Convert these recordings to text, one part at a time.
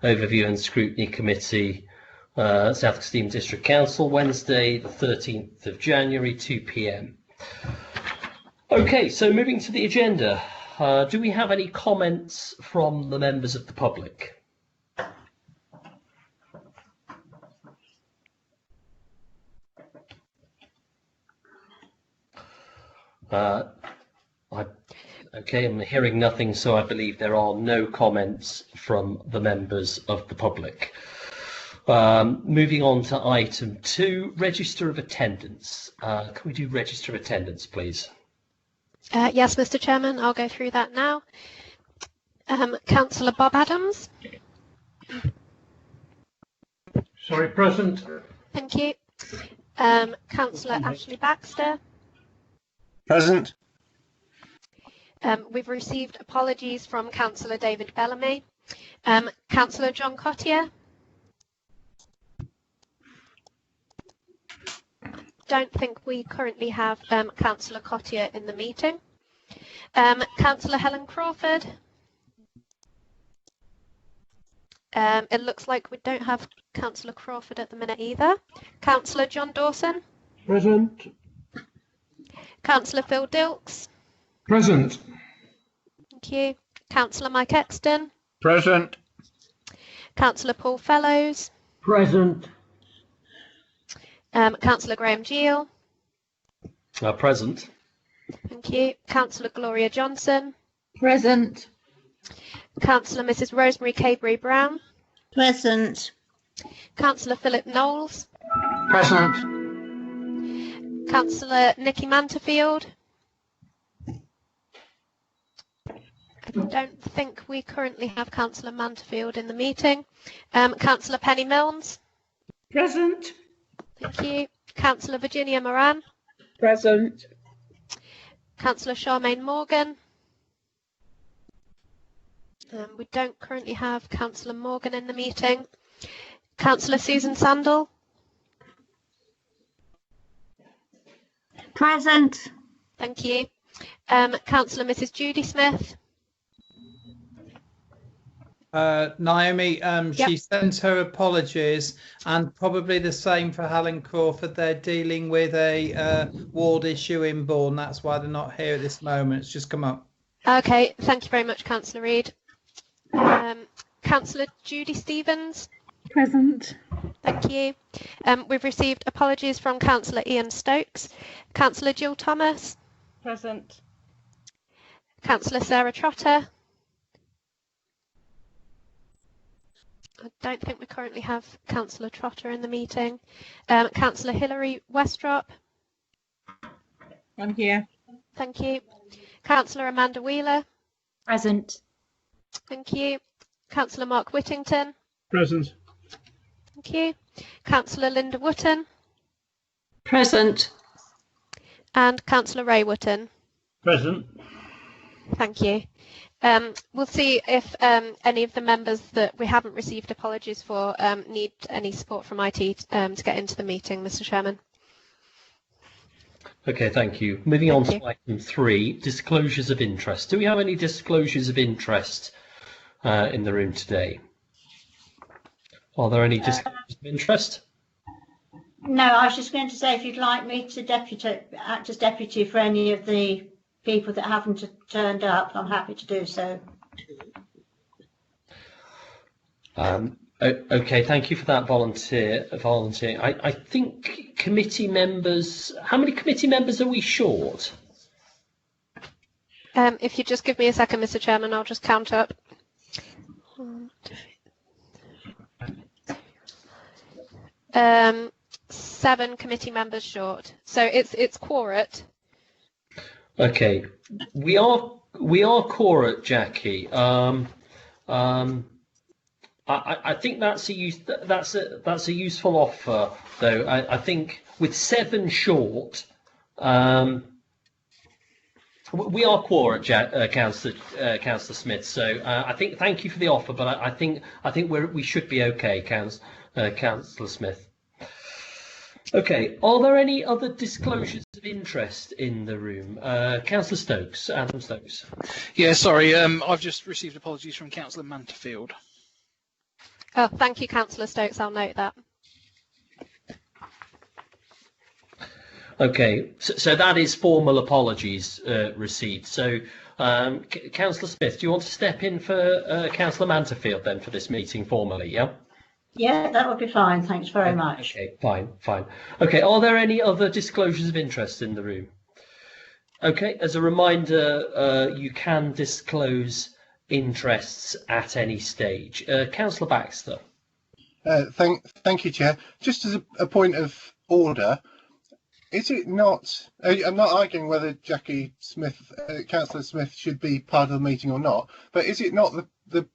Overview and Scrutiny Committee, South Esteem District Council, Wednesday the 13th of January, 2 p.m. Okay, so moving to the agenda. Do we have any comments from the members of the public? Okay, I'm hearing nothing, so I believe there are no comments from the members of the public. Moving on to item 2, register of attendance. Can we do register of attendance, please? Yes, Mr. Chairman, I'll go through that now. Councillor Bob Adams. Sorry, present. Thank you. Councillor Ashley Baxter. Present. We've received apologies from Councillor David Bellamy. Councillor John Cottier. Don't think we currently have Councillor Cottier in the meeting. Councillor Helen Crawford. It looks like we don't have Councillor Crawford at the minute either. Councillor John Dawson. Present. Councillor Phil Dilks. Present. Thank you. Councillor Mike Exton. Present. Councillor Paul Fellows. Present. Councillor Graham Gill. Present. Thank you. Councillor Gloria Johnson. Present. Councillor Mrs. Rosemary Cabery Brown. Present. Councillor Philip Knowles. Present. Councillor Nikki Manterfield. I don't think we currently have Councillor Manterfield in the meeting. Councillor Penny Milnes. Present. Thank you. Councillor Virginia Moran. Present. Councillor Charmaine Morgan. We don't currently have Councillor Morgan in the meeting. Councillor Susan Sandal. Present. Thank you. Councillor Mrs. Judy Smith. Naomi, Yep. she sends her apologies, and probably the same for Helen Crawford. They're dealing with a ward issue in Bourne. That's why they're not here at this moment. It's just come up. Okay, thank you very much, Councillor Reid. Councillor Judy Stevens. Present. Thank you. We've received apologies from Councillor Ian Stokes. Councillor Jill Thomas. Present. Councillor Sarah Trotter. I don't think we currently have Councillor Trotter in the meeting. Councillor Hilary Westrop. I'm here. Thank you. Councillor Amanda Wheeler. Present. Thank you. Councillor Mark Whittington. Present. Thank you. Councillor Linda Wotton. Present. And Councillor Ray Wotton. Present. Thank you. We'll see if any of the members that we haven't received apologies for need any support from IT to get into the meeting, Mr. Chairman. Okay, thank you. Moving on to item 3, disclosures of interest. Do we have any disclosures of interest in the room today? Are there any disclosures of interest? No, I was just going to say, if you'd like me to act as deputy for any of the people that haven't turned up, I'm happy to do so. Okay, thank you for that volunteer. I think committee members. How many committee members are we short? If you just give me a second, Mr. Chairman, I'll just count up. 7 committee members short, so it's quorate. Okay, we are quorate, Jackie. I think that's a useful offer, though. I think with 7 short, we are quorate, Councillor Smith. So I think thank you for the offer, but I think we should be okay, Councillor Smith. Okay, are there any other disclosures of interest in the room? Councillor Stokes, Adam Stokes. Yeah, sorry, I've just received apologies from Councillor Manterfield. Oh, thank you, Councillor Stokes. I'll note that. Okay, so that is formal apologies received. So, Councillor Smith, do you want to step in for Councillor Manterfield then for this meeting formally? Yeah. Yeah, that would be fine. Thanks very much. Okay, fine. Okay, are there any other disclosures of interest in the room? Okay, as a reminder, you can disclose interests at any stage. Councillor Baxter. Thank you, Chair. Just as a point of order, is it not? I'm not arguing whether Jackie Smith, Councillor Smith, should be part of the meeting or not. But is it not the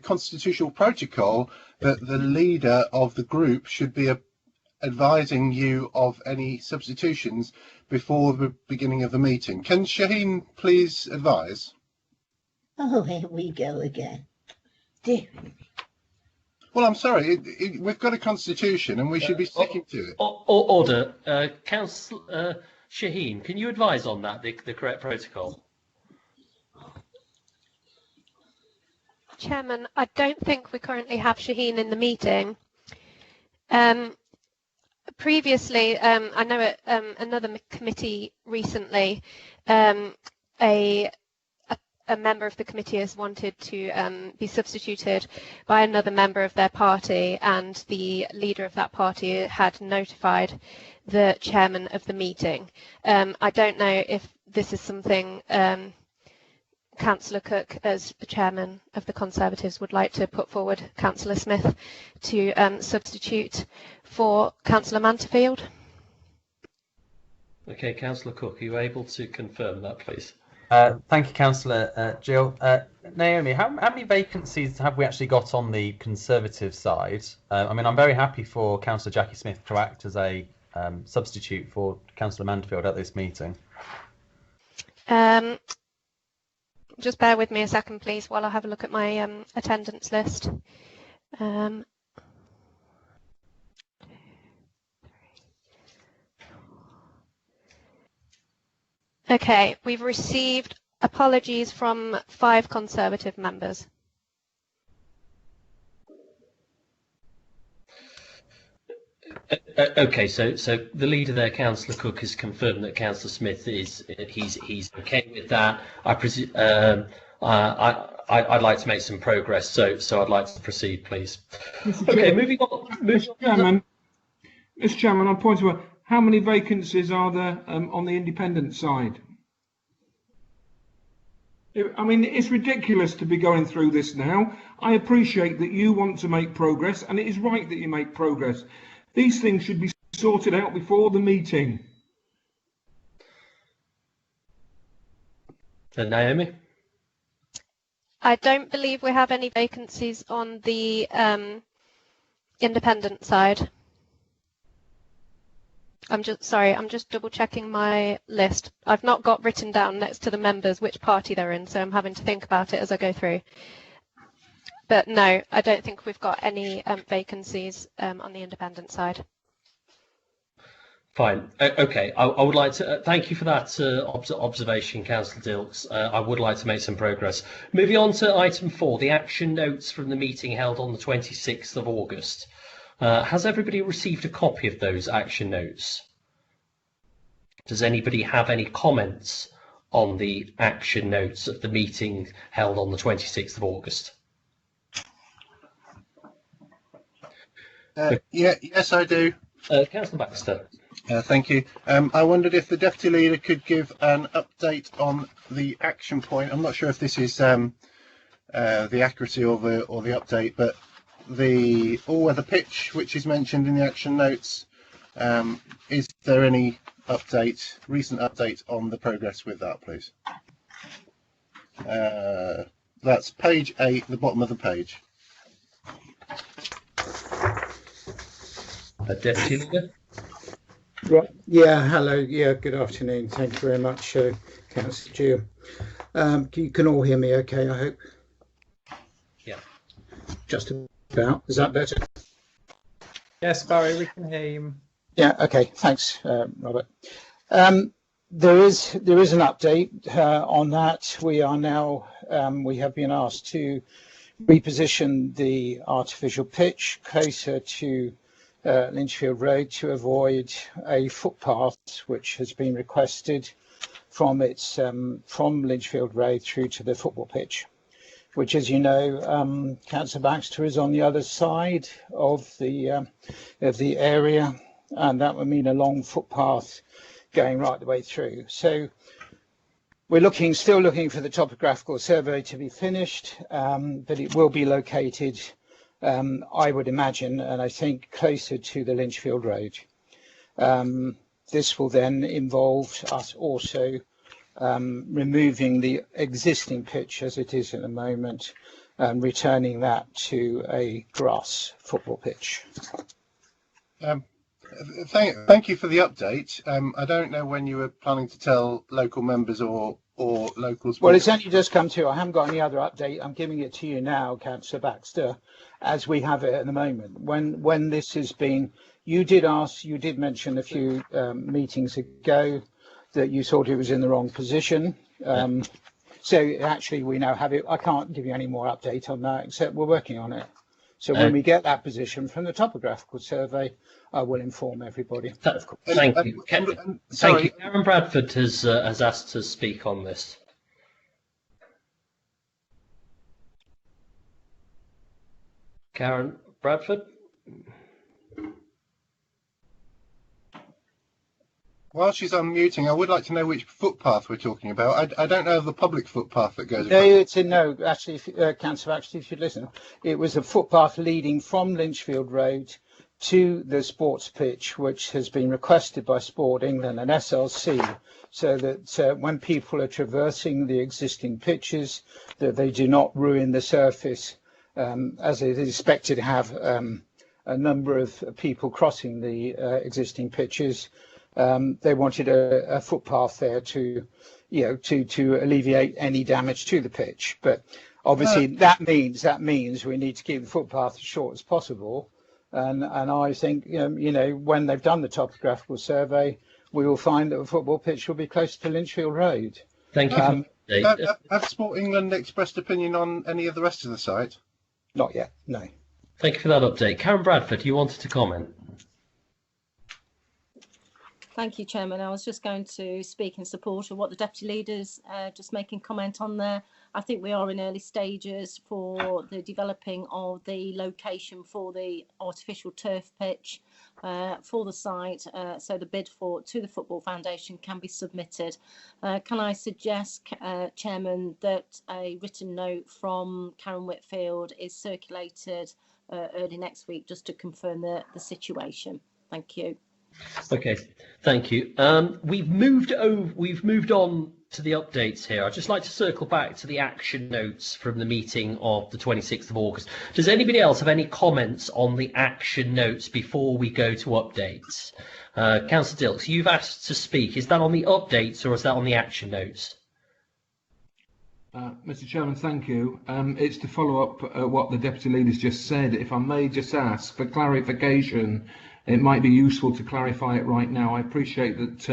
constitutional protocol that the leader of the group should be advising you of any substitutions before the beginning of the meeting? Can Shaheen please advise? Oh, here we go again. Dear. Well, I'm sorry, we've got a constitution and we should be sticking to it. Order. Councillor Shaheen, can you advise on that, the correct protocol? Chairman, I don't think we currently have Shaheen in the meeting. Previously, I know at another committee recently, a member of the committee has wanted to be substituted by another member of their party, and the leader of that party had notified the chairman of the meeting. I don't know if this is something Councillor Cook, as the chairman of the Conservatives, would like to put forward Councillor Smith to substitute for Councillor Manterfield. Okay, Councillor Cook, are you able to confirm that, please? Thank you, Councillor Jill. Naomi, how many vacancies have we actually got on the Conservative side? I mean, I'm very happy for Councillor Jackie Smith to act as a substitute for Councillor Manterfield at this meeting. Just bear with me a second, please, while I have a look at my attendance list. Okay, we've received apologies from 5 Conservative members. Okay, so the leader there, Councillor Cook, has confirmed that Councillor Smith he's okay with that. I presume I'd like to make some progress, so I'd like to proceed, please. Okay, moving on. Mr. Chairman, on point of order, how many vacancies are there on the independent side? I mean, it's ridiculous to be going through this now. I appreciate that you want to make progress, and it is right that you make progress. These things should be sorted out before the meeting. Naomi? I don't believe we have any vacancies on the independent side. I'm just double checking my list. I've not got written down next to the members which party they're in, so I'm having to think about it as I go through. But no, I don't think we've got any vacancies on the independent side. Fine. Okay. I would like to thank you for that observation, Councillor Dilks. I would like to make some progress. Moving on to item 4, the action notes from the meeting held on the 26th of August. Has everybody received a copy of those action notes? Does anybody have any comments on the action notes of the meeting held on the 26th of August? Yes, I do. Councillor Baxter. Thank you. I wondered if the Deputy Leader could give an update on the action point. I'm not sure if this is the accuracy or the update, but the all-weather pitch, which is mentioned in the action notes, is there any recent update on the progress with that, please? That's page 8, the bottom of the page. Deputy Leader. Right. Yeah. Hello. Yeah. Good afternoon. Thank you very much, Councillor Jill. You can all hear me, okay? I hope. Yeah. Just about. Is that better? Yes, Barry, we can hear you. Yeah. Okay. Thanks, Robert. There is an update on that. We are now. We have been asked to reposition the artificial pitch closer to Lynchfield Road to avoid a footpath which has been requested from Lynchfield Road through to the football pitch, which, as you know, Councillor Baxter is on the other side of the area, and that would mean a long footpath going right the way through. So we're still looking for the topographical survey to be finished, but it will be located, I would imagine, and I think closer to the Lynchfield Road. This will then involve us also removing the existing pitch as it is at the moment and returning that to a grass football pitch. Thank you for the update. I don't know when you were planning to tell local members or local sports. Well, it's only just come to. I haven't got any other update. I'm giving it to you now, Councillor Baxter, as we have it at the moment. When this has been, you did mention a few meetings ago that you thought it was in the wrong position. So actually we now have it. I can't give you any more update on that, except we're working on it. So when we get that position from the topographical survey, I will inform everybody. Thank you. Thank you. Karen Bradford has asked to speak on this. Karen Bradford? While she's unmuting, I would like to know which footpath we're talking about. I don't know of the public footpath that goes No, actually, Councillor, actually, if you listen, it was a footpath leading from Lynchfield Road to the sports pitch, which has been requested by Sport England and SLC, so that when people are traversing the existing pitches, that they do not ruin the surface, as it is expected to have a number of people crossing the existing pitches. They wanted a footpath there to alleviate any damage to the pitch. But obviously that means we need to keep the footpath as short as possible. And I think when they've done the topographical survey, we will find that the football pitch will be close to Lynchfield Road. Thank you. Have Sport England expressed opinion on any of the rest of the site? Not yet, no. Thank you for that update. Karen Bradford, you wanted to comment. Thank you, Chairman. I was just going to speak in support of what the Deputy Leader's just making comment on there. I think we are in early stages for the developing of the location for the artificial turf pitch for the site, so the bid to the Football Foundation can be submitted. Can I suggest, Chairman, that a written note from Karen Whitfield is circulated early next week just to confirm the situation? Thank you. Okay, thank you. We've moved on to the updates here. I'd just like to circle back to the action notes from the meeting of the 26th of August. Does anybody else have any comments on the action notes before we go to updates? Councillor Dilks, you've asked to speak. Is that on the updates or is that on the action notes? Mr. Chairman, thank you. It's to follow up what the Deputy Leader's just said. If I may just ask for clarification, it might be useful to clarify it right now. I appreciate that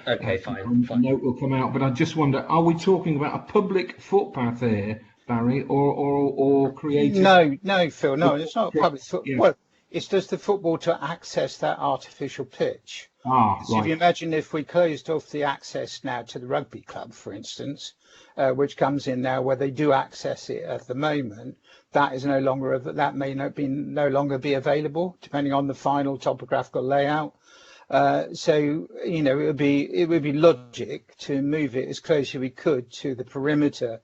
okay, fine. A note will come out, but I just wonder, are we talking about a public footpath here, Barry, or creating? No, Phil, no, it's not a public footpath. Yeah. Well, it's just the football to access that artificial pitch. So right. if you imagine if we closed off the access now to the rugby club, for instance, which comes in now where they do access it at the moment, that is no longer, that may no longer be available depending on the final topographical layout. So it would be logic to move it as close as we could to the perimeter,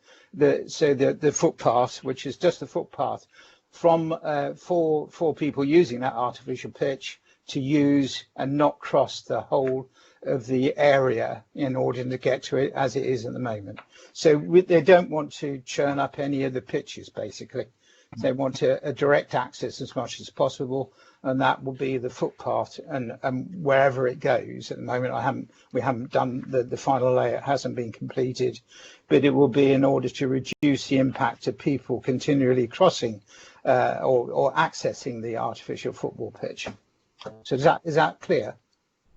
so the footpath, which is just the footpath from for people using that artificial pitch to use and not cross the whole of the area in order to get to it as it is at the moment. So they don't want to churn up any of the pitches, basically. They want a direct access as much as possible, and that will be the footpath and wherever it goes. At the moment, we haven't done the final layout, hasn't been completed, but it will be in order to reduce the impact of people continually crossing or accessing the artificial football pitch. So is that clear?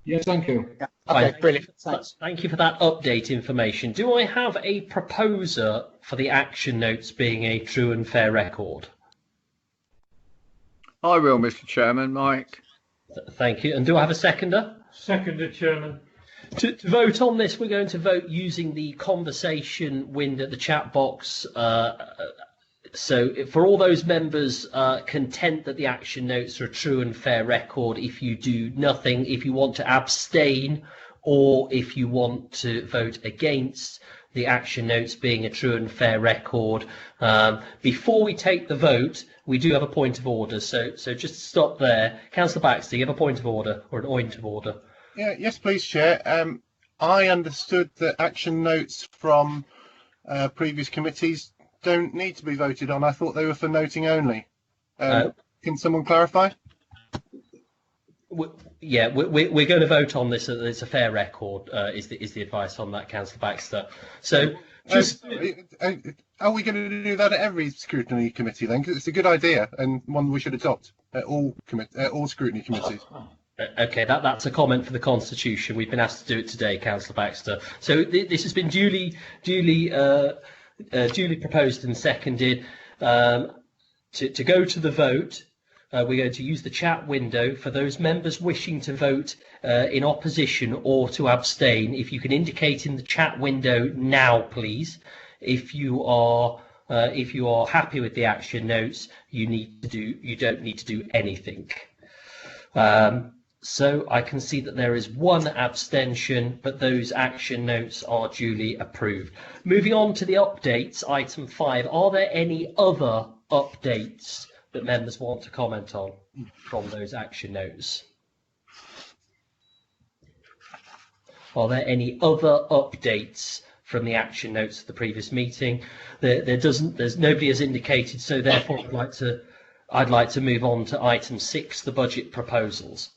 Yes, thank you. Okay, Fine. brilliant. Thanks. Thank you for that update information. Do I have a proposer for the action notes being a true and fair record? I will, Mr. Chairman. Mike. Thank you. And do I have a seconder? Seconded, Chairman. To vote on this, we're going to vote using the conversation window, the chat box. So for all those members content that the action notes are a true and fair record, if you do nothing, if you want to abstain, or if you want to vote against the action notes being a true and fair record. Before we take the vote, we do have a point of order. So just stop there. Councillor Baxter, you have a point of order or an point of order? Yeah, yes, please, Chair. I understood that action notes from previous committees don't need to be voted on. I thought they were for noting only. Can someone clarify? Yeah, we're going to vote on this. It's a fair record. Is the advice on that, Councillor Baxter? So, just are we going to do that at every scrutiny committee then? Because it's a good idea and one we should adopt at all scrutiny committees. Okay, that's a comment for the Constitution. We've been asked to do it today, Councillor Baxter. So this has been duly proposed and seconded. To go to the vote, we're going to use the chat window for those members wishing to vote in opposition or to abstain. If you can indicate in the chat window now, please. If you are happy with the action notes, you don't need to do anything. So I can see that there is one abstention, but those action notes are duly approved. Moving on to the updates, item 5. Are there any other updates that members want to comment on from those action notes? Are there any other updates from the action notes of the previous meeting? There's nobody has indicated, so therefore I'd like to move on to item 6, the budget proposals.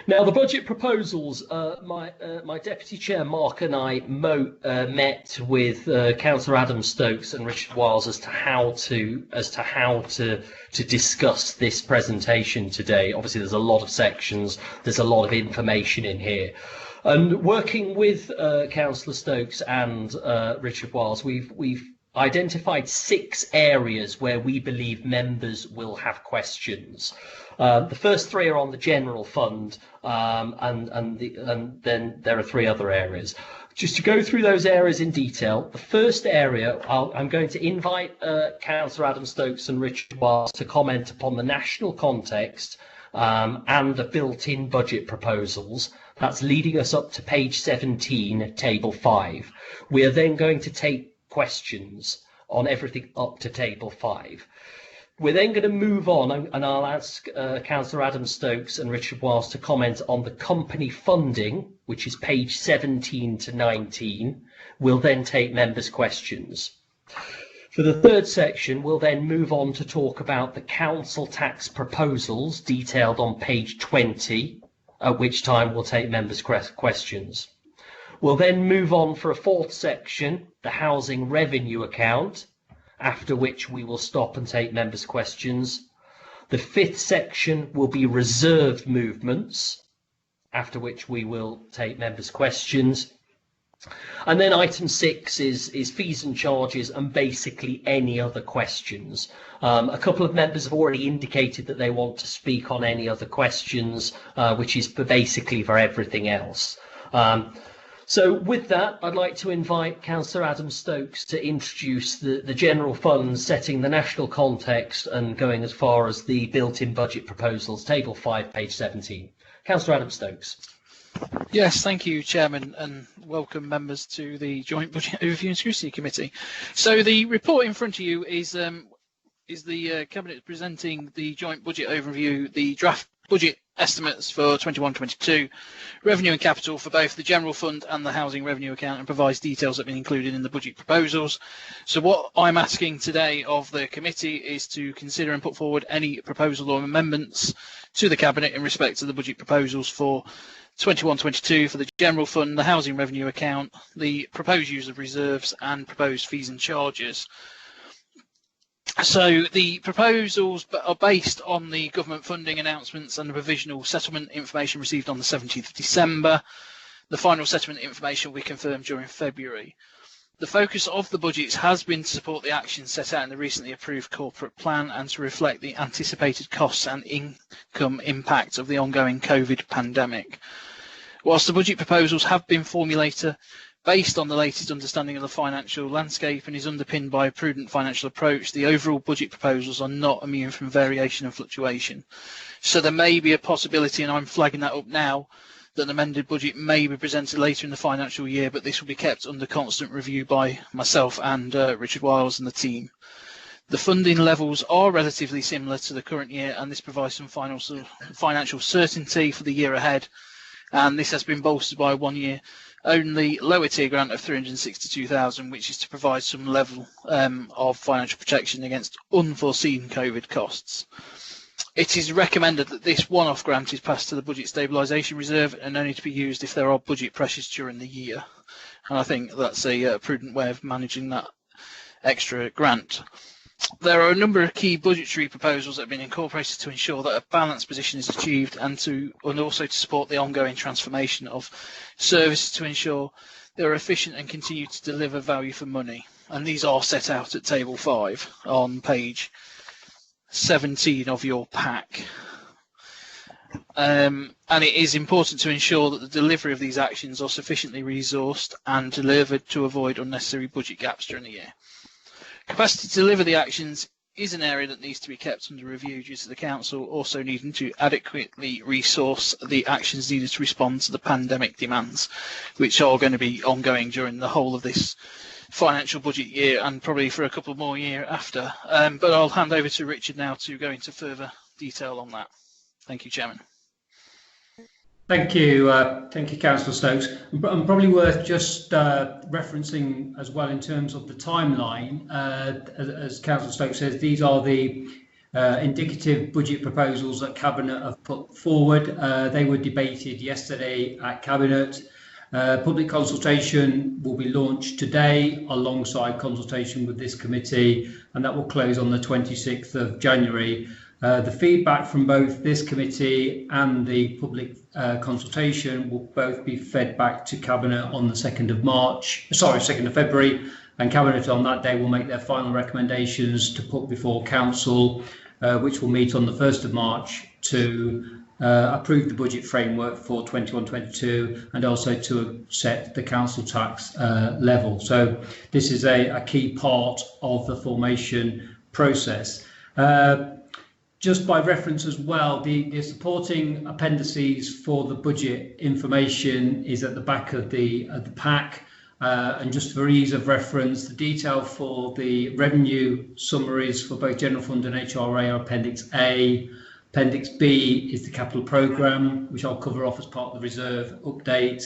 Now, the budget proposals, my Deputy Chair Mark and I met with Councillor Adam Stokes and Richard Wiles as to how to discuss this presentation today. Obviously, there's a lot of sections, there's a lot of information in here. And working with Councillor Stokes and Richard Wiles, we've identified 6 areas where we believe members will have questions. The first 3 are on the general fund, and then there are 3 other areas. Just to go through those areas in detail, the first area, I'm going to invite Councillor Adam Stokes and Richard Wiles to comment upon the national context and the built-in budget proposals. That's leading us up to page 17, table 5. We are then going to take questions on everything up to table 5. We're then going to move on, and I'll ask Councillor Adam Stokes and Richard Wiles to comment on the company funding, which is page 17 to 19. We'll then take members' questions. For the third section, we'll then move on to talk about the council tax proposals, detailed on page 20, at which time we'll take members' questions. We'll then move on for a 4th section, the housing revenue account, after which we will stop and take members' questions. The 5th section will be reserved movements, after which we will take members' questions. And then item 6 is fees and charges and basically any other questions. A couple of members have already indicated that they want to speak on any other questions, which is basically for everything else. So with that, I'd like to invite Councillor Adam Stokes to introduce the general fund, setting the national context and going as far as the built-in budget proposals, table 5, page 17. Councillor Adam Stokes. Yes, thank you, Chairman, and welcome members to the Joint Budget Overview and Scrutiny Committee. So the report in front of you is the Cabinet presenting the Joint Budget Overview, the draft budget estimates for 21-22, revenue and capital for both the general fund and the housing revenue account, and provides details that have been included in the budget proposals. So what I'm asking today of the committee is to consider and put forward any proposal or amendments to the Cabinet in respect to the budget proposals for 21-22 for the general fund, the housing revenue account, the proposed use of reserves and proposed fees and charges. So the proposals are based on the government funding announcements and the provisional settlement information received on the 17th of December. The final settlement information will be confirmed during February. The focus of the budgets has been to support the actions set out in the recently approved corporate plan and to reflect the anticipated costs and income impact of the ongoing COVID pandemic. Whilst the budget proposals have been formulated based on the latest understanding of the financial landscape and is underpinned by a prudent financial approach, the overall budget proposals are not immune from variation and fluctuation. So there may be a possibility, and I'm flagging that up now, that an amended budget may be presented later in the financial year, but this will be kept under constant review by myself and Richard Wiles and the team. The funding levels are relatively similar to the current year, and this provides some financial certainty for the year ahead. And this has been bolstered by a one-year only lower tier grant of 362,000, which is to provide some level of financial protection against unforeseen COVID costs. It is recommended that this one-off grant is passed to the Budget Stabilisation Reserve and only to be used if there are budget pressures during the year. And I think that's a prudent way of managing that extra grant. There are a number of key budgetary proposals that have been incorporated to ensure that a balanced position is achieved and also to support the ongoing transformation of services to ensure they are efficient and continue to deliver value for money. And these are set out at Table 5 on page 17 of your pack. And it is important to ensure that the delivery of these actions are sufficiently resourced and delivered to avoid unnecessary budget gaps during the year. Capacity to deliver the actions is an area that needs to be kept under review due to the Council also needing to adequately resource the actions needed to respond to the pandemic demands, which are going to be ongoing during the whole of this financial budget year and probably for a couple more years after. But I'll hand over to Richard now to go into further detail on that. Thank you, Chairman. Thank you, Councillor Stokes. And probably worth just referencing as well in terms of the timeline. As Councillor Stokes says, these are the indicative budget proposals that Cabinet have put forward. They were debated yesterday at Cabinet. Public consultation will be launched today alongside consultation with this committee, and that will close on the 26th of January. The feedback from both this committee and the public consultation will both be fed back to Cabinet on the 2nd of February, and Cabinet on that day will make their final recommendations to put before Council, which will meet on the 1st of March to approve the budget framework for 21-22 and also to set the council tax level. So this is a key part of the formation process. Just by reference as well, the supporting appendices for the budget information is at the back of the pack. And just for ease of reference, the detail for the revenue summaries for both General Fund and HRA are Appendix A. Appendix B is the capital programme, which I'll cover off as part of the reserve update.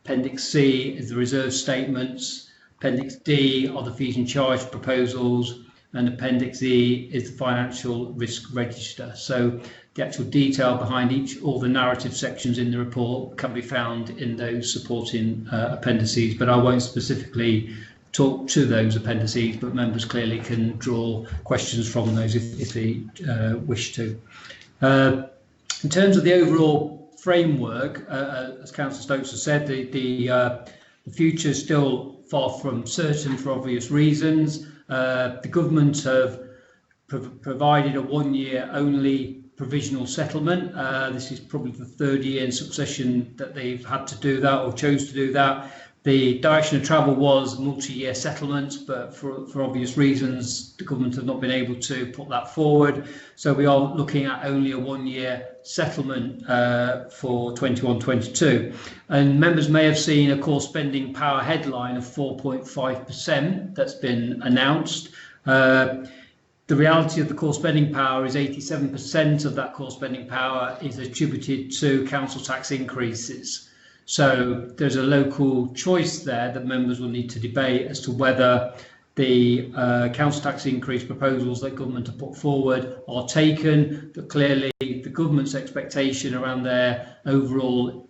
Appendix C is the reserve statements. Appendix D are the fees and charge proposals. And Appendix E is the financial risk register. So the actual detail behind all the narrative sections in the report can be found in those supporting appendices, but I won't specifically talk to those appendices, but members clearly can draw questions from those if they wish to. In terms of the overall framework, as Councillor Stokes has said, the future is still far from certain for obvious reasons. The government have provided a one-year only provisional settlement. This is probably the third year in succession that they've had to do that or chose to do that. The direction of travel was multi-year settlements, but for obvious reasons, the government have not been able to put that forward. So we are looking at only a one-year settlement for 21-22. And members may have seen a core spending power headline of 4.5% that's been announced. The reality of the core spending power is 87% of that core spending power is attributed to council tax increases. So there's a local choice there that members will need to debate as to whether the council tax increase proposals that government have put forward are taken, but clearly the government's expectation around their overall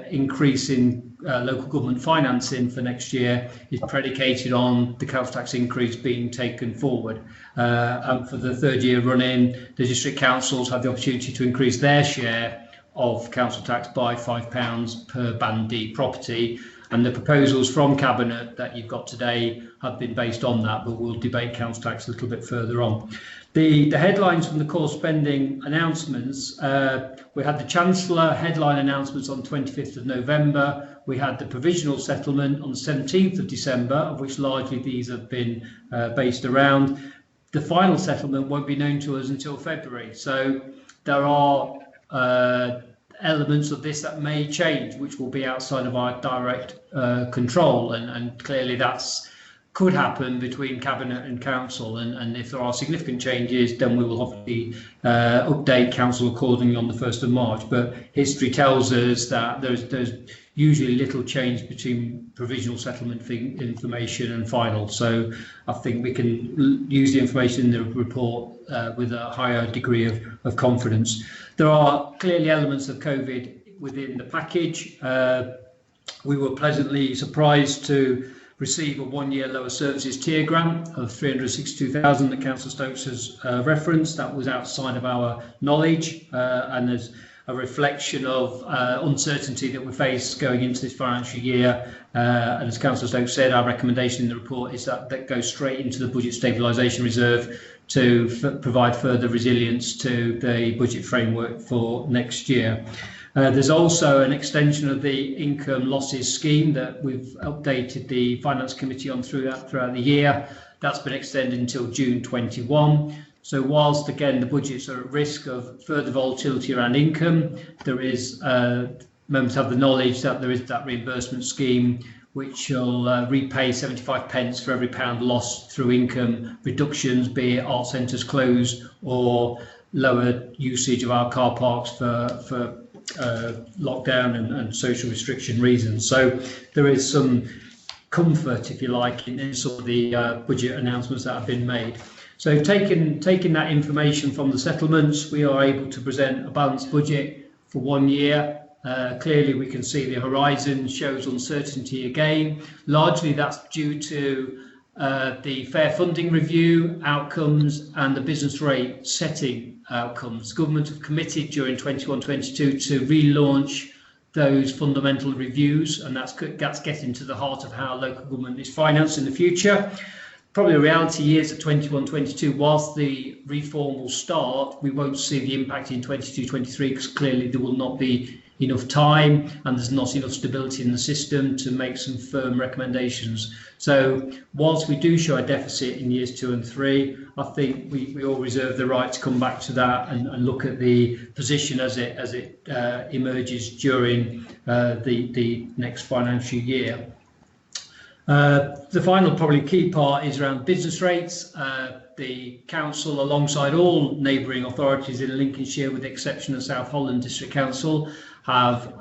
increase in local government financing for next year is predicated on the council tax increase being taken forward. And for the third year running, the district councils have the opportunity to increase their share of council tax by £5 per Band D property. And the proposals from Cabinet that you've got today have been based on that, but we'll debate council tax a little bit further on. The headlines from the core spending announcements, we had the Chancellor headline announcements on 25th of November. We had the provisional settlement on the 17th of December, of which largely these have been based around. The final settlement won't be known to us until February. So there are elements of this that may change, which will be outside of our direct control, and clearly that's could happen between Cabinet and Council, and if there are significant changes, then we will obviously update Council accordingly on the 1st of March. But history tells us that there's usually little change between provisional settlement information and final, so I think we can use the information in the report with a higher degree of confidence. There are clearly elements of COVID within the package. We were pleasantly surprised to receive a one-year lower services tier grant of 362,000 that Councillor Stokes has referenced. That was outside of our knowledge, and there's a reflection of uncertainty that we face going into this financial year. And as Councillor Stokes said, our recommendation in the report is that goes straight into the Budget Stabilisation Reserve to provide further resilience to the budget framework for next year. There's also an extension of the income losses scheme that we've updated the Finance Committee on throughout the year. That's been extended until June 21. So whilst, again, the budgets are at risk of further volatility around income, there is, members have the knowledge that there is that reimbursement scheme which will repay 75 pence for every pound lost through income reductions, be it art centres closed or lower usage of our car parks for lockdown and social restriction reasons. So there is some comfort, if you like, in some of the budget announcements that have been made. So taking that information from the settlements, we are able to present a balanced budget for 1 year. Clearly we can see the horizon shows uncertainty again. Largely that's due to the fair funding review outcomes and the business rate setting outcomes. Government have committed during 21-22 to relaunch those fundamental reviews, and that's getting to the heart of how local government is financed in the future. Probably the reality is that 21-22, whilst the reform will start, we won't see the impact in 22-23 because clearly there will not be enough time and there's not enough stability in the system to make some firm recommendations. So whilst we do show a deficit in years 2 and 3, I think we all reserve the right to come back to that and look at the position as it emerges during the next financial year. The final probably key part is around business rates. The council, alongside all neighbouring authorities in Lincolnshire, with the exception of South Holland District Council, have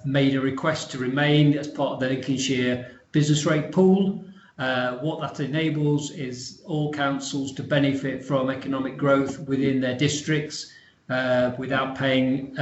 made a request to remain as part of the Lincolnshire business rate pool. What that enables is all councils to benefit from economic growth within their districts without paying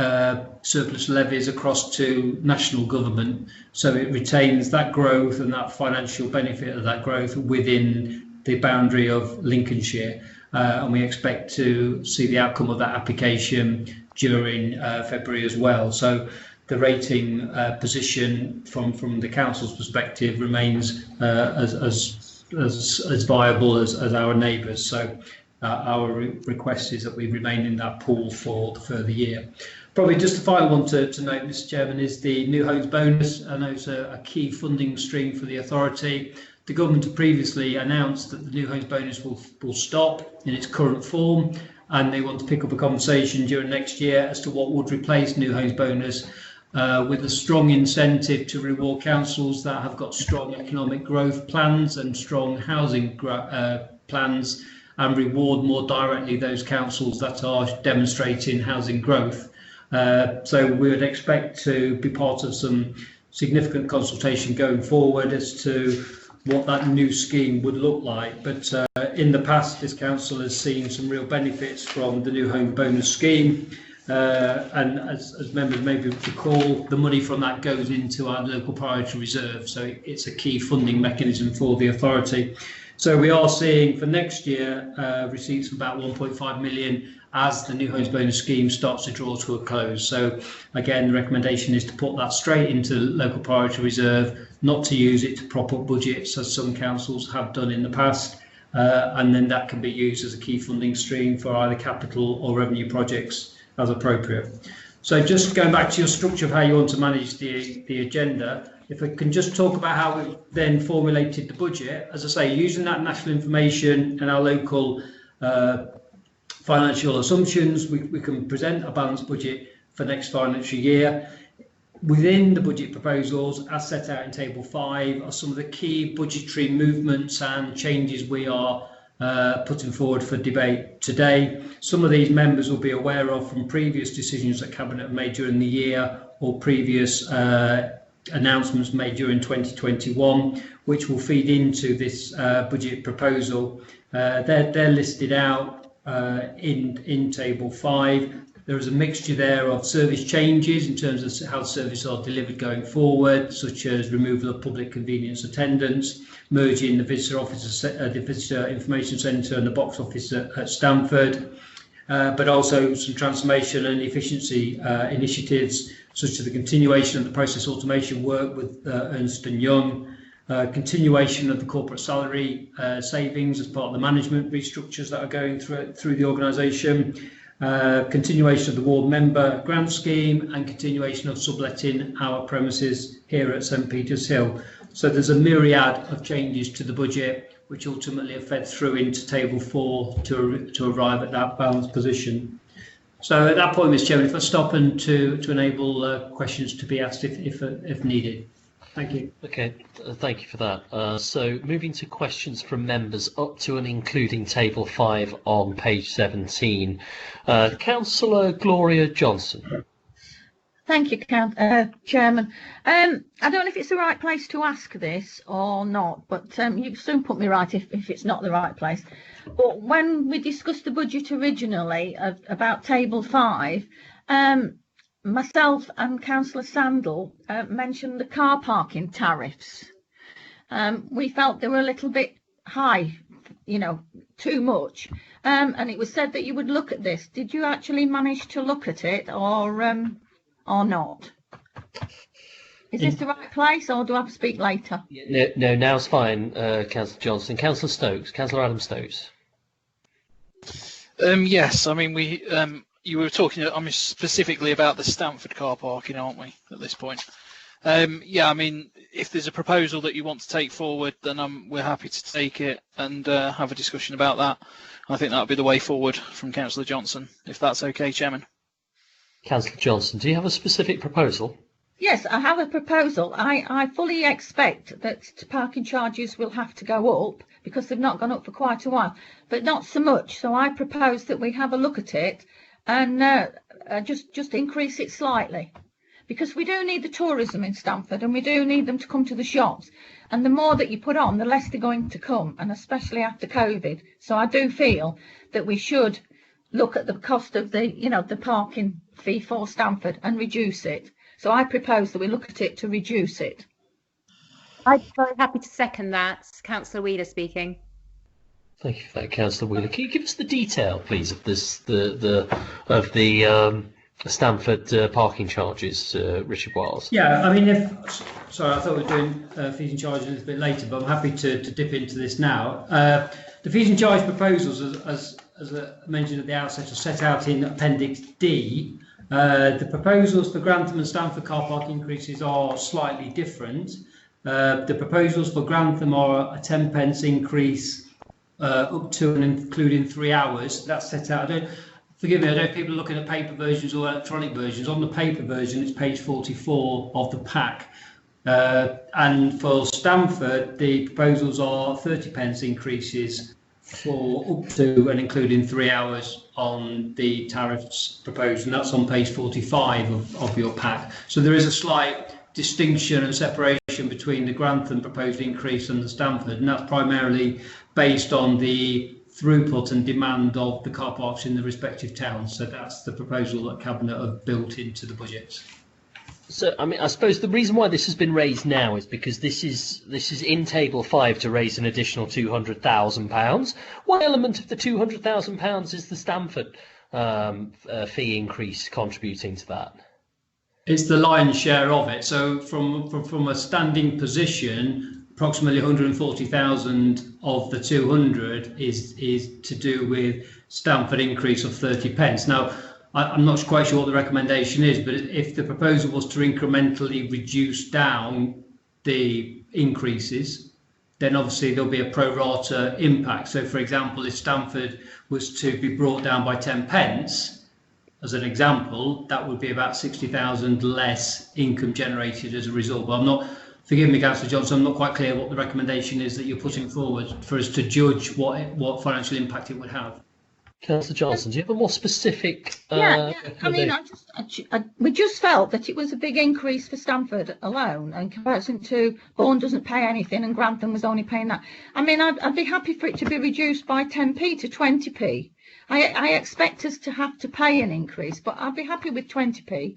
surplus levies across to national government. So it retains that growth and that financial benefit of that growth within the boundary of Lincolnshire. And we expect to see the outcome of that application during February as well. So the rating position from the council's perspective remains as viable as our neighbours. So our request is that we remain in that pool for the further year. Probably just the final one to note, Mr. Chairman, is the new homes bonus. I know it's a key funding stream for the authority. The government have previously announced that the new homes bonus will stop in its current form, and they want to pick up a conversation during next year as to what would replace new homes bonus, with a strong incentive to reward councils that have got strong economic growth plans and strong housing plans, and reward more directly those councils that are demonstrating housing growth. So we would expect to be part of some significant consultation going forward as to what that new scheme would look like. But in the past, this council has seen some real benefits from the new home bonus scheme. And as members maybe recall, the money from that goes into our local priority reserve. So it's a key funding mechanism for the authority. So we are seeing for next year receipts of about 1.5 million as the new homes bonus scheme starts to draw to a close. So again, the recommendation is to put that straight into local priority reserve, not to use it to prop up budgets as some councils have done in the past. And then that can be used as a key funding stream for either capital or revenue projects as appropriate. So just going back to your structure of how you want to manage the agenda, if I can just talk about how we then formulated the budget. As I say, using that national information and our local financial assumptions, we can present a balanced budget for next financial year. Within the budget proposals, as set out in Table 5, are some of the key budgetary movements and changes we are putting forward for debate today. Some of these members will be aware of from previous decisions that Cabinet have made during the year or previous announcements made during 2021, which will feed into this budget proposal. They're listed out in Table 5. There is a mixture there of service changes in terms of how services are delivered going forward, such as removal of public convenience attendance, merging the visitor office, the visitor information centre and the box office at Stamford, but also some transformation and efficiency initiatives, such as the continuation of the process automation work with Ernst & Young, continuation of the corporate salary savings as part of the management restructures that are going through the organisation, continuation of the ward member grant scheme, and continuation of subletting our premises here at St Peter's Hill. So there's a myriad of changes to the budget which ultimately have fed through into Table 4 to arrive at that balanced position. So at that point, Mr Chairman, if I stop and to enable questions to be asked if needed. Thank you. Okay, thank you for that. So moving to questions from members up to and including Table 5 on page 17. Councillor Gloria Johnson. Thank you, Chairman. I don't know if it's the right place to ask this or not, but you can soon put me right if it's not the right place. But when we discussed the budget originally about Table 5, myself and Councillor Sandal mentioned the car parking tariffs. We felt they were a little bit high, too much. And it was said that you would look at this. Did you actually manage to look at it or not? Is this the right place, or do I have to speak later? No, now's fine, Councillor Johnson. Councillor Stokes, Councillor Adam Stokes. Yes, I mean, you were talking specifically about the Stamford car parking, aren't we, at this point? Yeah, I mean, if there's a proposal that you want to take forward, then we're happy to take it and have a discussion about that. I think that would be the way forward from Councillor Johnson, if that's okay, Chairman. Councillor Johnson, do you have a specific proposal? Yes, I have a proposal. I fully expect that parking charges will have to go up because they've not gone up for quite a while, but not so much. So I propose that we have a look at it and just increase it slightly, because we do need the tourism in Stamford and we do need them to come to the shops, and the more that you put on, the less they're going to come, and especially after COVID. So I do feel that we should look at the cost of the parking fee for Stamford and reduce it. So I propose that we look at it to reduce it. I'm very happy to second that. Councillor Wheeler speaking. Thank you for that, Councillor Wheeler. Can you give us the detail, please, of this the Stamford parking charges, Richard Wiles? Yeah, I mean, sorry, I thought we were doing fees and charges a little bit later, but I'm happy to dip into this now. The fees and charge proposals, as I mentioned at the outset, are set out in Appendix D. The proposals for Grantham and Stamford car park increases are slightly different. The proposals for Grantham are a 10p increase up to and including 3 hours. That's set out. Forgive me, I don't know if people are looking at paper versions or electronic versions. On the paper version, it's page 44 of the pack. And for Stamford, the proposals are 30p increases for up to and including 3 hours on the tariffs proposed, and that's on page 45 of your pack. So there is a slight distinction and separation separation between the Grantham proposed increase and the Stamford, and that's primarily based on the throughput and demand of the car parks in the respective towns. So that's the proposal that Cabinet have built into the budgets. So, I mean, I suppose the reason why this has been raised now is because this is in Table 5 to raise an additional £200,000. What element of the £200,000 is the Stamford fee increase contributing to that? It's the lion's share of it. So from a standing position, approximately 140,000 of the 200 is to do with Stamford increase of 30 pence. Now, I'm not quite sure what the recommendation is, but if the proposal was to incrementally reduce down the increases, then obviously there'll be a pro rata impact. So, for example, if Stamford was to be brought down by 10 pence, as an example, that would be about 60,000 less income generated as a result. But I'm not, forgive me, Councillor Johnson, I'm not quite clear what the recommendation is that you're putting forward for us to judge what financial impact it would have. Councillor Johnson, do you have a more specific? I mean, we just felt that it was a big increase for Stamford alone, in comparison to Bourne doesn't pay anything and Grantham was only paying that. I mean, I'd be happy for it to be reduced by 10p to 20p. I expect us to have to pay an increase, but I'd be happy with 20p.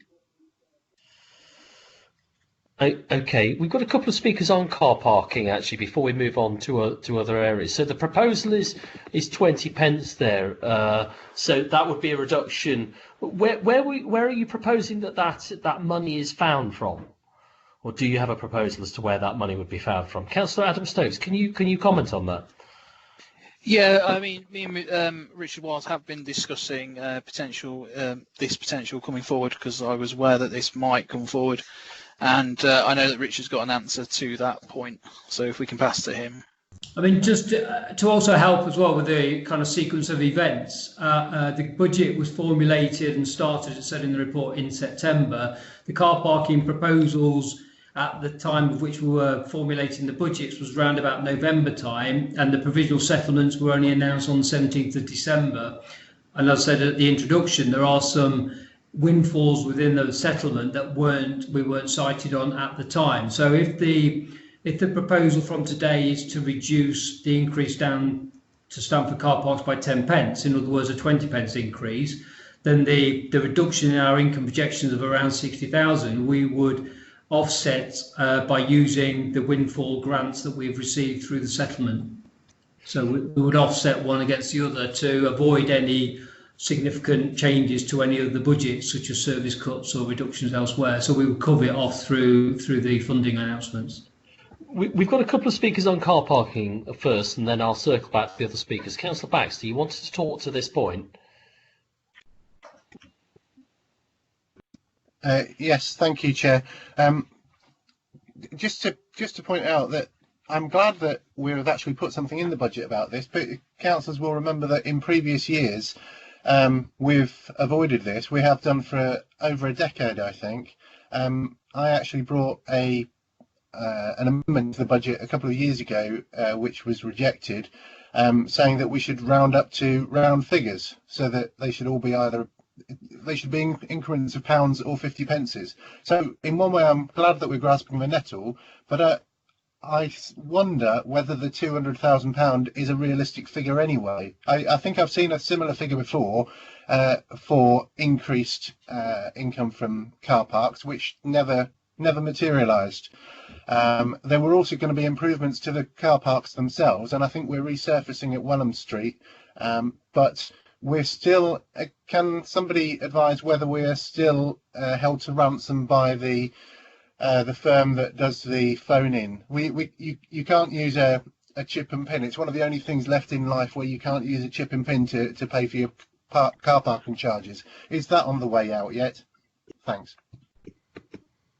Okay, we've got a couple of speakers on car parking actually before we move on to other areas. So the proposal is 20 pence there. So that would be a reduction. Where are you proposing that money is found from, or do you have a proposal as to where that money would be found from? Councillor Adam Stokes, can you comment on that? Yeah, I mean, me and Richard Wiles have been discussing this potential coming forward, because I was aware that this might come forward. And I know that Richard's got an answer to that point, so if we can pass to him. I mean, just to also help as well with the kind of sequence of events, the budget was formulated and started, as said in the report, in September. The car parking proposals at the time of which we were formulating the budgets was round about November time, and the provisional settlements were only announced on the 17th of December. And as I said at the introduction, there are some windfalls within the settlement that we weren't cited on at the time. So if the proposal from today is to reduce the increase down to Stamford car parks by 10 pence, in other words a 20 pence increase, then the reduction in our income projections of around 60,000 we would offset by using the windfall grants that we've received through the settlement. So we would offset one against the other to avoid any significant changes to any of the budgets, such as service cuts or reductions elsewhere. So we would cover it off through the funding announcements. We've got a couple of speakers on car parking first, and then I'll circle back to the other speakers. Councillor Baxter, you wanted to talk to this point? Yes, thank you, Chair. Just to point out that I'm glad that we've actually put something in the budget about this, but councillors will remember that in previous years we've avoided this. We have done for over a decade, I think. I actually brought an amendment to the budget a couple of years ago, which was rejected, saying that we should round up to round figures, so that they should all be they should be in increments of pounds or 50 pences. So in one way, I'm glad that we're grasping the nettle, but I wonder whether the £200,000 is a realistic figure anyway. I think I've seen a similar figure before for increased income from car parks, which never materialised. There were also going to be improvements to the car parks themselves, and I think we're resurfacing at Welham Street, but we're still, can somebody advise whether we're still held to ransom by the firm that does the phone in? You can't use a chip and pin. It's one of the only things left in life where you can't use a chip and pin to pay for your car parking charges. Is that on the way out yet? Thanks.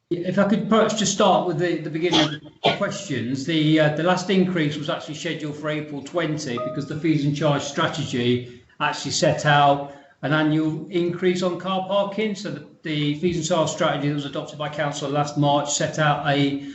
If I could perhaps just start with the beginning of the questions. The last increase was actually scheduled for April 20 because the fees and charge strategy actually set out an annual increase on car parking. So the fees and charge strategy that was adopted by Council last March set out a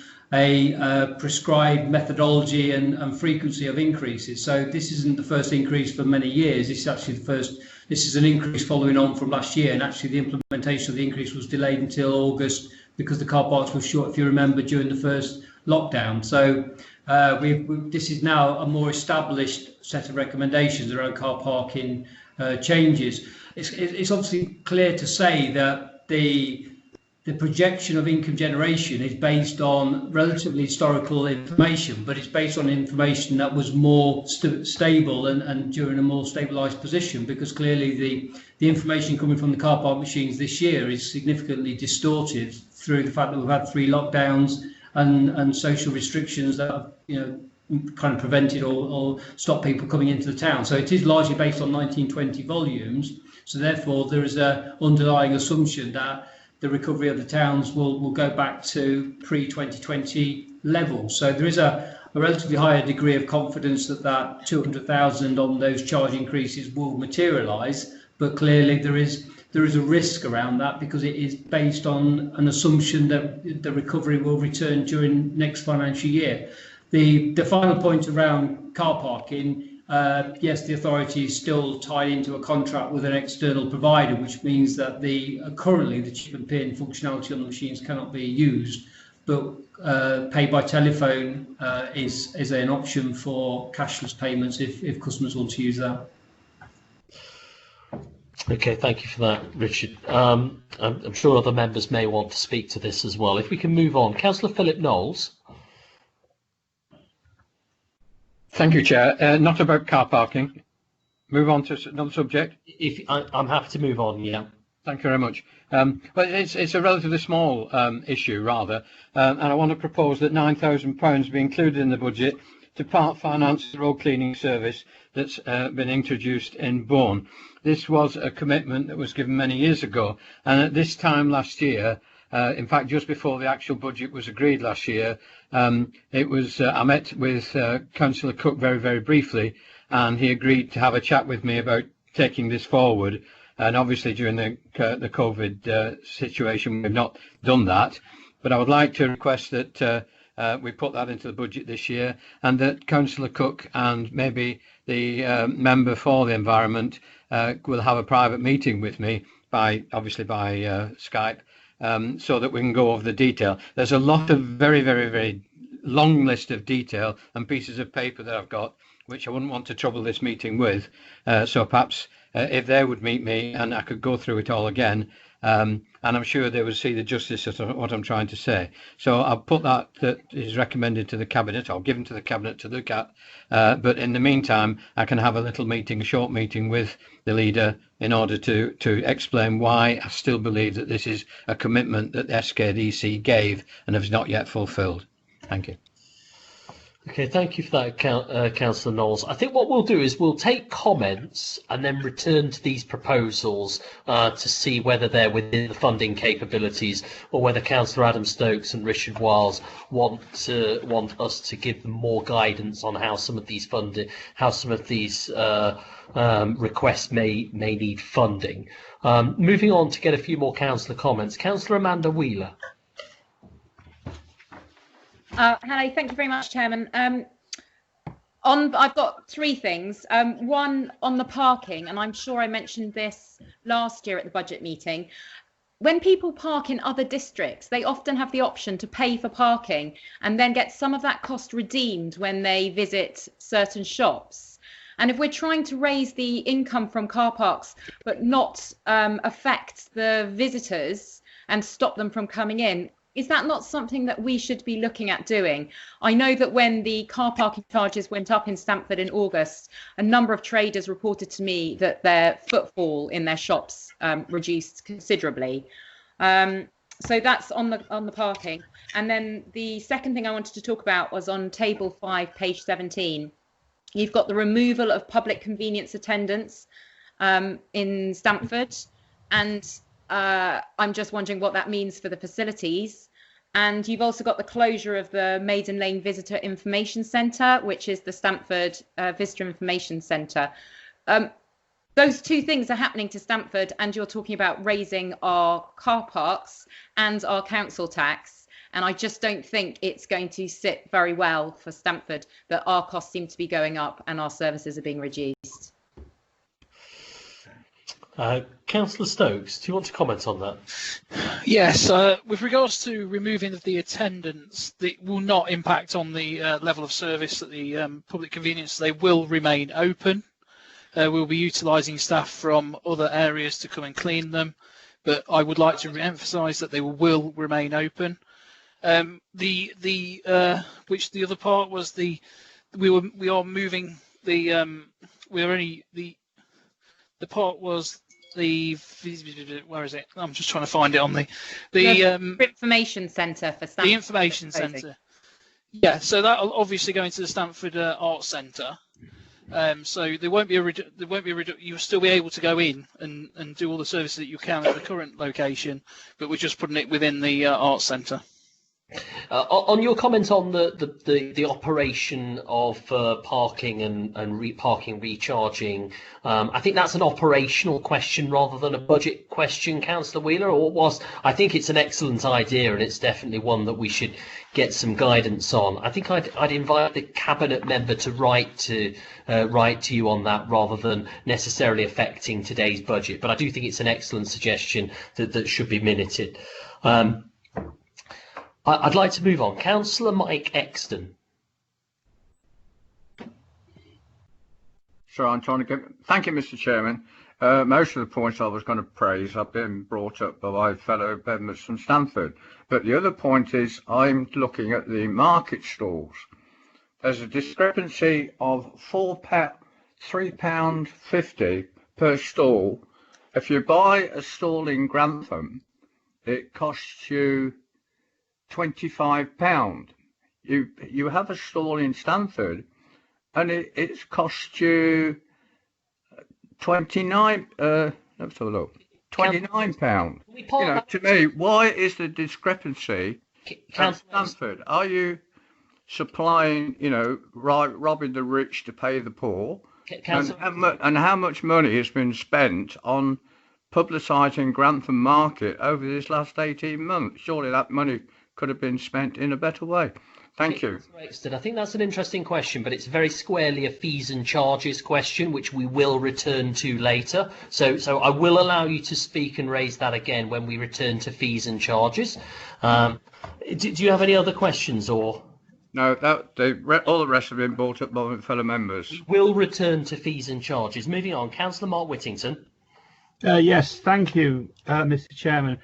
prescribed methodology and frequency of increases. So this isn't the first increase for many years. This is actually the first. This is an increase following on from last year, and actually the implementation of the increase was delayed until August because the car parks were short. If you remember, during the first lockdown. So this is now a more established set of recommendations around car parking changes. It's obviously clear to say that the projection of income generation is based on relatively historical information, but it's based on information that was more stable and during a more stabilised position, because clearly the information coming from the car park machines this year is significantly distorted through the fact that we've had 3 lockdowns and social restrictions that have, kind of prevented or stopped people coming into the town. So it is largely based on 1920 volumes. So therefore there is a underlying assumption that the recovery of the towns will go back to pre-2020 levels. So there is a relatively higher degree of confidence that 200,000 on those charge increases will materialise, but clearly there is a risk around that because it is based on an assumption that the recovery will return during next financial year. The final point around car parking, yes, the authority is still tied into a contract with an external provider, which means that currently the chip and pin functionality on the machines cannot be used, but pay by telephone is an option for cashless payments if customers want to use that. Okay, thank you for that, Richard. I'm sure other members may want to speak to this as well. If we can move on. Councillor Philip Knowles. Thank you, Chair. Not about car parking. Move on to another subject. I'm happy to move on, yeah. Thank you very much. Well, it's a relatively small issue, rather, and I want to propose that £9,000 be included in the budget to part finance the road cleaning service that's been introduced in Bourne. This was a commitment that was given many years ago, and at this time last year, in fact, just before the actual budget was agreed last year, I met with Councillor Cook very, very briefly, and he agreed to have a chat with me about taking this forward. And obviously, during the COVID situation, we've not done that. But I would like to request that we put that into the budget this year, and that Councillor Cook and maybe the member for the environment will have a private meeting with me obviously by Skype. So that we can go over the detail. There's a lot of very, very, very long list of detail and pieces of paper that I've got, which I wouldn't want to trouble this meeting with. So perhaps if they would meet me and I could go through it all again, and I'm sure they would see the justice of what I'm trying to say. So I'll put that is recommended to the Cabinet. I'll give them to the Cabinet to look at. But in the meantime, I can have a little meeting, a short meeting with the leader in order to explain why I still believe that this is a commitment that the SKDC gave and has not yet fulfilled. Thank you. Okay, thank you for that, Councillor Knowles. I think what we'll do is we'll take comments and then return to these proposals to see whether they're within the funding capabilities or whether Councillor Adam Stokes and Richard Wiles want us to give them more guidance on how some of these requests may need funding. Moving on to get a few more councillor comments. Councillor Amanda Wheeler. Hello, thank you very much, Chairman. I've got 3 things. One on the parking, and I'm sure I mentioned this last year at the budget meeting. When people park in other districts, they often have the option to pay for parking and then get some of that cost redeemed when they visit certain shops. And if we're trying to raise the income from car parks but not affect the visitors and stop them from coming in, is that not something that we should be looking at doing? I know that when the car parking charges went up in Stamford in August, a number of traders reported to me that their footfall in their shops reduced considerably. So that's on the parking. And then the second thing I wanted to talk about was on table 5, page 17. You've got the removal of public convenience attendance in Stamford, and I'm just wondering what that means for the facilities. And you've also got the closure of the Maiden Lane Visitor Information Centre, which is the Stamford Visitor Information Centre. Those 2 things are happening to Stamford, and you're talking about raising our car parks and our council tax. And I just don't think it's going to sit very well for Stamford that our costs seem to be going up and our services are being reduced. Councillor Stokes, do you want to comment on that? Yes, with regards to removing of the attendance, it will not impact on the level of service at the public convenience. They will remain open. We'll be utilising staff from other areas to come and clean them, but I would like to re-emphasise that they will remain open. Which the other part was we are moving the part was the where is it? I'm just trying to find it on the information centre for staff. The information centre. Yeah, so that'll obviously go into the Stamford Arts Centre. So there won't be you'll still be able to go in and do all the services that you can at the current location, but we're just putting it within the Arts Centre. On your comment on the operation of parking and parking recharging, I think that's an operational question rather than a budget question, Councillor Wheeler. I think it's an excellent idea, and it's definitely one that we should get some guidance on. I think I'd invite the cabinet member to write to you on that rather than necessarily affecting today's budget. But I do think it's an excellent suggestion that should be minuted. I'd like to move on. Councillor Mike Exton. So I'm trying to get. Thank you, Mr. Chairman. Most of the points I was going to praise have been brought up by my fellow members from Stamford. But the other point is I'm looking at the market stalls. There's a discrepancy of £3.50 per stall. If you buy a stall in Grantham, it costs you £25. You have a stall in Stamford, and it's cost you £29. Let's have a look. £29. You know, to me, why is the discrepancy at Stamford? Are you supplying, robbing the rich to pay the poor? And how much money has been spent on publicising Grantham Market over this last 18 months? Surely that money could have been spent in a better way. Thank you. I think that's an interesting question, but it's very squarely a fees and charges question, which we will return to later. So I will allow you to speak and raise that again when we return to fees and charges. Do you have any other questions or? No, all the rest have been brought up by my fellow members. We'll return to fees and charges. Moving on, Councillor Mark Whittington. Yes, thank you, Mr. Chairman.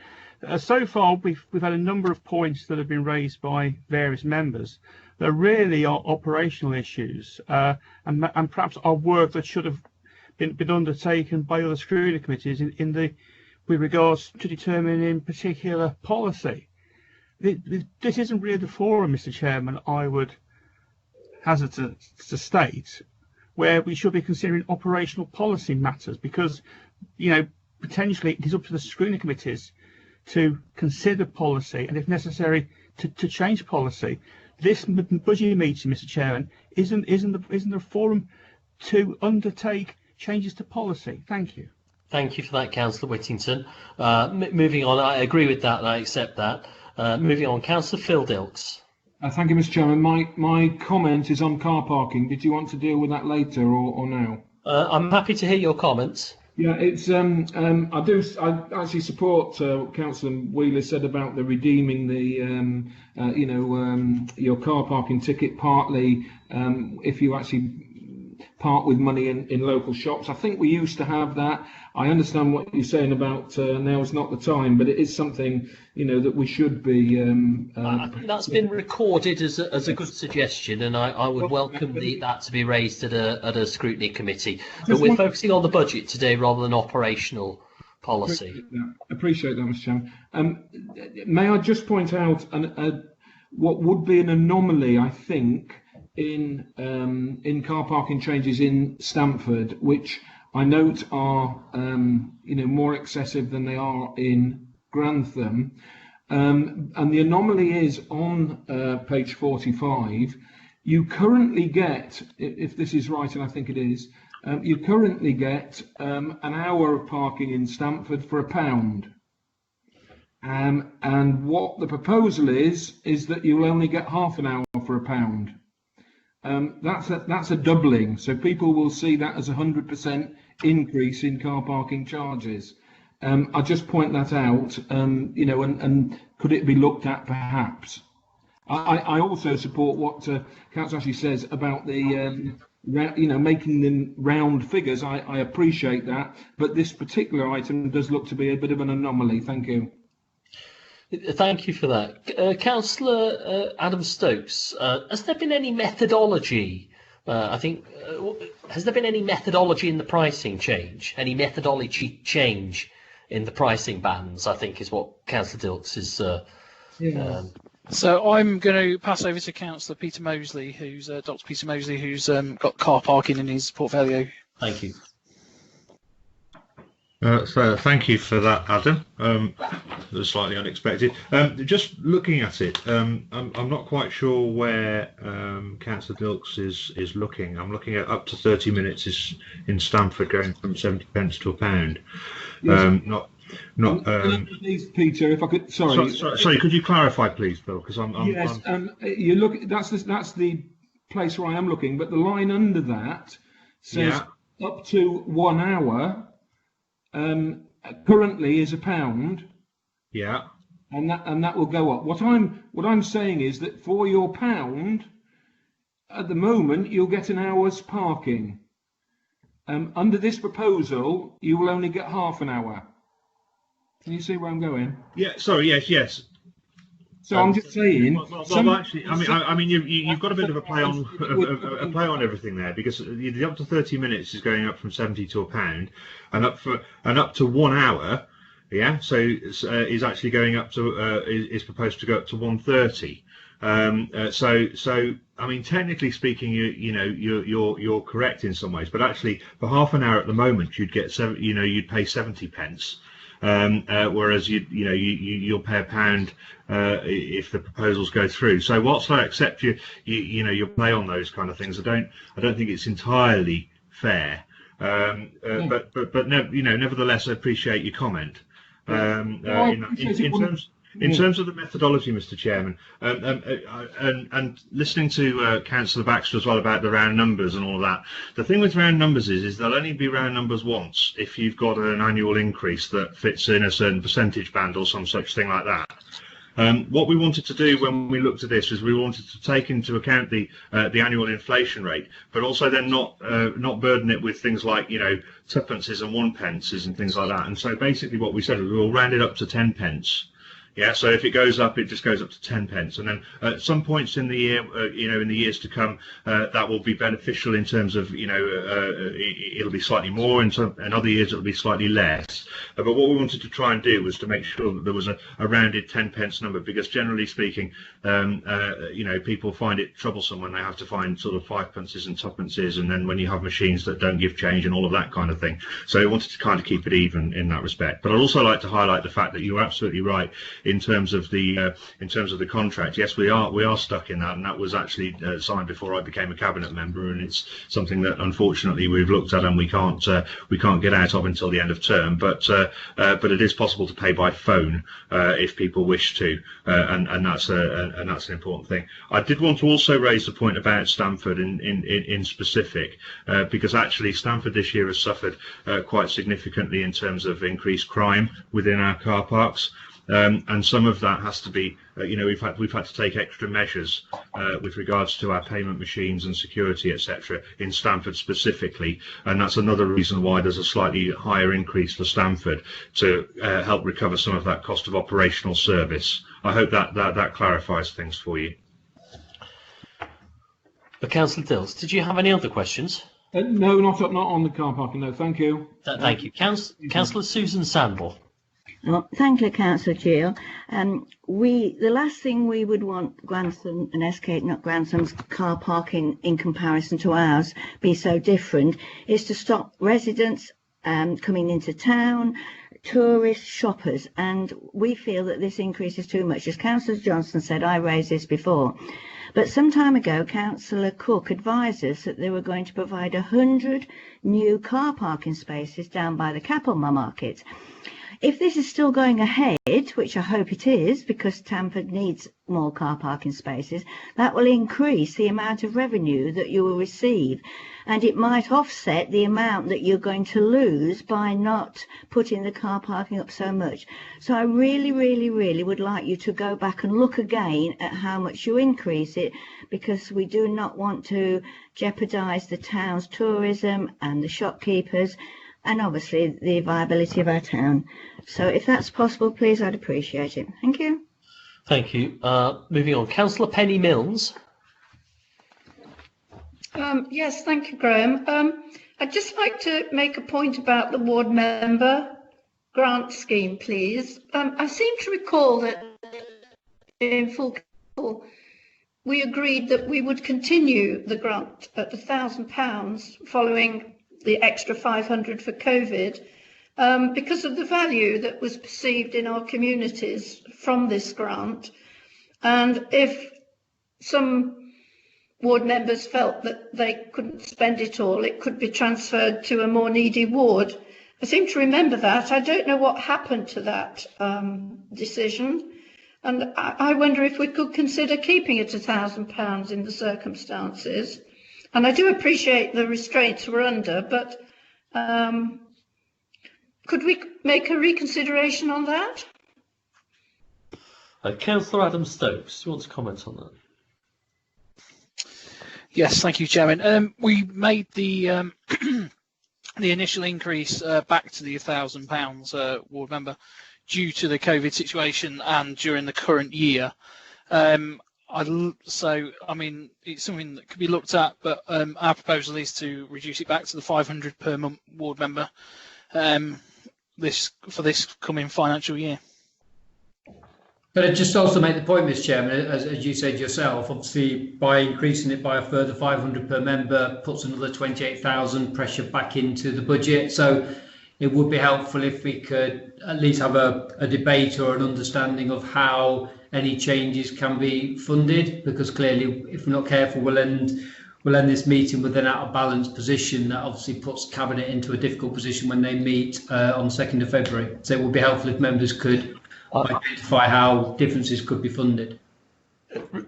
So far, we've had a number of points that have been raised by various members. There really are operational issues, and perhaps our work that should have been undertaken by other scrutiny committees with regards to determining particular policy. This isn't really the forum, Mr. Chairman, I would hazard to state, where we should be considering operational policy matters, because, potentially it is up to the scrutiny committees to consider policy and, if necessary, to change policy. This budget meeting, Mr. Chairman, isn't the forum to undertake changes to policy. Thank you. Thank you for that, Councillor Whittington. Moving on, I agree with that and I accept that. Moving on, Councillor Phil Dilks. Thank you, Mr. Chairman. My comment is on car parking. Did you want to deal with that later or now? I'm happy to hear your comments. Yeah, it's I actually support what Councillor Wheeler said about the redeeming your car parking ticket partly if you actually part with money in local shops. I think we used to have that. I understand what you're saying about now's not the time, but it is something that we should be. I think that's been recorded as a good suggestion, and I would welcome that to be raised at a scrutiny committee. But we're focusing on the budget today rather than operational policy. Appreciate that, Mr. Chairman. May I just point out what would be an anomaly, I think, in car parking changes in Stamford, which I note are more excessive than they are in Grantham, and the anomaly is on page 45. You currently get, if this is right, and I think it is, you currently get an hour of parking in Stamford for £1. And what the proposal is that you'll only get half an hour for £1. that's a doubling. So people will see that as 100% increase in car parking charges. I just point that out, you know, and could it be looked at perhaps? I also support what Councillor Ashley says about the, you know, making them round figures. I appreciate that, but this particular item does look to be a bit of an anomaly. Thank you. Thank you for that. Councillor Adam Stokes, has there been any methodology? Has there been any methodology in the pricing change? Any methodology change in the pricing bands, I think is what Councillor Dilks is. So I'm going to pass over to Councillor Peter Moseley, who's Dr. Peter Moseley, who's got car parking in his portfolio. Thank you. So thank you for that, Adam. It was slightly unexpected. Just looking at it, I'm not quite sure where Councillor Dilks is looking. I'm looking at up to 30 minutes is in Stamford, going from 70 pence to £1. Yes. Please, Peter, if I could. Sorry, could you clarify, please, Bill? Because you look. That's the place where I am looking, but the line under that says up to 1 hour. Currently is £1. Yeah. And that will go up. What I'm saying is that for your £1, at the moment you'll get an hour's parking. Under this proposal, you will only get half an hour. Can you see where I'm going? Yeah. Sorry. Yes. So I'm just saying. Actually, I mean, you've got a bit of a play on everything there, because the up to 30 minutes is going up from 70 to £1, and up to 1 hour, yeah. So is actually going up to is proposed to go up to 130. So I mean, technically speaking, you're correct in some ways, but actually for half an hour at the moment you'd get you'd pay 70 pence. Whereas you'll pay £1 if the proposals go through. So whilst I accept your play on those kind of things, I don't think it's entirely fair. But nevertheless, I appreciate your comment. In terms of the methodology, Mr. Chairman, and listening to Councillor Baxter as well about the round numbers and all of that, the thing with round numbers is they'll only be round numbers once if you've got an annual increase that fits in a certain percentage band or some such thing like that. What we wanted to do when we looked at this is we wanted to take into account the annual inflation rate, but also then not burden it with things like twopences and 1 pences and things like that. And so basically what we said is we'll round it up to 10 pence. Yeah, so if it goes up, it just goes up to 10 pence, and then at some points in the year, in the years to come, that will be beneficial in terms of, it'll be slightly more, and in other years it'll be slightly less. But what we wanted to try and do was to make sure that there was a rounded 10 pence number, because generally speaking, people find it troublesome when they have to find sort of 5 pences and twopences, and then when you have machines that don't give change and all of that kind of thing. So we wanted to kind of keep it even in that respect. But I'd also like to highlight the fact that you're absolutely right in terms of the contract. Yes, we are stuck in that, and that was actually signed before I became a cabinet member, and it's something that unfortunately we've looked at and we can't get out of until the end of term. But it is possible to pay by phone if people wish to, and that's an important thing. I did want to also raise the point about Stamford in specific, because actually Stamford this year has suffered quite significantly in terms of increased crime within our car parks. And some of that has to be, we've had to take extra measures with regards to our payment machines and security, etc., in Stamford specifically, and that's another reason why there's a slightly higher increase for Stamford to help recover some of that cost of operational service. I hope that clarifies things for you. Councillor Dilks, did you have any other questions? No, not on the car parking. No, thank you. Thank you, Councillor Susan Sandal. Well, thank you, Councillor Gill. The last thing we would want Grantham and not Grantham's car parking in comparison to ours be so different is to stop residents coming into town, tourists, shoppers, and we feel that this increase is too much. As Councillor Johnson said, I raised this before. But some time ago, Councillor Cook advised us that they were going to provide 100 new car parking spaces down by the Capel Market. If this is still going ahead, which I hope it is, because Stamford needs more car parking spaces, that will increase the amount of revenue that you will receive, and it might offset the amount that you're going to lose by not putting the car parking up so much. So I really, really, really would like you to go back and look again at how much you increase it, because we do not want to jeopardise the town's tourism and the shopkeepers and obviously the viability of our town. So if that's possible, please, I'd appreciate it. Thank you. Thank you. Moving on, Councillor Penny Milnes. Yes, thank you, Graham. I'd just like to make a point about the ward member grant scheme, please. I seem to recall that in full council we agreed that we would continue the grant at £1,000 following the extra 500 for COVID, because of the value that was perceived in our communities from this grant. And if some ward members felt that they couldn't spend it all, it could be transferred to a more needy ward. I seem to remember that. I don't know what happened to that decision. And I wonder if we could consider keeping it £1,000 in the circumstances. And I do appreciate the restraints we're under, but could we make a reconsideration on that? Councillor Adam Stokes, do you want to comment on that? Yes, thank you, Chairman. We made the the initial increase back to the £1,000 ward member due to the COVID situation and during the current year. So, I mean, it's something that could be looked at, but our proposal is to reduce it back to the 500 per month ward member for this coming financial year. But I just also make the point, Mr. Chairman, as you said yourself, obviously by increasing it by a further 500 per member puts another 28,000 pressure back into the budget. So it would be helpful if we could at least have a debate or an understanding of how any changes can be funded, because clearly if we're not careful we'll end this meeting with an out of balance position that obviously puts Cabinet into a difficult position when they meet on the 2nd of February. So it would be helpful if members could identify how differences could be funded.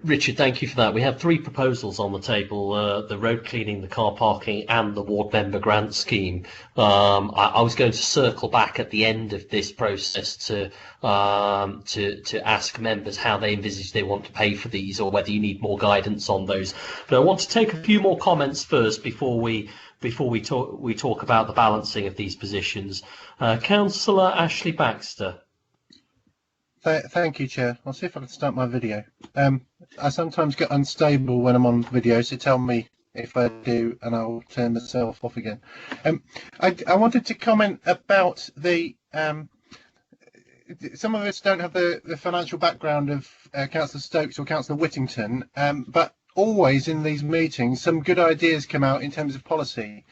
Richard, thank you for that. We have three proposals on the table, the road cleaning, the car parking and the ward member grant scheme. I was going to circle back at the end of this process to ask members how they envisage they want to pay for these, or whether you need more guidance on those. But I want to take a few more comments first before we talk about the balancing of these positions. Councillor Ashley Baxter. Thank you, Chair. I'll see if I can start my video. I sometimes get unstable when I'm on video, so tell me if I do and I'll turn myself off again. I wanted to comment about the some of us don't have the financial background of Councillor Stokes or Councillor Whittington, but always in these meetings some good ideas come out in terms of policy.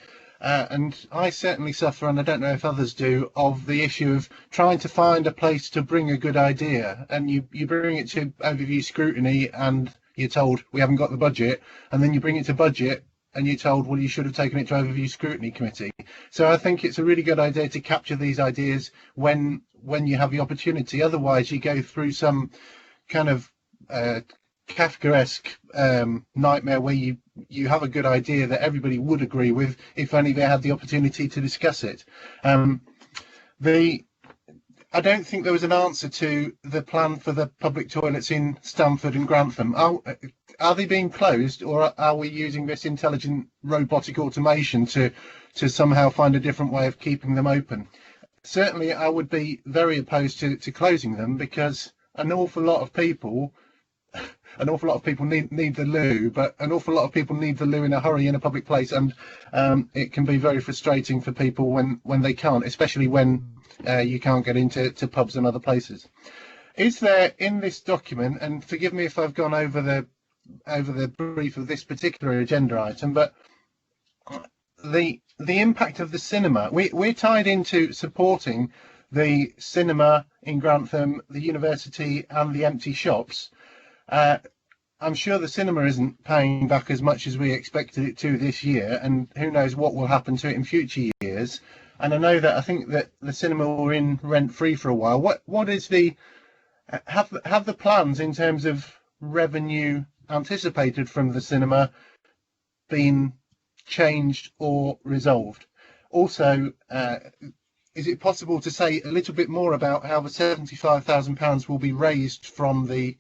And I certainly suffer, and I don't know if others do, of the issue of trying to find a place to bring a good idea, and you bring it to overview scrutiny and you're told we haven't got the budget, and then you bring it to budget and you're told, well, you should have taken it to overview scrutiny committee. So I think it's a really good idea to capture these ideas when you have the opportunity. Otherwise you go through some kind of Kafkaesque nightmare where you have a good idea that everybody would agree with if only they had the opportunity to discuss it. I don't think there was an answer to the plan for the public toilets in Stamford and Grantham. Are they being closed, or are we using this intelligent robotic automation to somehow find a different way of keeping them open? Certainly I would be very opposed to closing them, because an awful lot of people need the loo, but an awful lot of people need the loo in a hurry in a public place, and it can be very frustrating for people when they can't, especially when you can't get into pubs and other places. Is there in this document, and forgive me if I've gone over the brief of this particular agenda item, but the impact of the cinema, we're tied into supporting the cinema in Grantham, the university and the empty shops. I'm sure the cinema isn't paying back as much as we expected it to this year, and who knows what will happen to it in future years. and I know that I think that the cinema were in rent free for a while. What is the have the plans in terms of revenue anticipated from the cinema been changed or resolved? Also, is it possible to say a little bit more about how the £75,000 will be raised from the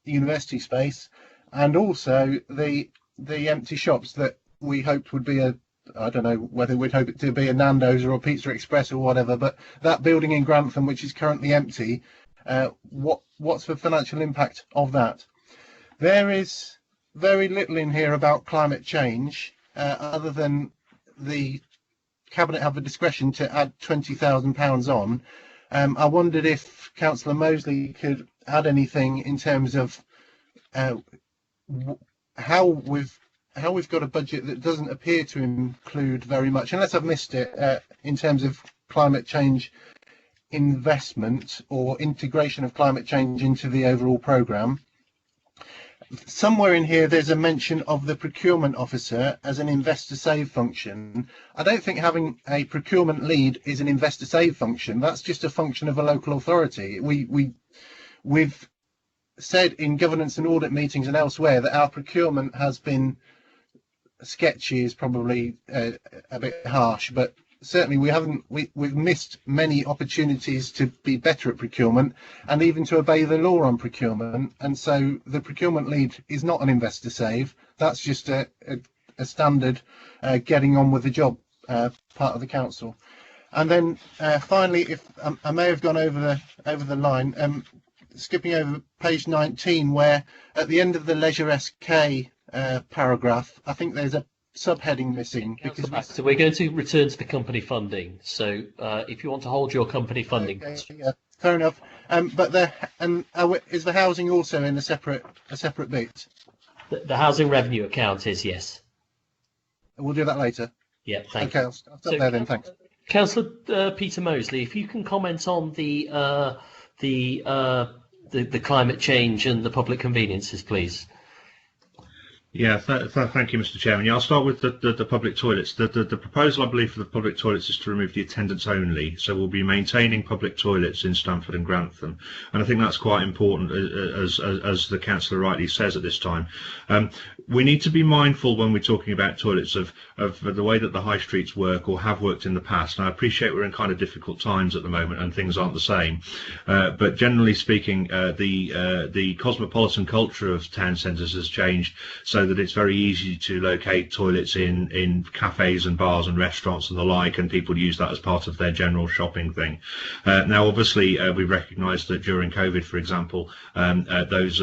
university space, and also the empty shops that we hoped would be I don't know whether we'd hope it to be a Nando's or a Pizza Express or whatever, but that building in Grantham, which is currently empty, what's the financial impact of that? There is very little in here about climate change, other than the Cabinet have the discretion to add £20,000 on. I wondered if Councillor Moseley could add anything in terms of how we've got a budget that doesn't appear to include very much, unless I've missed it, in terms of climate change investment or integration of climate change into the overall programme. Somewhere in here there's a mention of the procurement officer as an investor save function. I don't think having a procurement lead is an investor save function. That's just a function of a local authority. We've said in governance and audit meetings and elsewhere that our procurement has been sketchy, is probably a bit harsh, but certainly we've missed many opportunities to be better at procurement and even to obey the law on procurement. And so the procurement lead is not an investor save. That's just a standard getting on with the job part of the council. And then finally, if I may have gone over the line, skipping over page 19, where at the end of the Leisure SK paragraph, I think there's a subheading missing. So we're going to return to the company funding. So if you want to hold your company funding, yeah, fair enough. But is the housing also in a separate bit? The housing revenue account is, yes. We'll do that later. Yeah, thank you. you. I'll stop there then. Thanks. Councillor Peter Moseley, if you can comment on the climate change and the public conveniences, please. Yeah, thank you, Mr. Chairman. Yeah, I'll start with the public toilets. The proposal, I believe, for the public toilets is to remove the attendance only. So we'll be maintaining public toilets in Stamford and Grantham, and I think that's quite important, as the councillor rightly says at this time. We need to be mindful when we're talking about toilets of the way that the high streets work or have worked in the past. And I appreciate we're in kind of difficult times at the moment and things aren't the same. But generally speaking, the cosmopolitan culture of town centres has changed so that it's very easy to locate toilets in cafes and bars and restaurants and the like, and people use that as part of their general shopping thing. Now, obviously, we recognise that during COVID, for example, those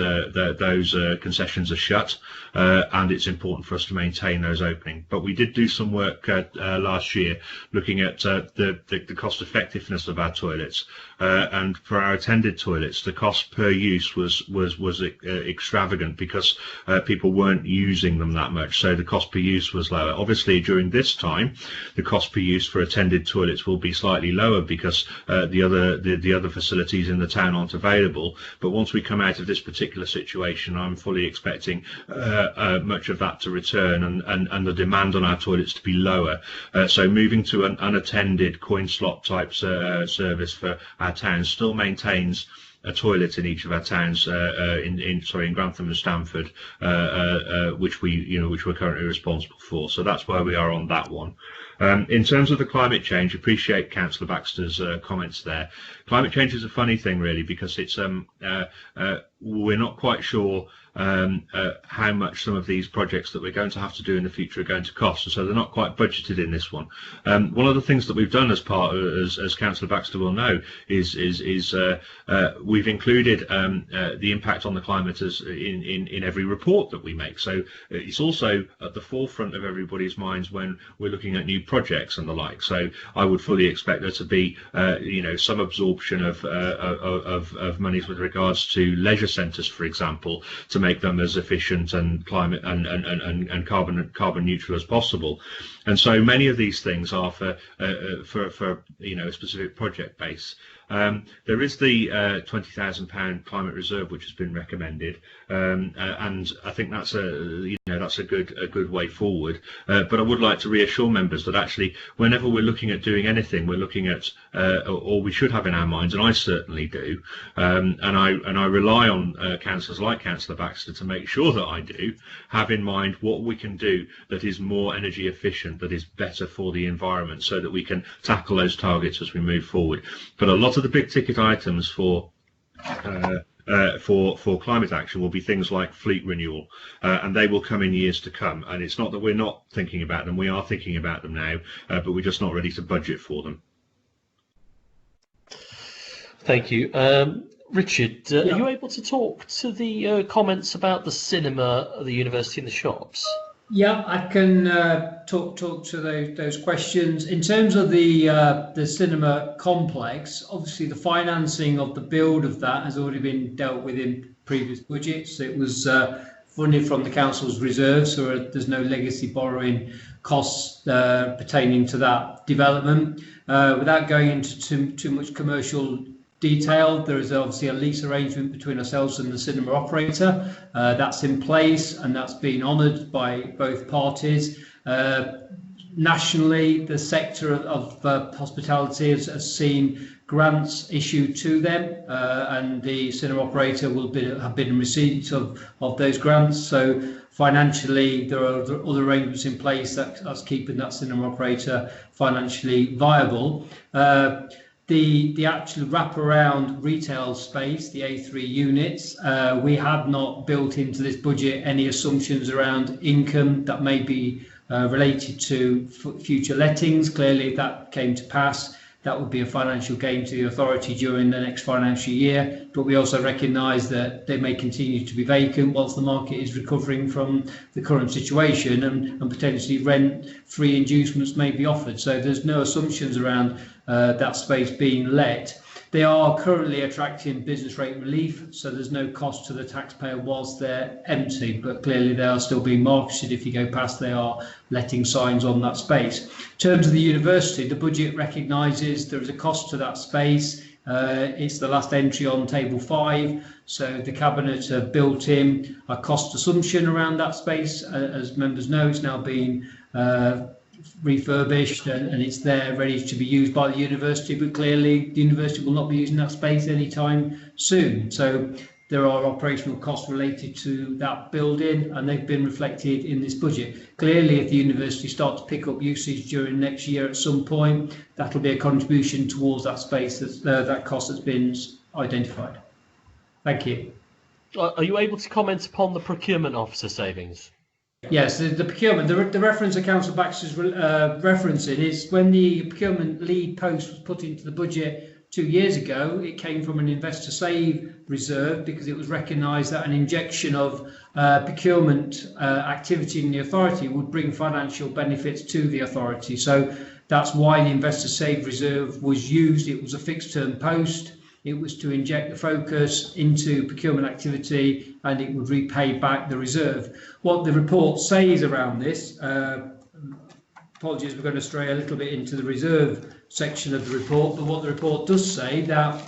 concessions are shut. And it's important for us to maintain those opening. But we did do some work last year looking at the cost effectiveness of our toilets, and for our attended toilets, the cost per use was extravagant because people weren't using them that much, so the cost per use was lower. Obviously, during this time, the cost per use for attended toilets will be slightly lower because the other facilities in the town aren't available. But once we come out of this particular situation, I'm fully expecting much of that to return and the demand on our toilets to be lower. So moving to an unattended coin slot type service for our town still maintains a toilet in each of our towns, in Grantham and Stamford, which we're currently responsible for. So that's where we are on that one. In terms of the climate change, appreciate Councillor Baxter's comments there. Climate change is a funny thing, really, because it's we're not quite sure how much some of these projects that we're going to have to do in the future are going to cost, and so they're not quite budgeted in this one. One of the things that we've done as Councillor Baxter will know is we've included the impact on the climate as in every report that we make. So it's also at the forefront of everybody's minds when we're looking at new projects and the like. So I would fully expect there to be some absorption of monies with regards to leisure centres, for example, to make them as efficient and climate and carbon neutral as possible. And so many of these things are for a specific project base. There is the £20,000 climate reserve which has been recommended, and I think that's a good way forward. But I would like to reassure members that that actually whenever we're looking at doing anything, we're looking at, or we should have in our minds, and I certainly do, and I rely on councillors like Councillor Baxter to make sure that I do have in mind what we can do that is more energy efficient, that is better for the environment, so that we can tackle those targets as we move forward. But a lot of the big ticket items for climate action will be things like fleet renewal, and they will come in years to come. And it's not that we're not thinking about them, we are thinking about them now, but we're just not ready to budget for them. Thank you. Richard, are you able to talk to the comments about the cinema, the university and the shops? Yeah, I can talk to those questions. In terms of the cinema complex, obviously the financing of the build of that has already been dealt with in previous budgets. It was funded from the council's reserves, so there's no legacy borrowing costs pertaining to that development. Without going into too much commercial detail, there is obviously a lease arrangement between ourselves and the cinema operator. That's in place and that's been honoured by both parties. Nationally, the sector of hospitality has seen grants issued to them, and the cinema operator will have been in receipt of those grants. So financially, there are other arrangements in place that's keeping that cinema operator financially viable. The actual wraparound retail space, the A3 units, we have not built into this budget any assumptions around income that may be related to future lettings. Clearly, if that came to pass, that would be a financial gain to the authority during the next financial year. But we also recognise that they may continue to be vacant whilst the market is recovering from the current situation, and potentially rent-free inducements may be offered. So there's no assumptions around that space being let. They are currently attracting business rate relief, so there's no cost to the taxpayer whilst they're empty, but clearly they are still being marketed. If you go past, they are letting signs on that space. In terms of the university, the budget recognises there is a cost to that space. It's the last entry on table 5, so the cabinet have built in a cost assumption around that space. As members know, it's now been refurbished and it's there ready to be used by the university, but clearly the university will not be using that space anytime soon. So there are operational costs related to that building and they've been reflected in this budget. Clearly, if the university starts to pick up usage during next year at some point, that'll be a contribution towards that space, that cost that's been identified. Thank you. Are you able to comment upon the procurement officer savings? Yes, the procurement, the reference that Councillor Baxter's referencing is when the procurement lead post was put into the budget 2 years ago, it came from an investor save reserve because it was recognised that an injection of procurement activity in the authority would bring financial benefits to the authority. So that's why the investor save reserve was used. It was a fixed term post. It was to inject the focus into procurement activity and it would repay back the reserve. What the report says around this, apologies, we're going to stray a little bit into the reserve section of the report, but what the report does say that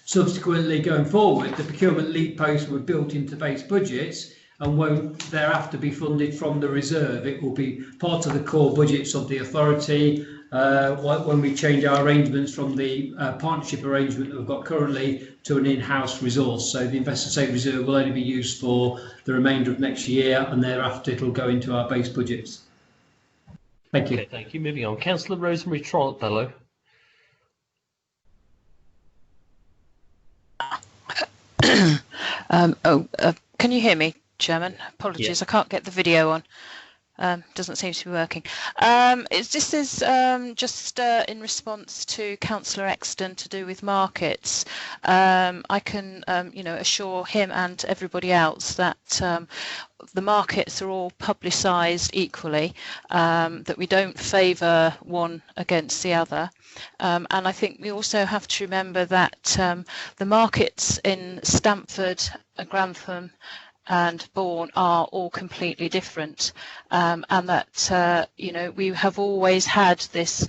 subsequently going forward, the procurement lead posts were built into base budgets and won't thereafter be funded from the reserve. It will be part of the core budgets of the authority. When we change our arrangements from the partnership arrangement that we've got currently to an in-house resource. So the investor save reserve will only be used for the remainder of next year and thereafter it'll go into our base budgets. Thank you. Okay, thank you. Moving on. Councillor Rosemary Trollope-Bello. Can you hear me, Chairman? Apologies, Yeah. I can't get the video on. Doesn't seem to be working. This is just in response to Councillor Exton to do with markets. I can, assure him and everybody else that the markets are all publicised equally, that we don't favour one against the other. And I think we also have to remember that the markets in Stamford, Grantham, and Bourne are all completely different, and that we have always had this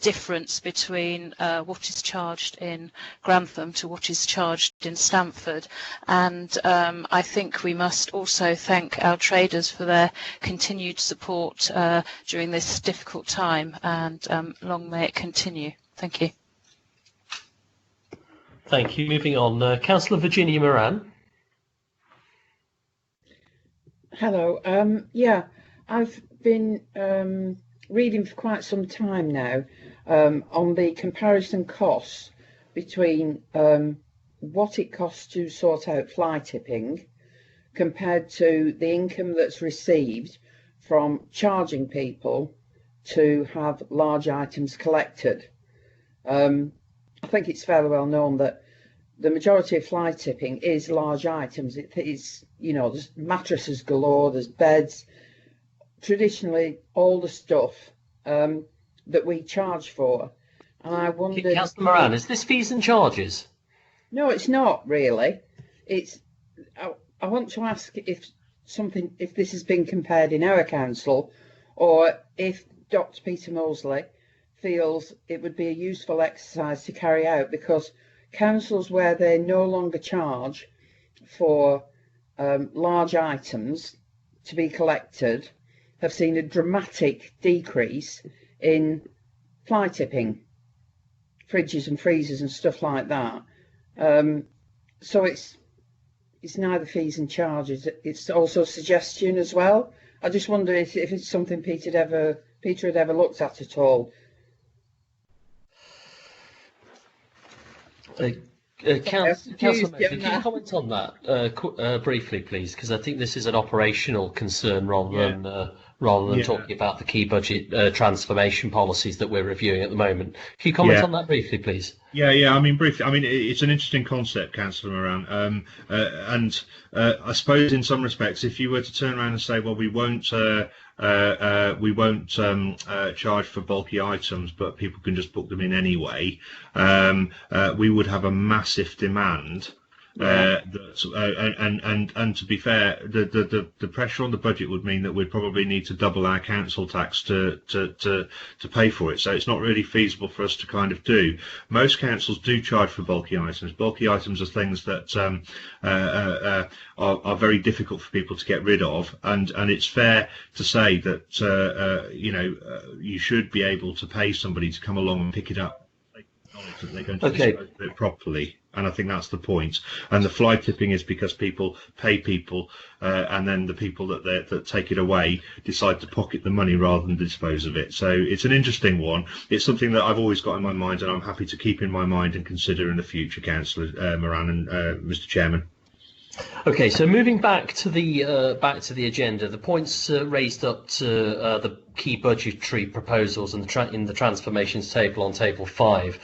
difference between what is charged in Grantham to what is charged in Stamford, and I think we must also thank our traders for their continued support during this difficult time, and long may it continue. Thank you. Thank you. Moving on, Councillor Virginia Moran. Hello. Yeah, I've been reading for quite some time now on the comparison costs between what it costs to sort out fly tipping compared to the income that's received from charging people to have large items collected. I think it's fairly well known that the majority of fly tipping is large items. It is, there's mattresses galore, there's beds, traditionally all the stuff that we charge for. And I wondered... Councillor Moran, is this fees and charges? No, it's not really. It's. I want to ask if this has been compared in our council, or if Dr. Peter Moseley feels it would be a useful exercise to carry out, because councils where they no longer charge for large items to be collected have seen a dramatic decrease in fly tipping, fridges and freezers and stuff like that. So it's neither fees and charges, it's also a suggestion as well. I just wonder if it's something Peter had ever looked at all. Councillor Moseley, can you comment on that briefly, please? Because I think this is an operational concern rather than talking about the key budget transformation policies that we're reviewing at the moment. Can you comment on that briefly, please? I mean, briefly. I mean, it's an interesting concept, Councillor Moran, and I suppose in some respects, if you were to turn around and say, well, we won't charge for bulky items, but people can just book them in anyway, we would have a massive demand. And to be fair, the pressure on the budget would mean that we'd probably need to double our council tax to pay for it. So it's not really feasible for us to kind of do. Most councils do charge for bulky items. Bulky items are things that are very difficult for people to get rid of, and it's fair to say that you should be able to pay somebody to come along and pick it up. That they're going to dispose of it properly, and I think that's the point. And the fly tipping is because people pay people, and then the people that take it away decide to pocket the money rather than dispose of it. So it's an interesting one. It's something that I've always got in my mind, and I'm happy to keep in my mind and consider in the future, Councillor Moran and Mr. Chairman. Okay, so moving back to the agenda, the points raised up to the key budgetary proposals in the transformations table on table 5.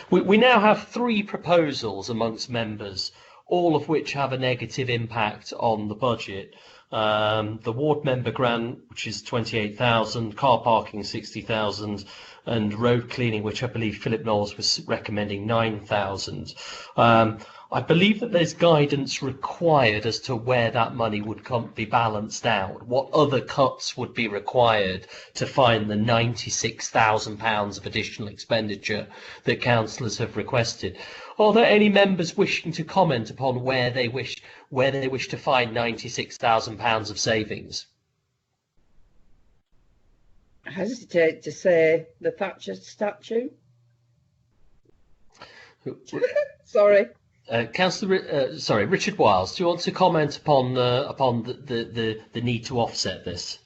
We now have 3 proposals amongst members, all of which have a negative impact on the budget. The ward member grant, which is 28,000, car parking 60,000, and road cleaning, which I believe Philip Knowles was recommending 9,000. I believe that there's guidance required as to where that money would be balanced out. What other cuts would be required to find the £96,000 of additional expenditure that councillors have requested? Are there any members wishing to comment upon where they wish to find £96,000 of savings? I hesitate to say the Thatcher statue. Sorry. Richard Wiles, do you want to comment upon the need to offset this?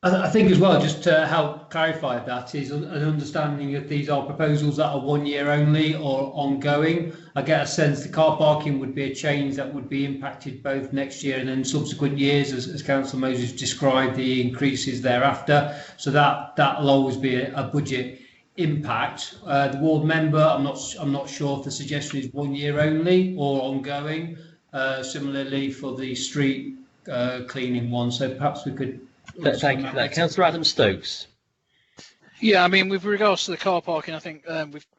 I think as well, just to help clarify that, is an understanding that these are proposals that are 1 year only or ongoing. I get a sense the car parking would be a change that would be impacted both next year and then subsequent years, as Councillor Moses described, the increases thereafter. So that'll always be a budget impact. The ward member, I'm not sure if the suggestion is 1 year only or ongoing. Similarly for the street cleaning one, so perhaps we could. Thank you for that, Councillor Adam Stokes. Yeah, I mean, with regards to the car parking, I think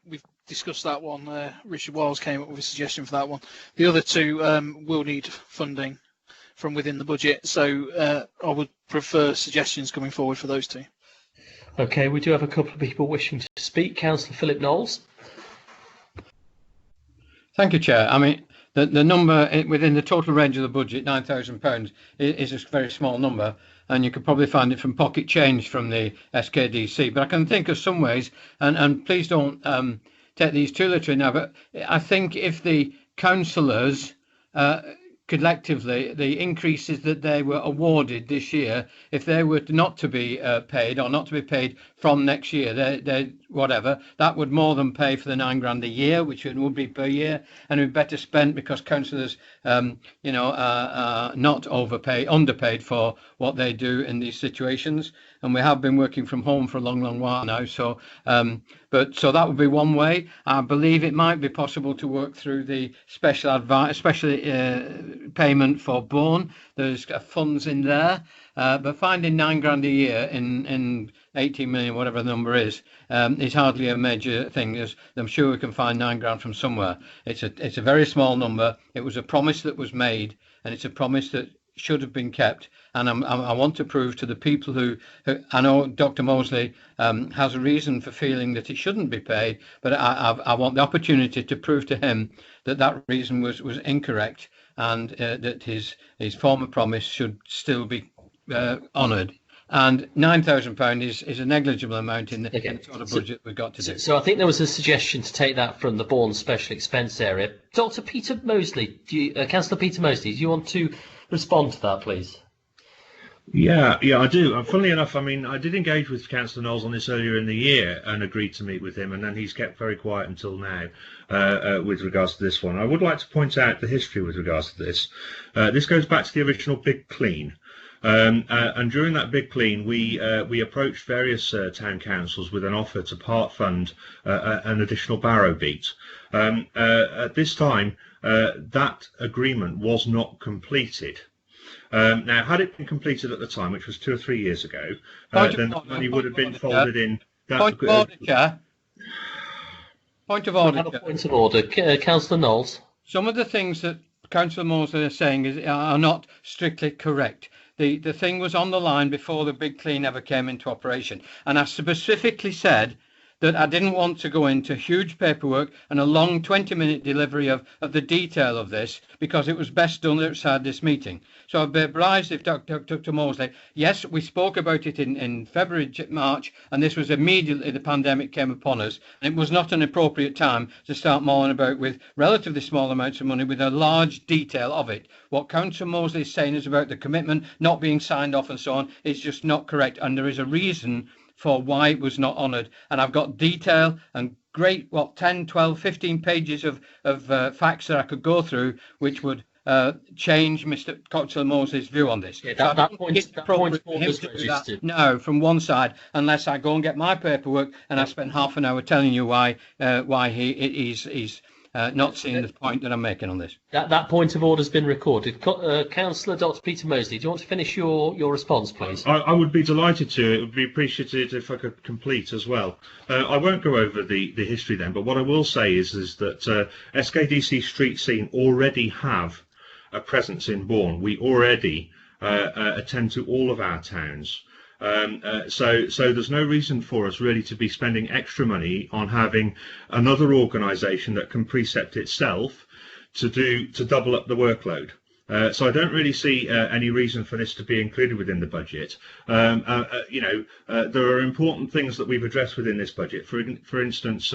we've discussed that one. Richard Wiles came up with a suggestion for that one. The other 2 will need funding from within the budget. So I would prefer suggestions coming forward for those two. Okay, we do have a couple of people wishing to speak. Councillor Philip Knowles. Thank you, Chair. I mean, the number within the total range of the budget, £9,000, is a very small number, and you could probably find it from pocket change from the SKDC. But I can think of some ways, and please don't take these too literally now, but I think if the councillors collectively, the increases that they were awarded this year, if they were not to be paid or not to be paid from next year, they whatever, that would more than pay for the £9,000 a year, which it would be per year, and it would be better spent because councillors, are not underpaid for what they do in these situations. And we have been working from home for a long, long while now. So, so that would be one way. I believe it might be possible to work through the special payment for Bourne. There's funds in there, but finding £9,000 a year in 18 million, whatever the number is hardly a major thing. I'm sure we can find £9,000 from somewhere. It's a very small number. It was a promise that was made, and it's a promise that should have been kept. And I want to prove to the people who I know Dr. Moseley has a reason for feeling that it shouldn't be paid, but I want the opportunity to prove to him that that reason was incorrect, and that his former promise should still be honoured. And £9,000 is a negligible amount in the sort of budget we've got to do. So I think there was a suggestion to take that from the Bourne special expense area. Dr. Peter Moseley, Councillor Peter Moseley, do you want to respond to that, please? Yeah, I do. Funnily enough, I mean, I did engage with Councillor Knowles on this earlier in the year and agreed to meet with him, and then he's kept very quiet until now with regards to this one. I would like to point out the history with regards to this. This goes back to the original Big Clean. And during that Big Clean, we approached various town councils with an offer to part fund an additional barrow beat. At this time, that agreement was not completed. Now, had it been completed at the time, which was 2 or 3 years ago, then the money would have been folded in. Point of order, Chair. Point of order. Point of order. Councillor Knowles. Some of the things that Councillor Moseley is saying are not strictly correct. The thing was on the line before the Big Clean ever came into operation, and I specifically said that I didn't want to go into huge paperwork and a long 20-minute delivery of the detail of this, because it was best done outside this meeting. So I'd be obliged if Dr. Moseley, yes, we spoke about it in February, March, and this was immediately the pandemic came upon us. And it was not an appropriate time to start mulling about with relatively small amounts of money with a large detail of it. What Councillor Moseley is saying is about the commitment not being signed off and so on is just not correct, and there is a reason for why it was not honoured. And I've got detail and great, 10, 12, 15 pages of facts that I could go through, which would change Mr. Councillor Moseley's view on this. Yeah, that point was registered. No, from one side, unless I go and get my paperwork and I spend half an hour telling you why he's not seeing the point that I'm making on this. That point of order has been recorded. Councillor Dr. Peter Moseley, do you want to finish your response, please? I would be delighted to. It would be appreciated if I could complete as well. I won't go over the history then, but what I will say is that SKDC Street Scene already have a presence in Bourne. We already attend to all of our towns. So there's no reason for us really to be spending extra money on having another organisation that can precept itself to double up the workload. So I don't really see any reason for this to be included within the budget. There are important things that we've addressed within this budget. For instance,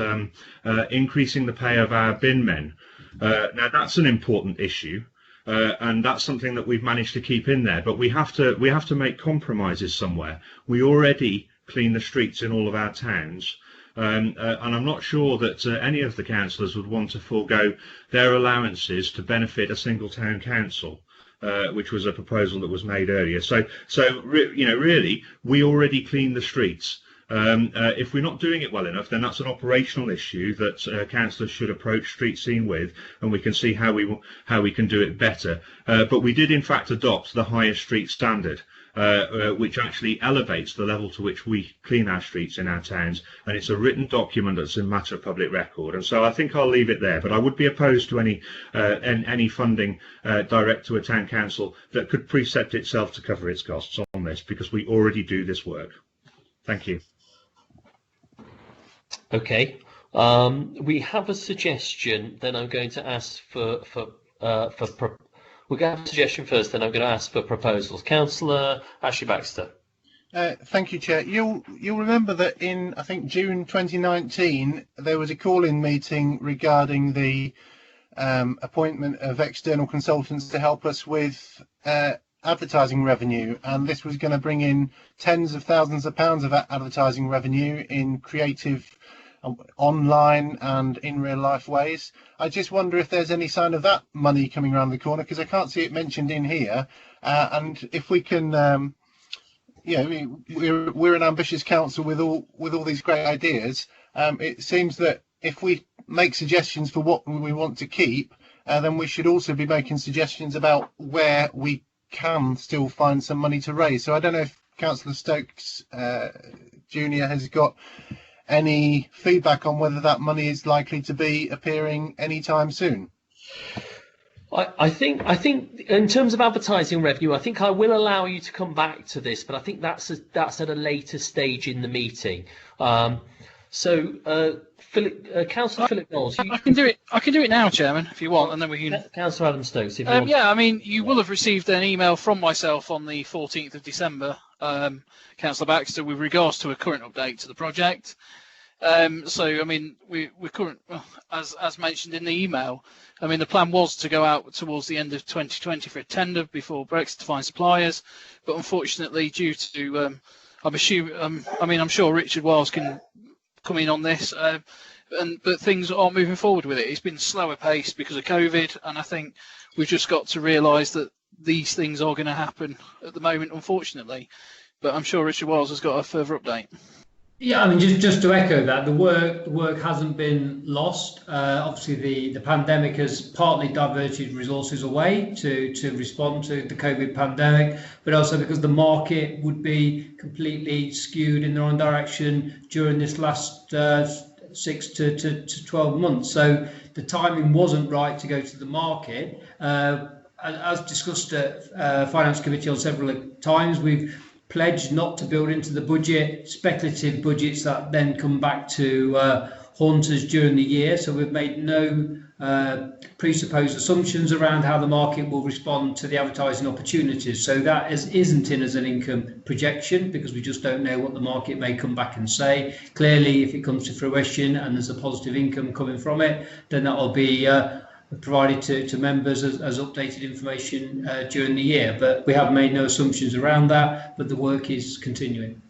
increasing the pay of our bin men. Now that's an important issue. And that's something that we've managed to keep in there, but we have to make compromises somewhere. We already clean the streets in all of our towns, and I'm not sure that any of the councillors would want to forego their allowances to benefit a single town council, which was a proposal that was made earlier. So really, we already clean the streets. If we're not doing it well enough, then that's an operational issue that councillors should approach Street Scene with, and we can see how we can do it better. But we did in fact adopt the highest street standard, which actually elevates the level to which we clean our streets in our towns, and it's a written document that's a matter of public record. And so I think I'll leave it there, but I would be opposed to any funding direct to a town council that could precept itself to cover its costs on this, because we already do this work. Thank you. Okay. We have a suggestion. Then I'm going to ask we're going to have a suggestion first. Then I'm going to ask for proposals. Councillor Ashley Baxter. Thank you, Chair. You'll remember that in, I think, June 2019 there was a call-in meeting regarding the appointment of external consultants to help us with advertising revenue, and this was going to bring in tens of thousands of pounds of advertising revenue in creative, online and in real life ways. I just wonder if there's any sign of that money coming around the corner, because I can't see it mentioned in here, and if we can we're an ambitious council with all these great ideas. It seems that if we make suggestions for what we want to keep, then we should also be making suggestions about where we can still find some money to raise. So I don't know if Councillor Stokes Jr. has got any feedback on whether that money is likely to be appearing anytime soon. I think in terms of advertising revenue, I think I will allow you to come back to this, but I think that's at a later stage in the meeting. Councillor Philip Knowles, I can do it now, Chairman, if you want, and then we can. Councillor Adam Stokes, if you want. Yeah, I mean, you will have received an email from myself on the 14th of December, Councillor Baxter, with regards to a current update to the project. So, I mean, we're current, as mentioned in the email. I mean, the plan was to go out towards the end of 2020 for a tender before Brexit to find suppliers, but unfortunately, due to, I'm sure Richard Wiles can come in on this, but things aren't moving forward with it. It's been slower paced because of COVID, and I think we've just got to realise that these things are going to happen at the moment, unfortunately. But I'm sure Richard Wiles has got a further update. Yeah, I mean, just to echo that, the work hasn't been lost. Obviously, the pandemic has partly diverted resources away to respond to the COVID pandemic, but also because the market would be completely skewed in the wrong direction during this last 6 to 12 months. So the timing wasn't right to go to the market. As discussed at Finance Committee on several times, we've pledged not to build into the budget speculative budgets that then come back to haunt us during the year. So we've made no presupposed assumptions around how the market will respond to the advertising opportunities. So that isn't in as an income projection, because we just don't know what the market may come back and say. Clearly, if it comes to fruition and there's a positive income coming from it, then that will be provided to members as updated information during the year, but we have made no assumptions around that, but the work is continuing.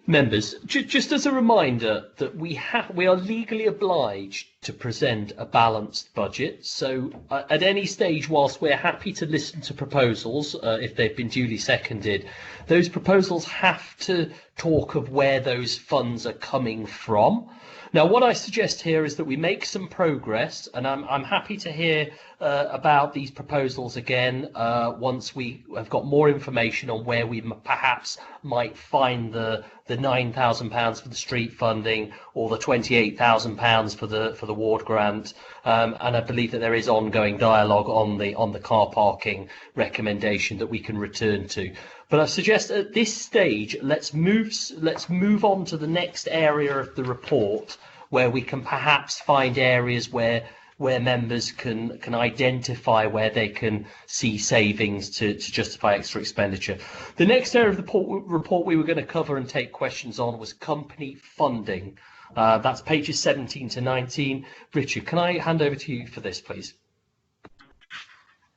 Members, just as a reminder that we are legally obliged to present a balanced budget, so at any stage, whilst we're happy to listen to proposals if they've been duly seconded, those proposals have to talk of where those funds are coming from. Now, what I suggest here is that we make some progress, and I'm happy to hear about these proposals again once we have got more information on where we perhaps might find the £9,000 for the street funding or the £28,000 for the ward grant, and I believe that there is ongoing dialogue on the car parking recommendation that we can return to. But I suggest at this stage, let's move on to the next area of the report, where we can perhaps find areas where members can identify where they can see savings to justify extra expenditure. The next area of the report we were going to cover and take questions on was company funding. That's pages 17 to 19. Richard, can I hand over to you for this, please?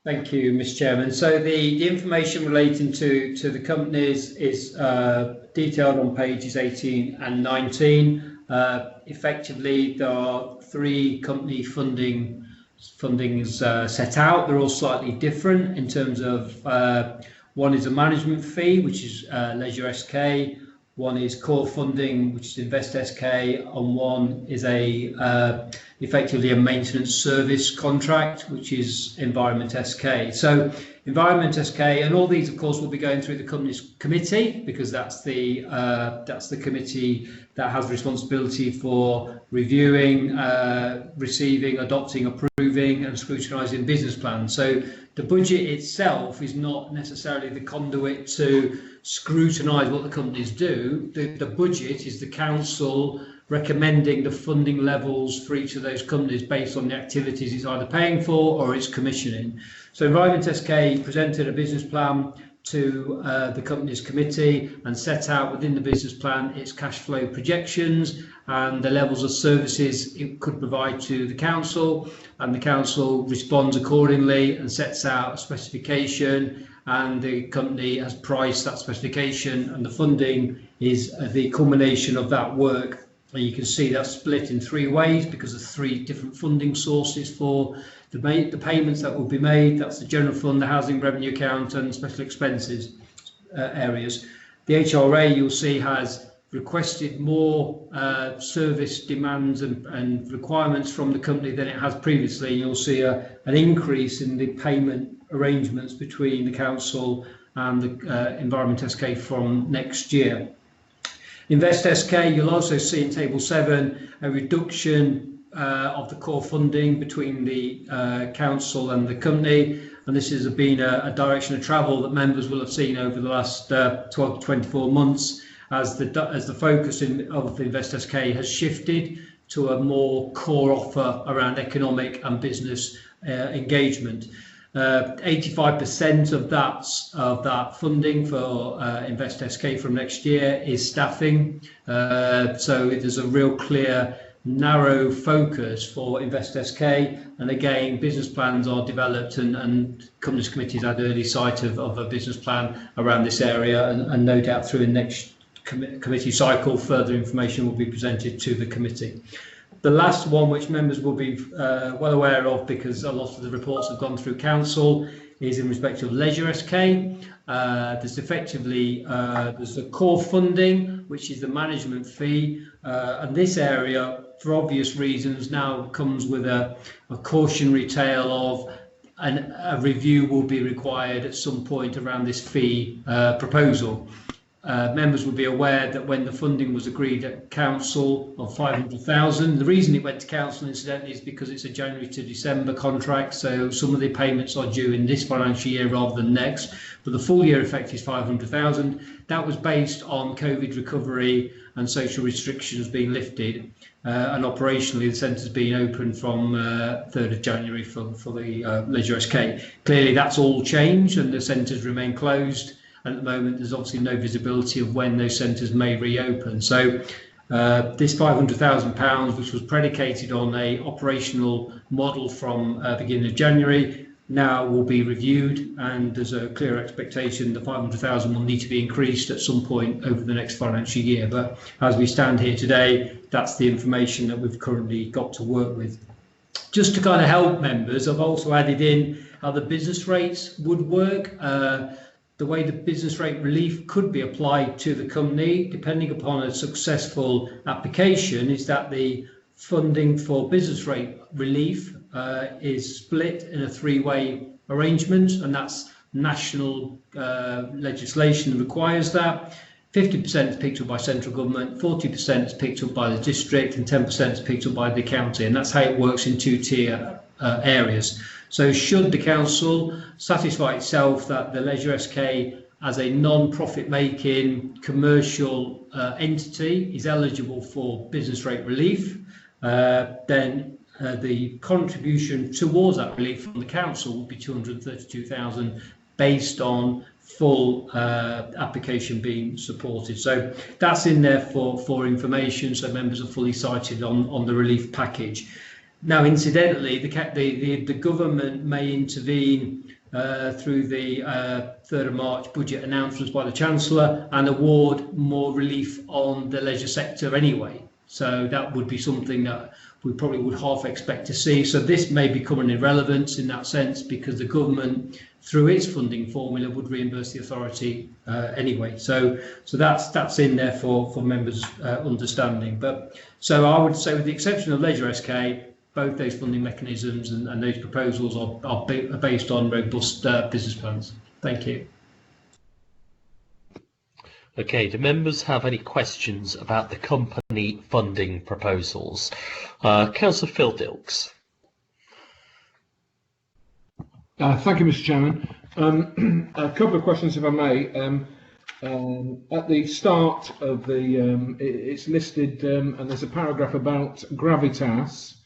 Thank you, Mr. Chairman. So the information relating to the companies is detailed on pages 18 and 19. Effectively, there are 3 company fundings set out. They're all slightly different in terms of one is a management fee, which is Leisure SK. One is core funding, which is Invest SK, and one is effectively a maintenance service contract, which is Environment SK. So Environment SK, and all these, of course, will be going through the company's committee, because that's the committee that has responsibility for reviewing, receiving, adopting, approving, and scrutinising business plans. So the budget itself is not necessarily the conduit to scrutinise what the companies do. The budget is the council recommending the funding levels for each of those companies based on the activities it's either paying for or it's commissioning. So Environment SK presented a business plan to the company's committee and set out within the business plan its cash flow projections and the levels of services it could provide to the council, and the council responds accordingly and sets out a specification, and the company has priced that specification, and the funding is the culmination of that work. And you can see that's split in 3 ways because of 3 different funding sources for the payments that will be made. That's the general fund, the housing revenue account, and special expenses areas. The HRA, you'll see, has requested more service demands and requirements from the company than it has previously. You'll see an increase in the payment arrangements between the council and the Environment SK from next year. Invest SK, you'll also see in Table 7 a reduction of the core funding between the council and the company, and this has been a direction of travel that members will have seen over the last 12 to 24 months as the focus of the Invest SK has shifted to a more core offer around economic and business engagement. 85% of that funding for Invest SK from next year is staffing. So there's a real clear, narrow focus for Invest SK. And again, business plans are developed and companies committees had early sight of a business plan around this area. And no doubt through the next committee cycle, further information will be presented to the committee. The last one, which members will be well aware of because a lot of the reports have gone through council, is in respect of Leisure SK. There's effectively there's the core funding, which is the management fee, and this area, for obvious reasons, now comes with a cautionary tale of a review will be required at some point around this fee proposal. Members will be aware that when the funding was agreed at council of 500,000, the reason it went to council incidentally is because it's a January to December contract, so some of the payments are due in this financial year rather than next, but the full year effect is 500,000. That was based on COVID recovery and social restrictions being lifted, and operationally the centre's been open from 3rd of January for the Leisure SK. Clearly that's all changed and the centres remain closed. And at the moment, there's obviously no visibility of when those centres may reopen. So this £500,000, which was predicated on a operational model from beginning of January, now will be reviewed, and there's a clear expectation the 500,000 will need to be increased at some point over the next financial year. But as we stand here today, that's the information that we've currently got to work with. Just to kind of help members, I've also added in how the business rates would work. The way the business rate relief could be applied to the company, depending upon a successful application, is that the funding for business rate relief is split in a 3-way arrangement, and that's national legislation requires that. 50% is picked up by central government, 40% is picked up by the district, and 10% is picked up by the county, and that's how it works in 2-tier areas. So should the council satisfy itself that the Leisure SK as a non-profit making commercial entity is eligible for business rate relief, then the contribution towards that relief from the council will be 232,000 based on full application being supported. So that's in there for information, so members are fully cited on the relief package. Now, incidentally, the government may intervene through the 3rd of March budget announcements by the Chancellor and award more relief on the leisure sector anyway. So that would be something that we probably would half expect to see. So this may become an irrelevance in that sense because the government, through its funding formula, would reimburse the authority anyway. So that's in there for members' understanding. But so I would say, with the exception of Leisure SK, both those funding mechanisms and those proposals are based on robust business plans. Thank you. Okay, do members have any questions about the company funding proposals? Councillor Phil Dilks. Thank you, Mr. Chairman. A couple of questions, if I may. At the start of the, it's listed, and there's a paragraph about gravitas,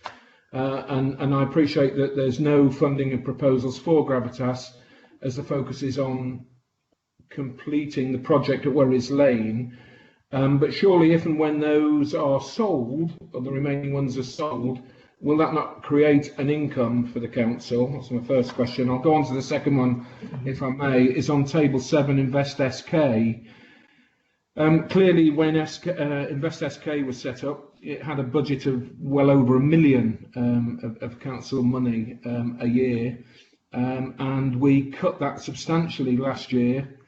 and I appreciate that there's no funding and proposals for gravitas, as the focus is on completing the project at Werris Lane. But surely, if and when those are sold, or the remaining ones are sold, will that not create an income for the council? That's my first question. I'll go on to the second one, if I may. Is on table 7, Invest SK. Clearly, when Invest SK was set up, it had a budget of well over £1 million of council money a year, and we cut that substantially last year,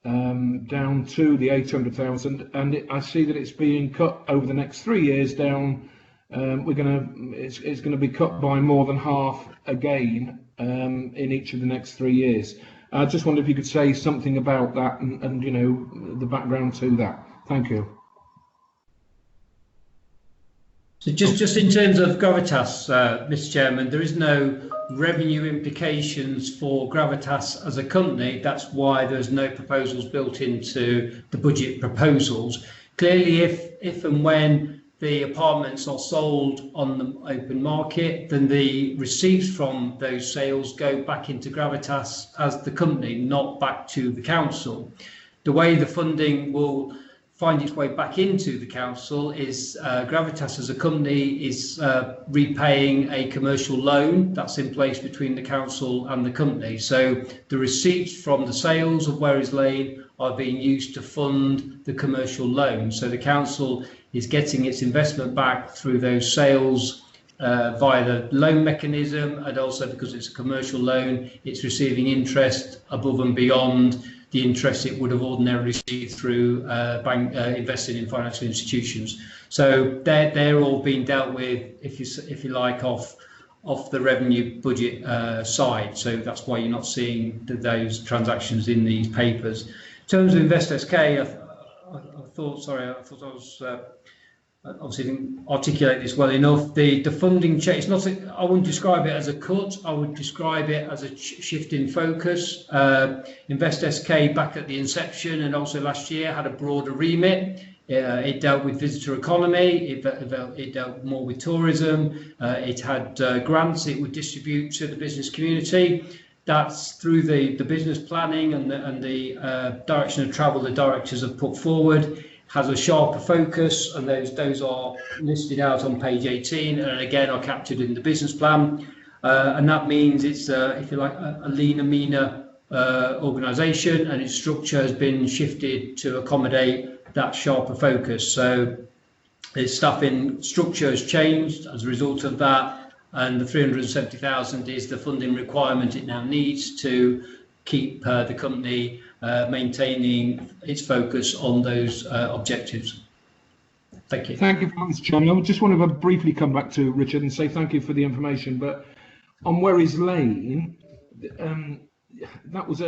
down to the 800,000, and I see that it's being cut over the next 3 years down. It's going to be cut by more than half again in each of the next 3 years. I just wonder if you could say something about that and you know, the background to that. Thank you. So just in terms of gravitas, Mr. Chairman, there is no revenue implications for gravitas as a company. That's why there's no proposals built into the budget proposals. Clearly, if and when the apartments are sold on the open market, then the receipts from those sales go back into gravitas as the company, not back to the council. The way the funding will find its way back into the council is gravitas as a company is repaying a commercial loan that's in place between the council and the company. So the receipts from the sales of Werris Lane are being used to fund the commercial loan. So the council is getting its investment back through those sales via the loan mechanism, and also because it's a commercial loan, it's receiving interest above and beyond the interest it would have ordinarily received through investing in financial institutions. So they're all being dealt with, if you like, off the revenue budget side. So that's why you're not seeing those transactions in these papers. In terms of Invest SK, I thought I was obviously didn't articulate this well enough. The funding change, it's not, I wouldn't describe it as a cut, I would describe it as a shift in focus. Invest SK back at the inception and also last year had a broader remit. It dealt with visitor economy, it dealt more with tourism, it had grants it would distribute to the business community. That's through the business planning and the direction of travel the directors have put forward. Has a sharper focus, and those are listed out on page 18 and again are captured in the business plan, and that means it's if you like a leaner, meaner organisation, and its structure has been shifted to accommodate that sharper focus. So its staffing structure has changed as a result of that, and the 370,000 is the funding requirement it now needs to keep the company maintaining its focus on those objectives. Thank you. Thank you, Mr. Chairman. I just want to briefly come back to Richard and say thank you for the information. But on Werris Lane, that was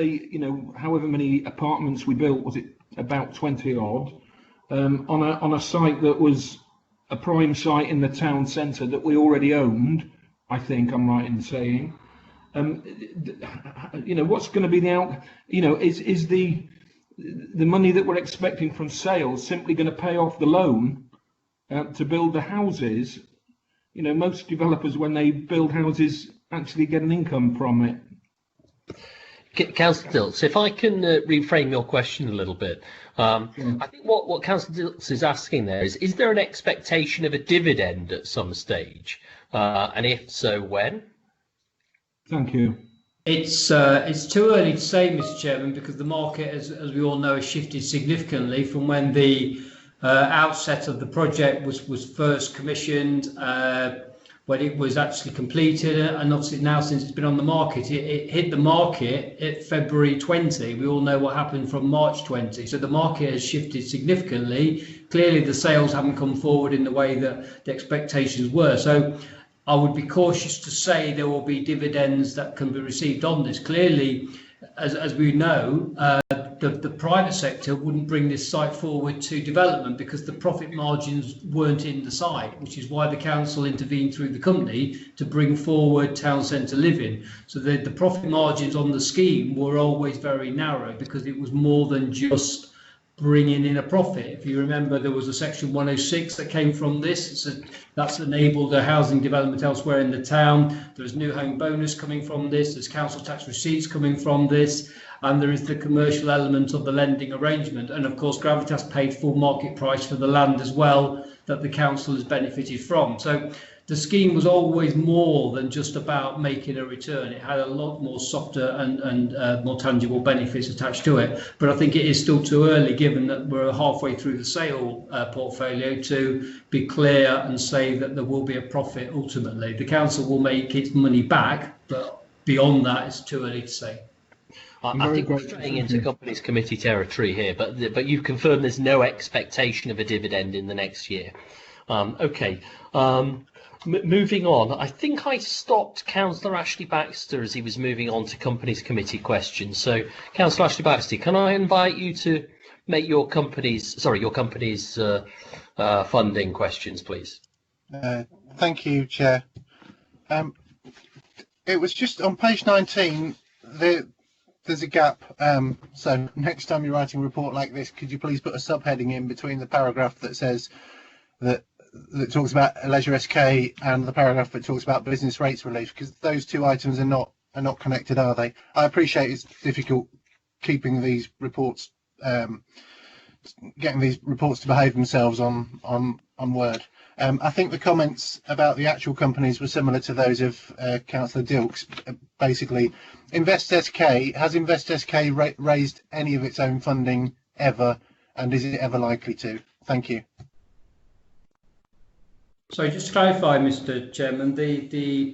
however many apartments we built, was it about 20 odd, on a site that was a prime site in the town centre that we already owned. I think I'm right in saying. What's going to be the is the money that we're expecting from sales simply going to pay off the loan to build the houses? Most developers, when they build houses, actually get an income from it. Councillor Dilks, if I can reframe your question a little bit, I think what Councillor Dilks is asking there is there an expectation of a dividend at some stage, and if so, when? Thank you. It's too early to say, Mr. Chairman, because the market, as we all know, has shifted significantly from when the outset of the project was first commissioned, when it was actually completed, and obviously now since it's been on the market, it hit the market at February 20. We all know what happened from March 20. So the market has shifted significantly. Clearly, the sales haven't come forward in the way that the expectations were. So I would be cautious to say there will be dividends that can be received on this. Clearly, as we know, the private sector wouldn't bring this site forward to development because the profit margins weren't in the site, which is why the council intervened through the company to bring forward town centre living. So the profit margins on the scheme were always very narrow because it was more than just bringing in a profit. If you remember, there was a section 106 that came from this. That's enabled a housing development elsewhere in the town. There's new home bonus coming from this. There's council tax receipts coming from this. And there is the commercial element of the lending arrangement. And of course, Gravitas paid full market price for the land as well that the council has benefited from. So the scheme was always more than just about making a return. It had a lot more softer and more tangible benefits attached to it. But I think it is still too early, given that we're halfway through the sale portfolio, to be clear and say that there will be a profit ultimately. The council will make its money back, but beyond that, it's too early to say. I think we're straying into companies committee territory here, but you've confirmed there's no expectation of a dividend in the next year. Okay. Moving on, I think I stopped Councillor Ashley Baxter as he was moving on to companies committee questions. So, Councillor Ashley Baxter, can I invite you to make your company's funding questions, please? Thank you, Chair. It was just on page 19. There's a gap. So next time you're writing a report like this, could you please put a subheading in between the paragraph that says that talks about Leisure SK and the paragraph that talks about business rates relief, because those two items are not connected, are they? I appreciate it's difficult keeping these reports, getting these reports to behave themselves on Word. I think the comments about the actual companies were similar to those of Councillor Dilks. Basically, has Invest SK raised any of its own funding ever, and is it ever likely to? Thank you. So just to clarify, Mr. Chairman, the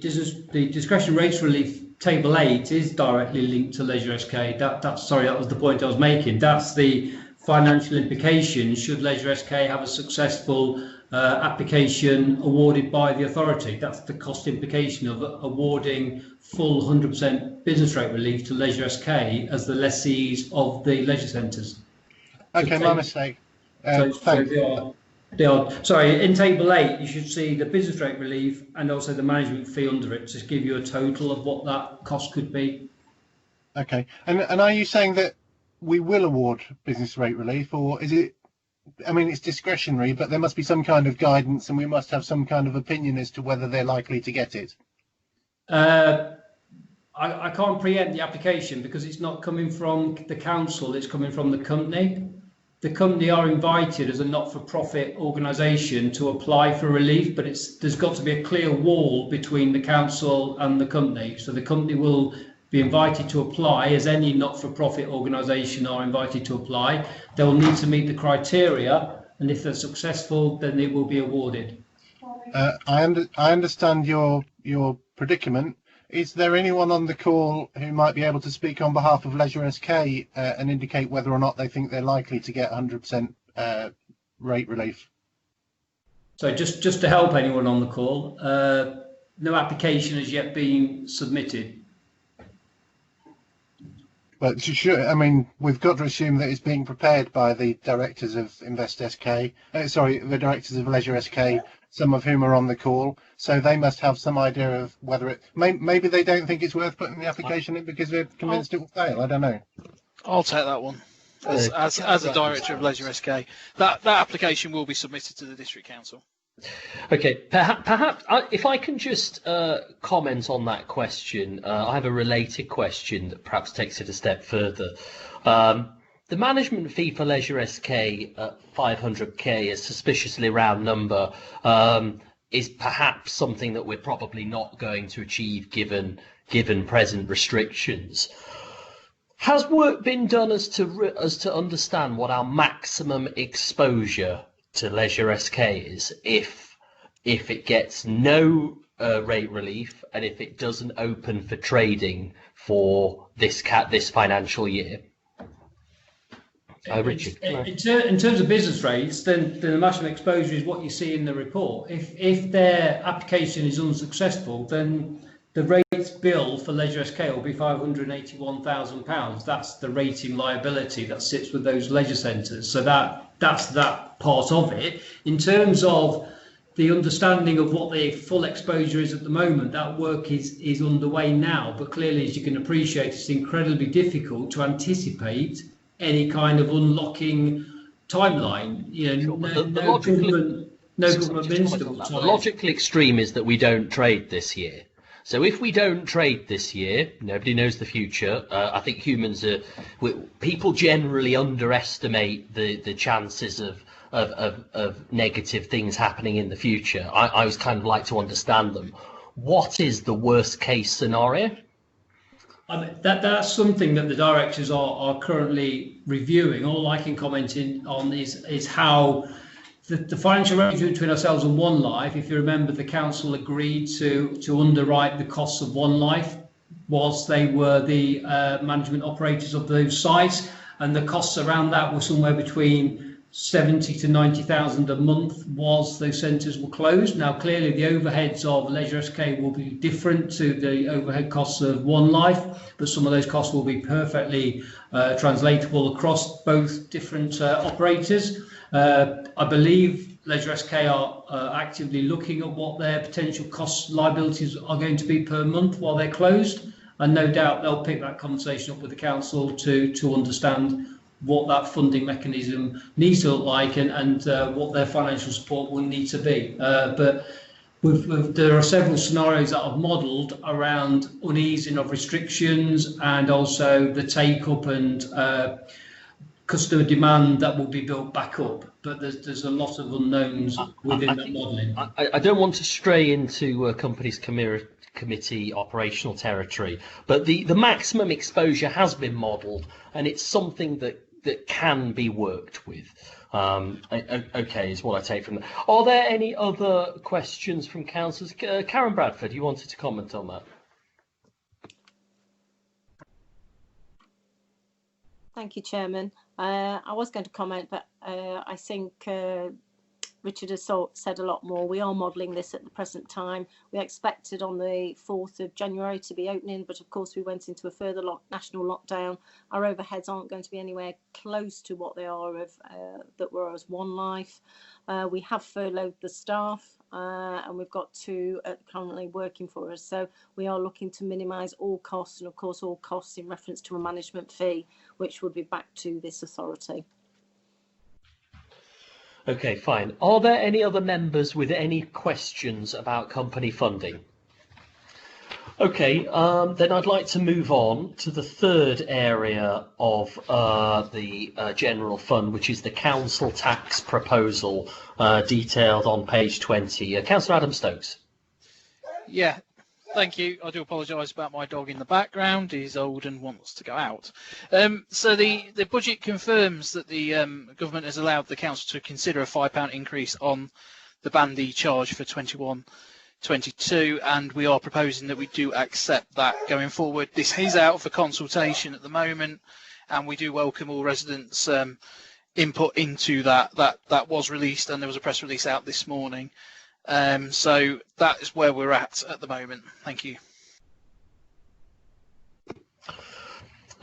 discretion rates relief table 8 is directly linked to Leisure SK. That was the point I was making. That's the financial implication should Leisure SK have a successful application awarded by the authority. That's the cost implication of awarding full 100% business rate relief to Leisure SK as the lessees of the leisure centres. Okay, my mistake. Sorry, in table 8 you should see the business rate relief and also the management fee under it to give you a total of what that cost could be. Okay, and are you saying that we will award business rate relief, or is it, I mean, it's discretionary, but there must be some kind of guidance and we must have some kind of opinion as to whether they're likely to get it? I can't preempt the application because it's not coming from the council, it's coming from the company. The company are invited as a not-for-profit organisation to apply for relief, but there's got to be a clear wall between the council and the company. So the company will be invited to apply, as any not-for-profit organisation are invited to apply. They will need to meet the criteria, and if they're successful, then they will be awarded. I understand your predicament. Is there anyone on the call who might be able to speak on behalf of Leisure SK and indicate whether or not they think they're likely to get 100% rate relief? So just to help anyone on the call, no application has yet been submitted. But I mean, we've got to assume that it's being prepared by the directors of Invest SK, the directors of Leisure SK, some of whom are on the call. So they must have some idea of whether it, maybe they don't think it's worth putting the application in because they're convinced it will fail. I don't know. I'll take that one. As a director of Leisure SK, that application will be submitted to the district council. Okay, perhaps if I can just comment on that question, I have a related question that perhaps takes it a step further. The management fee for Leisure SK at 500k, a suspiciously round number, is perhaps something that we're probably not going to achieve given present restrictions. Has work been done as to understand what our maximum exposure to Leisure SK is if it gets no rate relief and if it doesn't open for trading for this financial year? Richard. In terms of business rates, then the maximum exposure is what you see in the report. If their application is unsuccessful, then the rates bill for Leisure SK will be £581,000. That's the rating liability that sits with those leisure centres. So that's that part of it. In terms of the understanding of what the full exposure is at the moment, that work is underway now. But clearly, as you can appreciate, it's incredibly difficult to anticipate any kind of unlocking timeline. No government minister. The logical extreme is that we don't trade this year. So if we don't trade this year, nobody knows the future. I think people generally underestimate the chances of negative things happening in the future. I always kind of like to understand them. What is the worst case scenario? That's something that the directors are currently reviewing. All I can comment on is how the financial arrangement between ourselves and One Life, if you remember, the council agreed to underwrite the costs of One Life whilst they were the management operators of those sites, and the costs around that were somewhere between 70 to 90,000 a month whilst those centres were closed. Now, clearly, the overheads of Leisure SK will be different to the overhead costs of One Life, but some of those costs will be perfectly translatable across both different operators. I believe Leisure SK are actively looking at what their potential cost liabilities are going to be per month while they're closed, and no doubt they'll pick that conversation up with the council to understand what that funding mechanism needs to look like and what their financial support will need to be. But there are several scenarios that I've modelled around uneasing of restrictions and also the take-up and customer demand that will be built back up. But there's a lot of unknowns within that modelling. I don't want to stray into companies' committee operational territory, but the maximum exposure has been modelled, and it's something that can be worked with. Okay, is what I take from that. Are there any other questions from councillors? Karen Bradford, you wanted to comment on that? Thank you, Chairman. I was going to comment, but I think Richard has said a lot more. We are modelling this at the present time. We expected on the 4th of January to be opening, but of course we went into a further national lockdown. Our overheads aren't going to be anywhere close to what they are that were as One Life. We have furloughed the staff and we've got two currently working for us. So we are looking to minimise all costs, and of course all costs in reference to a management fee, which would be back to this authority. Okay, fine. Are there any other members with any questions about company funding? Okay, then I'd like to move on to the third area of the general fund, which is the council tax proposal detailed on page 20. Councillor Adam Stokes. Yeah, thank you. I do apologise about my dog in the background. He's old and wants to go out. So the budget confirms that the government has allowed the council to consider a £5 increase on the bandy charge for 21-22, and we are proposing that we do accept that going forward. This is out for consultation at the moment, and we do welcome all residents' input into that. That was released, and there was a press release out this morning. So that is where we're at the moment. Thank you.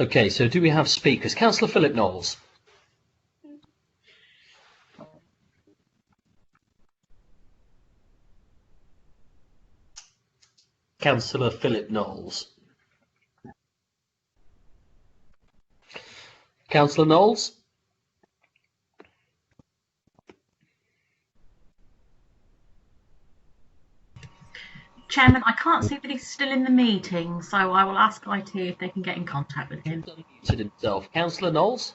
Okay, so do we have speakers? Councillor Philip Knowles. Councillor Philip Knowles. Councillor Knowles? Chairman, I can't see that he's still in the meeting, so I will ask IT if they can get in contact with him. Himself. Councillor Knowles?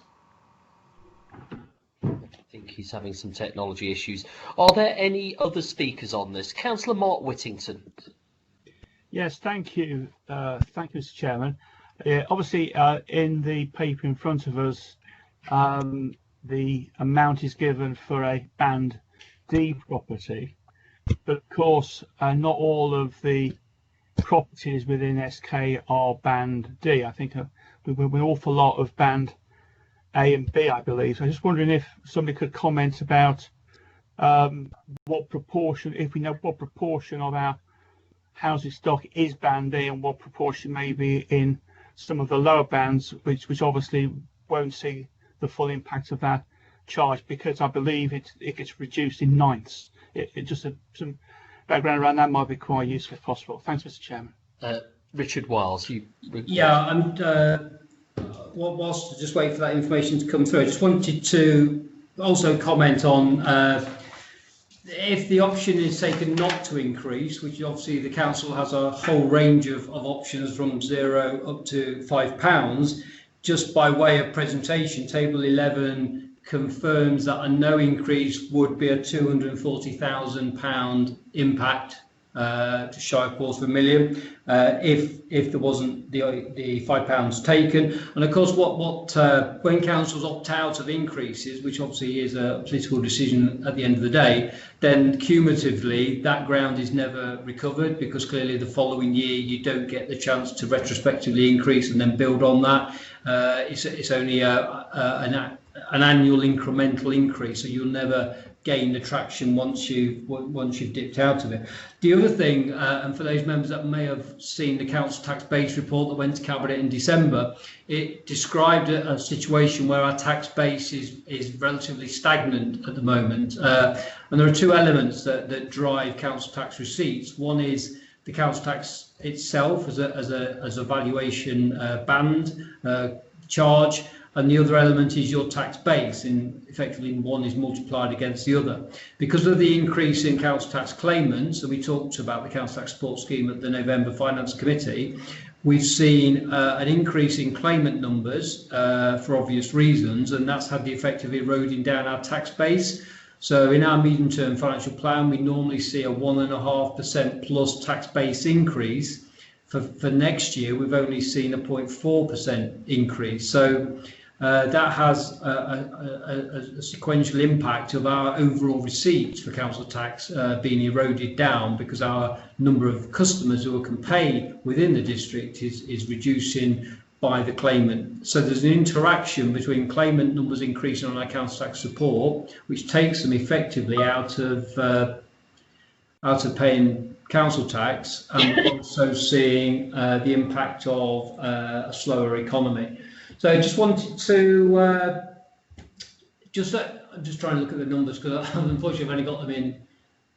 I think he's having some technology issues. Are there any other speakers on this? Councillor Mark Whittington. Yes, thank you. Thank you, Mr. Chairman. Obviously, in the paper in front of us, the amount is given for a Band D property. But of course, not all of the properties within SK are Band D. I think with an awful lot of Band A and B, I believe. So I'm just wondering if somebody could comment about what proportion, if we know what proportion of our housing stock is band A and what proportion may be in some of the lower bands, which obviously won't see the full impact of that charge, because I believe it gets reduced in ninths. Some background around that might be quite useful if possible. Thanks, Mr. Chairman. Richard Wiles, Yeah, and whilst just wait for that information to come through, I just wanted to also comment on if the option is taken not to increase, which obviously the council has a whole range of options from £0 up to £5, just by way of presentation, table 11 confirms that a no increase would be a £240,000 impact, to shy of £250,000, if there wasn't the £5 taken. And of course, when councils opt out of increases, which obviously is a political decision at the end of the day, then cumulatively that ground is never recovered, because clearly the following year you don't get the chance to retrospectively increase and then build on that. It's only an annual incremental increase, so you'll never gain the traction once you've dipped out of it. The other thing, and for those members that may have seen the council tax base report that went to Cabinet in December, it described a situation where our tax base is relatively stagnant at the moment, and there are two elements that drive council tax receipts. One is the council tax itself as a valuation band charge, and the other element is your tax base, and effectively one is multiplied against the other. Because of the increase in council tax claimants, and we talked about the council tax support scheme at the November Finance Committee, we've seen an increase in claimant numbers for obvious reasons, and that's had the effect of eroding down our tax base. So in our medium-term financial plan, we normally see a 1.5% plus tax base increase. For next year, we've only seen a 0.4% increase. So that has a sequential impact of our overall receipts for council tax being eroded down, because our number of customers who can pay within the district is reducing by the claimant. So there's an interaction between claimant numbers increasing on our council tax support, which takes them effectively out of paying council tax, and also seeing the impact of a slower economy. So I just wanted to I'm just trying to look at the numbers, because unfortunately I've only got them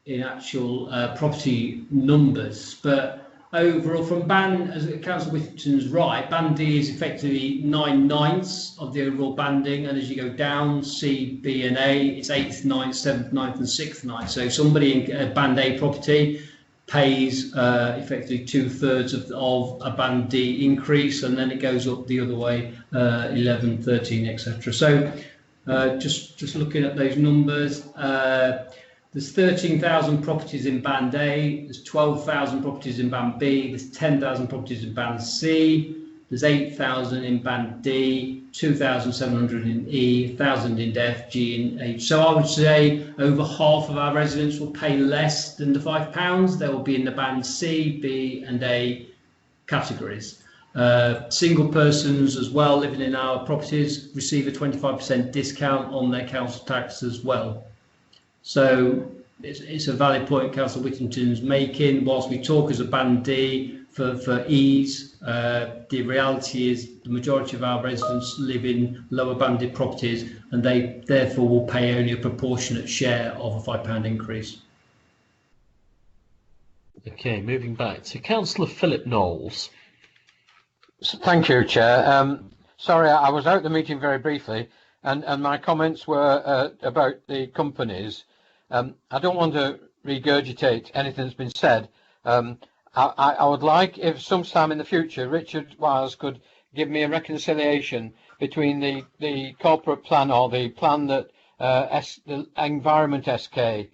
in actual property numbers. But overall, from band, as Councillor Whittington's right, band D is effectively 9/9 of the overall banding, and as you go down, C, B, and A, it's 8th, 9th, 7th, 9th, and 6th 9th. So somebody in band A property pays effectively 2/3 of a band D increase, and then it goes up the other way, 11, 13, etc. So just looking at those numbers, there's 13,000 properties in band A, there's 12,000 properties in band B, there's 10,000 properties in band C, there's 8,000 in band D, 2,700 in E, 1,000 in F, G, and H. So I would say over half of our residents will pay less than the £5. They will be in the band C, B, and A categories. Single persons as well living in our properties receive a 25% discount on their council tax as well. So it's a valid point Councillor Whittington's making. Whilst we talk as a band D for ease, the reality is the majority of our residents live in lower banded properties, and they therefore will pay only a proportionate share of a £5 increase. Okay, moving back to Councillor Philip Knowles. Thank you, Chair. Sorry, I was out of the meeting very briefly, and my comments were about the companies. I don't want to regurgitate anything that's been said. I would like, if sometime in the future, Richard Wiles could give me a reconciliation between the corporate plan, or the plan that the Environment SK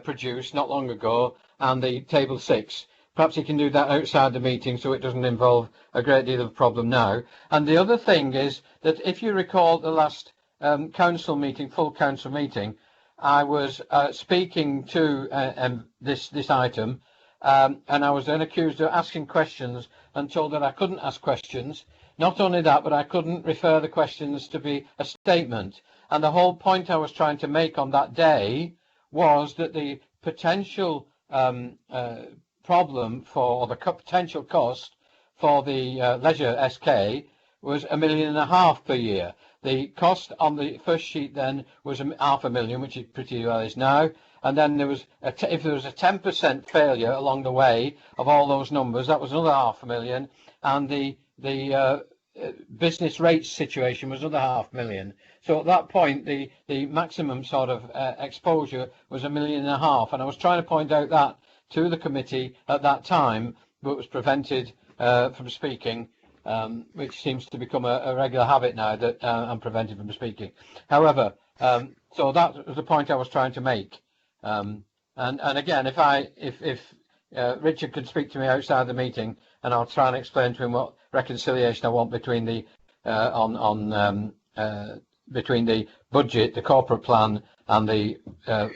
produced not long ago, and the Table 6. Perhaps he can do that outside the meeting, so it doesn't involve a great deal of problem now. And the other thing is that if you recall the last council meeting, full council meeting, I was speaking to this item, and I was then accused of asking questions and told that I couldn't ask questions Not only that, but I couldn't refer the questions to be a statement. And the whole point I was trying to make on that day was that the potential problem for, or the potential cost for the leisure SK was £1.5 million per year. The cost on the first sheet then was £500,000, which is pretty well is now. And then there was, if there was a 10% failure along the way of all those numbers, that was another £500,000. And the business rates situation was another £500,000. So at that point, the maximum sort of exposure was £1.5 million. And I was trying to point out that to the committee at that time, but was prevented from speaking, which seems to become a regular habit now that I'm prevented from speaking. However, so that was the point I was trying to make. And again, if Richard could speak to me outside the meeting, and I'll try and explain to him what reconciliation I want between the between the budget, the corporate plan, and the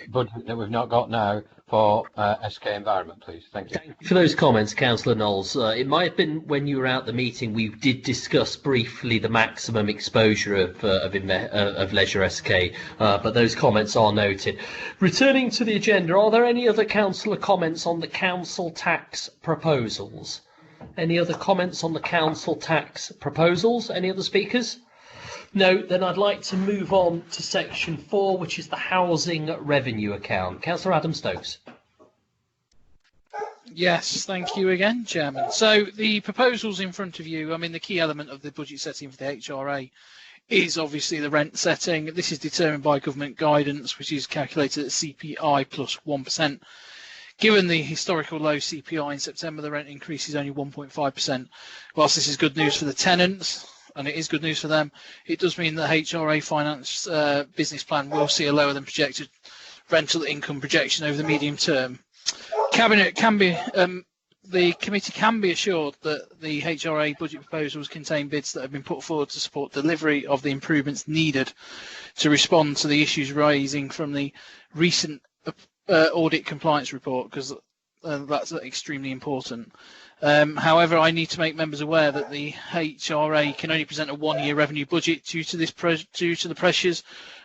budget that we've not got now for SK Environment, please. Thank you. Thank you for those comments, Councillor Knowles. It might have been when you were out the meeting we did discuss briefly the maximum exposure of leisure SK, but those comments are noted. Returning to the agenda, are there any other councillor comments on the council tax proposals? Any other comments on the council tax proposals? Any other speakers? No, then I'd like to move on to section 4, which is the housing revenue account. Councillor Adam Stokes. Yes, thank you again, Chairman. So the proposals in front of you, I mean, the key element of the budget setting for the HRA is obviously the rent setting. This is determined by government guidance, which is calculated at CPI plus 1%. Given the historical low CPI in September, the rent increase is only 1.5%. Whilst this is good news for the tenants, and it is good news for them, it does mean that HRA Finance business plan will see a lower than projected rental income projection over the medium term. Cabinet can be, the committee can be assured that the HRA budget proposals contain bids that have been put forward to support delivery of the improvements needed to respond to the issues rising from the recent audit compliance report, because that's extremely important. However, I need to make members aware that the HRA can only present a one-year revenue budget due to the pressures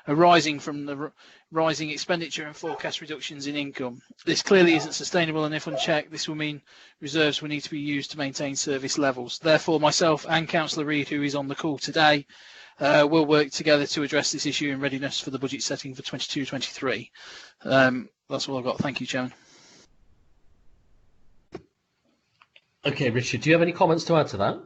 arising from the rising expenditure and forecast reductions in income. This clearly isn't sustainable, and if unchecked, this will mean reserves will need to be used to maintain service levels. Therefore, myself and Councillor Reid, who is on the call today, will work together to address this issue in readiness for the budget setting for 22-23. That's all I've got. Thank you, Chairman. Okay, Richard, do you have any comments to add to that?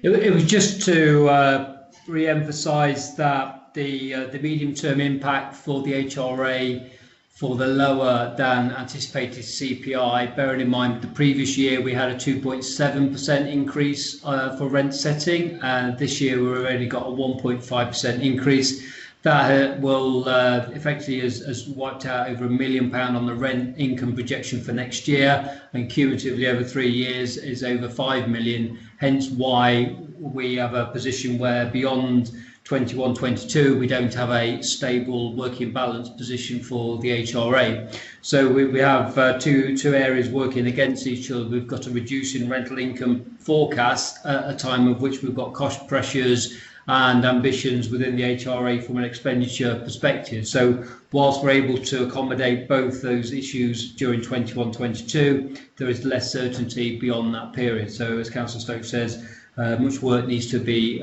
It was just to re-emphasise that the medium-term impact for the HRA for the lower than anticipated CPI, bearing in mind the previous year we had a 2.7% increase for rent setting, and this year we've already got a 1.5% increase. That will effectively has wiped out over £1 million on the rent income projection for next year, and cumulatively over 3 years is over £5 million. Hence why we have a position where beyond 21-22 we don't have a stable working balance position for the HRA. So we have two areas working against each other. We've got a reducing rental income forecast at a time of which we've got cost pressures and ambitions within the HRA from an expenditure perspective. So whilst we're able to accommodate both those issues during 21-22, there is less certainty beyond that period. So as Councillor Stokes says, much work needs to be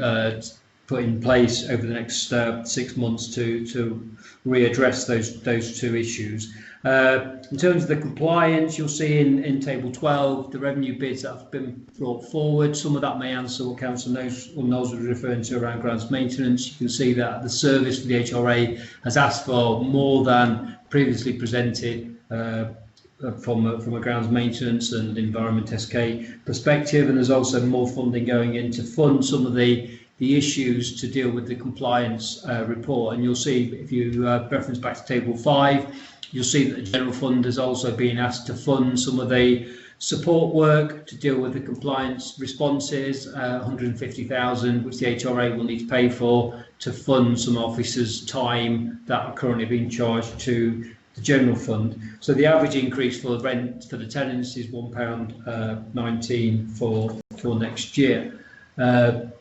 put in place over the next 6 months to readdress those two issues. In terms of the compliance, you'll see in Table 12 the revenue bids that have been brought forward. Some of that may answer what Councillor Knowles was referring to around grounds maintenance. You can see that the service for the HRA has asked for more than previously presented from a grounds maintenance and environment SK perspective, and there's also more funding going in to fund some of the issues to deal with the compliance report. And you'll see, if you reference back to Table 5, you'll see that the General Fund has also been asked to fund some of the support work to deal with the compliance responses, 150,000, which the HRA will need to pay for to fund some officers' time that are currently being charged to the General Fund. So the average increase for rent for the tenants is £1.19 for next year. The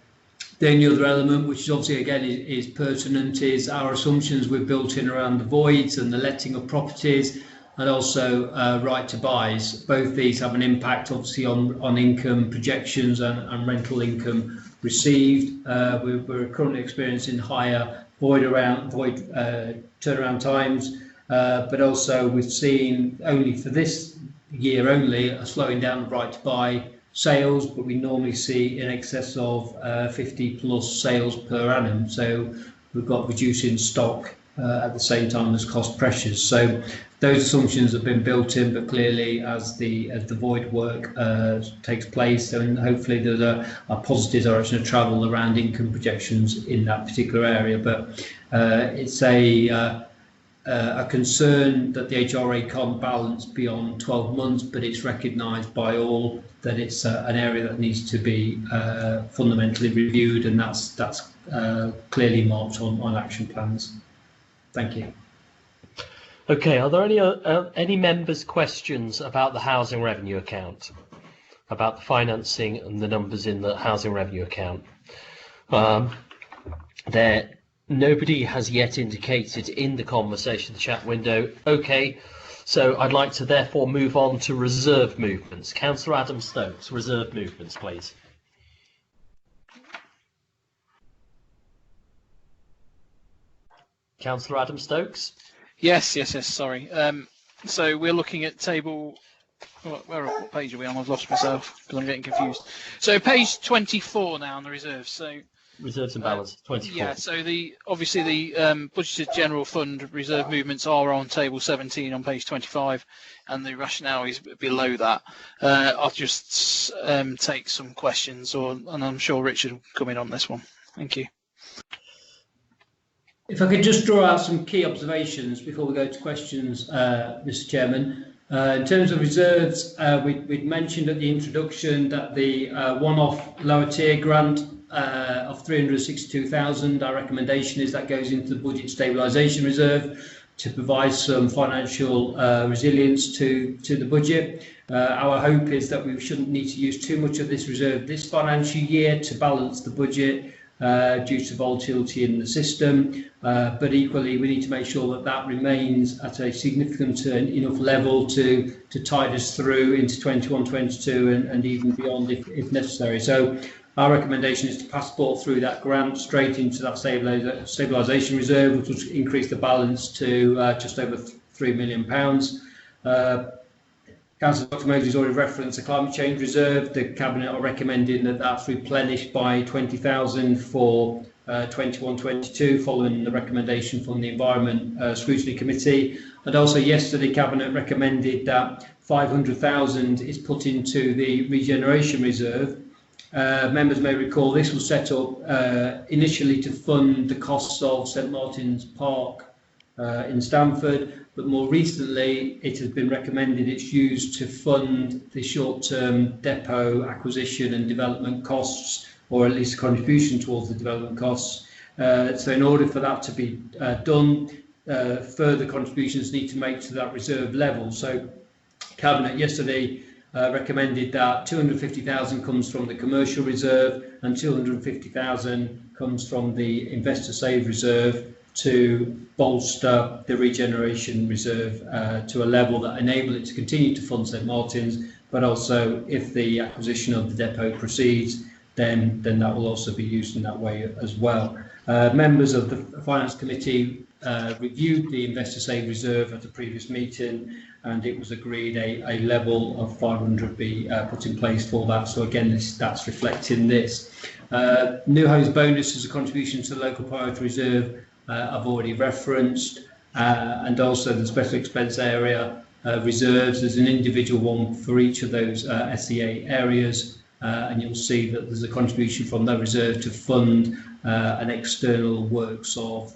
only other element, which is obviously again is pertinent, is our assumptions we've built in around the voids and the letting of properties, and also right to buys. Both these have an impact obviously on income projections and rental income received. We're currently experiencing higher void turnaround times, but also we've seen only for this year only a slowing down of right to buy sales, but we normally see in excess of 50 plus sales per annum. So we've got reducing stock at the same time as cost pressures. So those assumptions have been built in, but clearly as the void work takes place, and hopefully there's a positive direction of travel around income projections in that particular area. But it's a concern that the HRA can't balance beyond 12 months, but it's recognised by all that it's an area that needs to be fundamentally reviewed, and that's clearly marked on action plans. Thank you. Okay, are there any members' questions about the housing revenue account, about the financing and the numbers in the housing revenue account? Nobody has yet indicated in the conversation, the chat window. Okay, so I'd like to therefore move on to reserve movements. Councillor Adam Stokes, reserve movements, please. Councillor Adam Stokes. Yes, sorry. So we're looking at table, what page are we on? I've lost myself because I'm getting confused. So page 24 now on the reserves. So reserves and balance 24. Yeah, so obviously the budgeted general fund reserve movements are on table 17 on page 25, and the rationale is below that. I'll just take some questions, and I'm sure Richard will come in on this one. Thank you. If I could just draw out some key observations before we go to questions, Mr. Chairman. In terms of reserves, we'd mentioned at the introduction that the one-off lower tier grant of 362,000, our recommendation is that goes into the budget stabilisation reserve to provide some financial resilience to the budget. Our hope is that we shouldn't need to use too much of this reserve this financial year to balance the budget due to volatility in the system, but equally we need to make sure that that remains at a significant enough level to tide us through into 21-22 and even beyond if necessary. So our recommendation is to passport through that grant straight into that stabilisation reserve, which will increase the balance to just over £3 million. Councillor Dr Moseley has already referenced the climate change reserve. The Cabinet are recommending that that's replenished by 20,000 for 21-22, following the recommendation from the Environment Scrutiny Committee. And also yesterday, Cabinet recommended that 500,000 is put into the regeneration reserve. Members may recall this was set up initially to fund the costs of St Martin's Park in Stamford, but more recently it has been recommended it's used to fund the short-term depot acquisition and development costs, or at least a contribution towards the development costs. So in order for that to be done, further contributions need to make to that reserve level. So Cabinet yesterday recommended that 250,000 comes from the commercial reserve and 250,000 comes from the investor save reserve to bolster the regeneration reserve to a level that enable it to continue to fund St Martin's, but also if the acquisition of the depot proceeds, then that will also be used in that way as well. Members of the Finance Committee reviewed the investor save reserve at a previous meeting, and it was agreed a level of 500 be put in place for that. So again, that's reflecting this. New homes bonus is a contribution to the local priority reserve. I've already referenced, and also the special expense area reserves. There's an individual one for each of those SEA areas, and you'll see that there's a contribution from that reserve to fund an external works of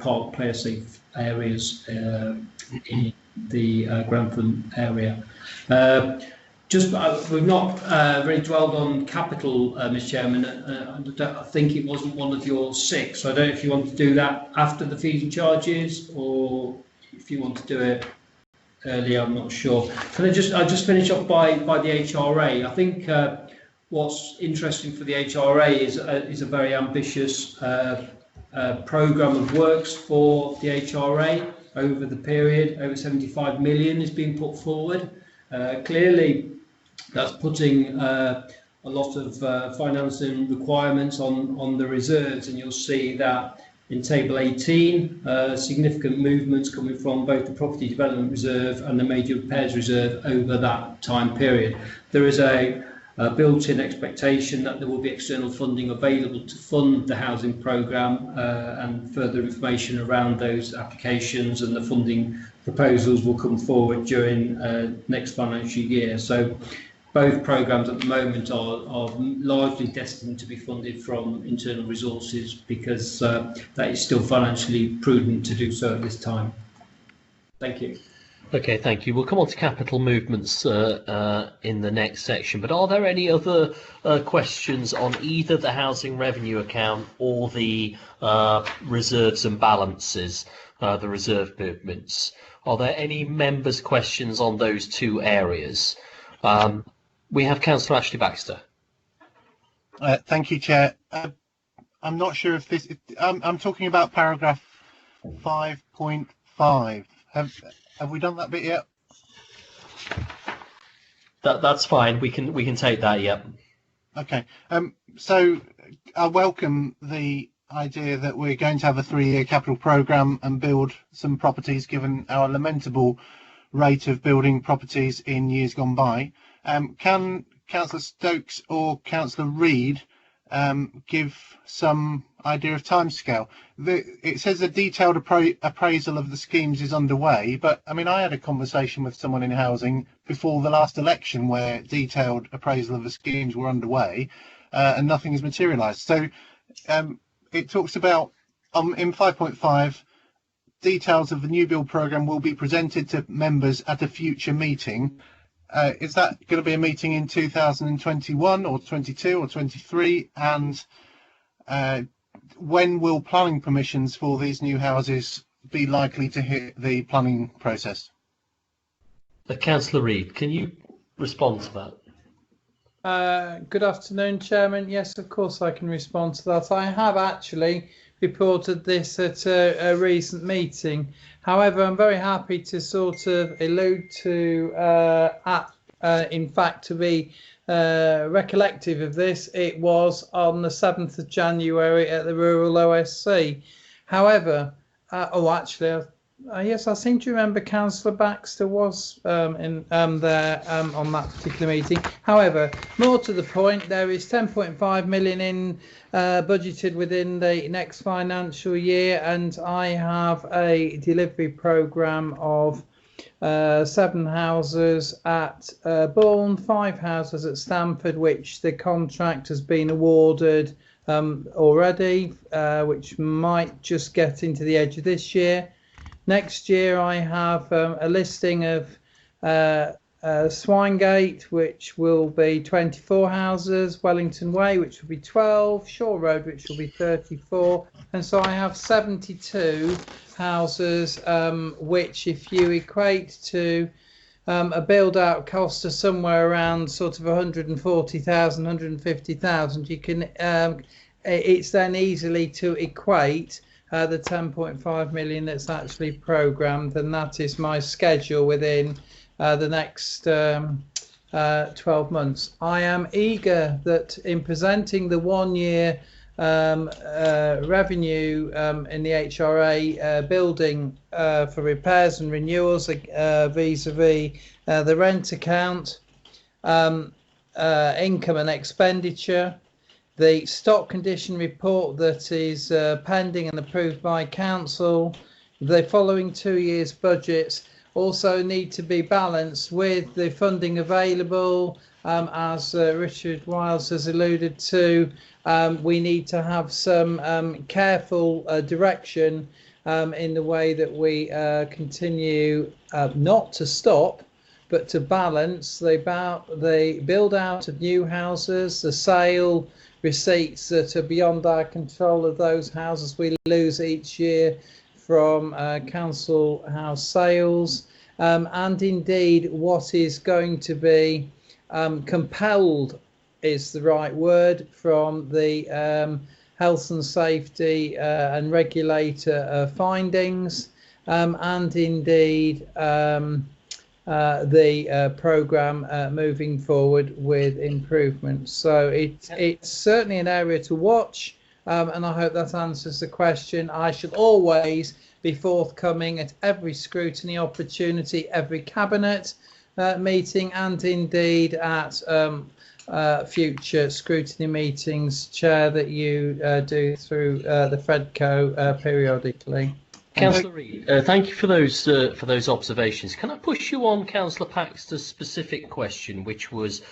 park player safe areas in the Grantham area. We've not really dwelled on capital, Mr. Chairman. I think it wasn't one of your 6. So I don't know if you want to do that after the fees and charges, or if you want to do it earlier. I'm not sure. Can I'll just finish off by the HRA. I think what's interesting for the HRA is a very ambitious programme of works for the HRA over the period. Over 75 million is being put forward. Clearly, that's putting a lot of financing requirements on the reserves, and you'll see that in Table 18, significant movements coming from both the Property Development Reserve and the Major Repairs Reserve over that time period. There is a built-in expectation that there will be external funding available to fund the housing programme, and further information around those applications and the funding proposals will come forward during next financial year. So both programmes at the moment are largely destined to be funded from internal resources, because that is still financially prudent to do so at this time. Thank you. Okay, thank you. We'll come on to capital movements in the next section, but are there any other questions on either the housing revenue account or the reserves and balances, the reserve movements? Are there any members' questions on those two areas? We have Councillor Ashley Baxter. Thank you, Chair. I'm not sure if this... I'm talking about paragraph 5.5. Have we done that bit yet? That's fine. We can take that. Yep. Okay. So I welcome the idea that we're going to have a 3-year capital programme and build some properties, given our lamentable rate of building properties in years gone by. Can Councillor Stokes or Councillor Reid give some idea of timescale? It says a detailed appraisal of the schemes is underway, but I mean, I had a conversation with someone in housing before the last election where detailed appraisal of the schemes were underway, and nothing has materialised. So it talks about in 5.5, details of the new build programme will be presented to members at a future meeting. Is that going to be a meeting in 2021 or 22 or 23? And when will planning permissions for these new houses be likely to hit the planning process? Councillor Reid, can you respond to that? Good afternoon, Chairman. Yes, of course I can respond to that. I have actually reported this at a recent meeting. However, I'm very happy to sort of allude to, in fact, to be recollective of this. It was on the 7th of January at the Rural OSC. However, yes, I seem to remember Councillor Baxter was in there on that particular meeting. However, more to the point, there is 10.5 million in budgeted within the next financial year, and I have a delivery programme of 7 houses at Bourne, 5 houses at Stamford, which the contract has been awarded already, which might just get into the edge of this year. Next year I have a listing of Swinegate, which will be 24 houses, Wellington Way, which will be 12, Shore Road, which will be 34, and so I have 72 houses, which, if you equate to a build-out cost of somewhere around sort of 140,000, 150,000, you can it's then easily to equate the 10.5 million that's actually programmed, and that is my schedule within the next 12 months. I am eager that in presenting the 1-year revenue in the HRA building for repairs and renewals vis-a-vis the rent account, income and expenditure, the stock condition report that is pending and approved by council, the following 2 years' budgets also need to be balanced with the funding available. As Richard Wiles has alluded to, we need to have some careful direction in the way that we continue not to stop, but to balance the build out of new houses, the sale receipts that are beyond our control of those houses we lose each year from council house sales, and indeed what is going to be compelled is the right word, from the health and safety and regulator findings, and indeed the programme moving forward with improvements. So it's certainly an area to watch, and I hope that answers the question. I shall always be forthcoming at every scrutiny opportunity, every cabinet meeting, and indeed at future scrutiny meetings, Chair, that you do through the FredCo periodically. Councillor Reid, thank you for those observations. Can I push you on Councillor Baxter's specific question, which was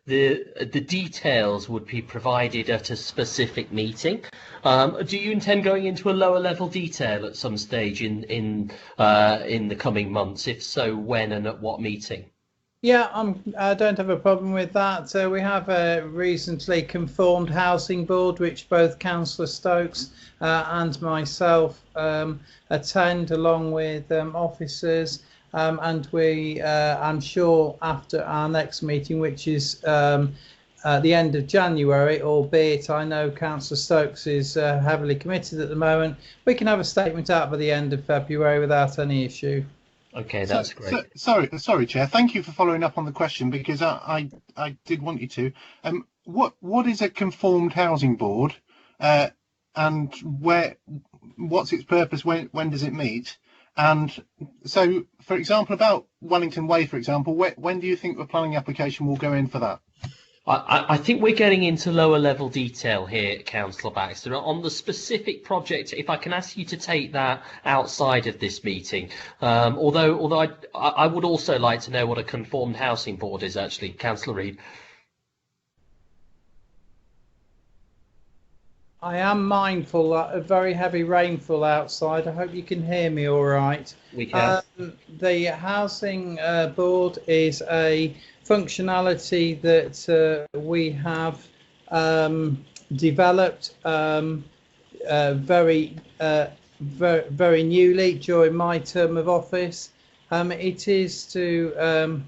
the details would be provided at a specific meeting? Do you intend going into a lower level detail at some stage in the coming months? If so, when and at what meeting? Yeah, I don't have a problem with that. We have a recently conformed housing board, which both Councillor Stokes and myself attend, along with officers, and we, I'm sure, after our next meeting, which is at the end of January, albeit I know Councillor Stokes is heavily committed at the moment, we can have a statement out by the end of February without any issue. Okay, that's great. Sorry, Chair. Thank you for following up on the question, because I did want you to. What is a conformed housing board, and what's its purpose? When does it meet? And so, for example, about Wellington Way, for example, when do you think the planning application will go in for that? I think we're getting into lower level detail here, Councillor Baxter. On the specific project, if I can ask you to take that outside of this meeting, although I would also like to know what a conformed housing board is actually, Councillor Reid. I am mindful of very heavy rainfall outside. I hope you can hear me all right. We can. The housing board is a functionality that we have developed very newly during my term of office. It is to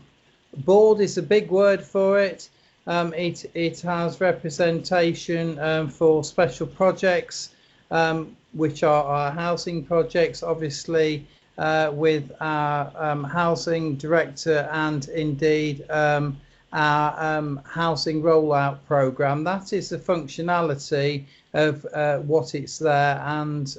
board is a big word for it. It has representation for special projects, which are our housing projects, obviously, with our housing director and indeed our housing rollout programme. That is the functionality of what it's there, and